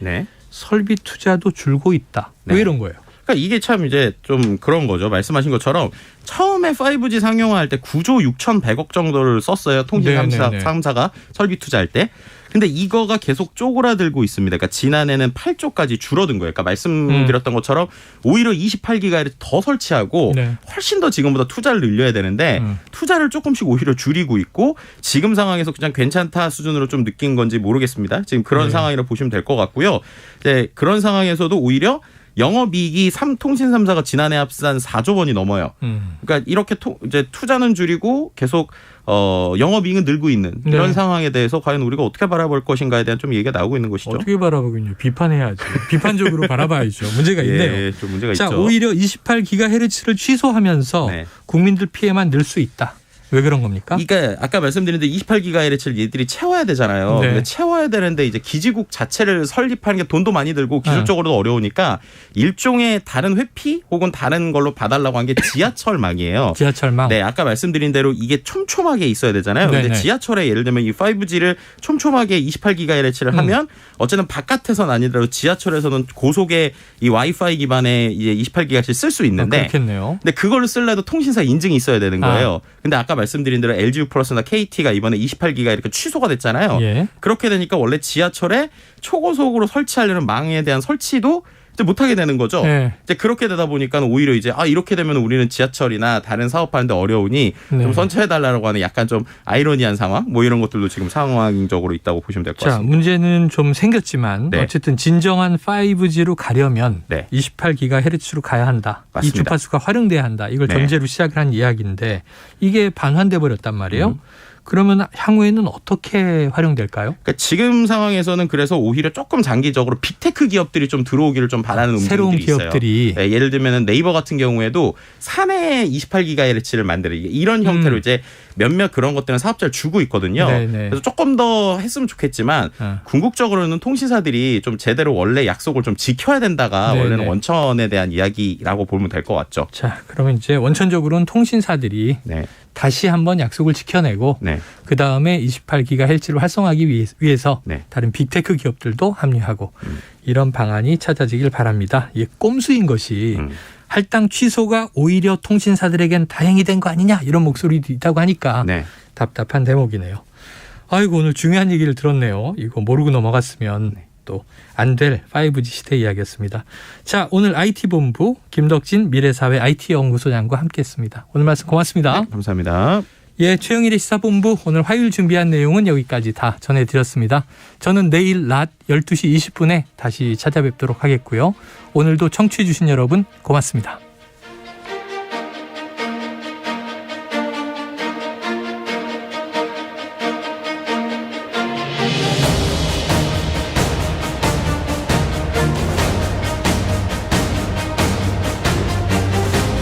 설비 투자도 줄고 있다. 왜 이런 거예요? 그러니까 이게 참 이제 좀 그런 거죠. 말씀하신 것처럼 처음에 5G 상용화할 때 9조 6,100억 정도를 썼어요. 통신 3사가 설비 투자할 때. 근데 이거가 계속 쪼그라들고 있습니다. 그러니까 지난해는 8조까지 줄어든 거예요. 그러니까 말씀드렸던 것처럼 오히려 28GHz 더 설치하고 훨씬 더 지금보다 투자를 늘려야 되는데 투자를 조금씩 오히려 줄이고 있고 지금 상황에서 그냥 괜찮다 수준으로 좀 느낀 건지 모르겠습니다. 지금 그런 상황이라고 보시면 될 것 같고요. 그런 상황에서도 오히려 영업이익이 통신 3사가 지난해 합산 4조 원이 넘어요. 그러니까 이렇게 이제 투자는 줄이고 계속 영업이익은 늘고 있는 이런 상황에 대해서 과연 우리가 어떻게 바라볼 것인가에 대한 좀 얘기가 나오고 있는 것이죠. 어떻게 바라보긴요. 비판해야지. 비판적으로 바라봐야죠. 문제가 있네요. 좀 문제가 자, 있죠. 오히려 28GHz를 취소하면서 국민들 피해만 늘 수 있다. 왜 그런 겁니까? 그러니까 아까 말씀드린 데 28GHz를 얘들이 채워야 되잖아요. 근데 채워야 되는데 이제 기지국 자체를 설립하는 게 돈도 많이 들고 기술적으로도 어려우니까 일종의 다른 회피 혹은 다른 걸로 봐달라고 한 게 지하철망이에요. 지하철망. 네, 아까 말씀드린 대로 이게 촘촘하게 있어야 되잖아요. 근데 지하철에 예를 들면 이 5G를 촘촘하게 28GHz를 하면 어쨌든 바깥에서는 아니더라도 지하철에서는 고속의 이 와이파이 기반의 이제 28GHz 쓸 수 있는데 그렇겠네요. 근데 그걸 쓰려도 통신사 인증이 있어야 되는 거예요. 근데 아까 말씀드린 대로 LG 플러스나 KT가 이번에 28기가 이렇게 취소가 됐잖아요. 그렇게 되니까 원래 지하철에 초고속으로 설치하려는 망에 대한 설치도 이제 못하게 되는 거죠. 이제 그렇게 되다 보니까 오히려 이제 이렇게 되면 우리는 지하철이나 다른 사업하는데 어려우니 좀 선처해달라고 하는 약간 좀 아이러니한 상황 뭐 이런 것들도 지금 상황적으로 있다고 보시면 될 것 같습니다. 자, 문제는 좀 생겼지만 어쨌든 진정한 5G로 가려면 28GHz로 가야 한다. 맞습니다. 이 주파수가 활용돼야 한다. 이걸 전제로 시작을 한 이야기인데 이게 반환돼 버렸단 말이에요. 그러면 향후에는 어떻게 활용될까요? 그러니까 지금 상황에서는 그래서 오히려 조금 장기적으로 빅테크 기업들이 좀 들어오기를 좀 바라는 새로운 움직임들이 기업들이. 있어요. 네, 예를 들면 네이버 같은 경우에도 사내에 28GHz를 만들기 이런 형태로 이제 몇몇 그런 것들은 사업자를 주고 있거든요. 그래서 조금 더 했으면 좋겠지만 궁극적으로는 통신사들이 좀 제대로 원래 약속을 좀 지켜야 된다가 원래는 원천에 대한 이야기라고 보면 될 것 같죠. 자, 그러면 이제 원천적으로는 통신사들이 다시 한번 약속을 지켜내고 그다음에 28GHz를 활성화하기 위해서 다른 빅테크 기업들도 합류하고 이런 방안이 찾아지길 바랍니다. 이게 꼼수인 것이 할당 취소가 오히려 통신사들에겐 다행이 된 거 아니냐 이런 목소리도 있다고 하니까 답답한 대목이네요. 아이고 오늘 중요한 얘기를 들었네요. 이거 모르고 넘어갔으면 또 안 될 5G 시대 이야기였습니다. 자, 오늘 IT본부 김덕진 미래사회 IT연구소장과 함께했습니다. 오늘 말씀 고맙습니다. 네, 감사합니다. 예, 최영일의 시사본부 오늘 화요일 준비한 내용은 여기까지 다 전해드렸습니다. 저는 내일 낮 12시 20분에 다시 찾아뵙도록 하겠고요. 오늘도 청취해 주신 여러분 고맙습니다.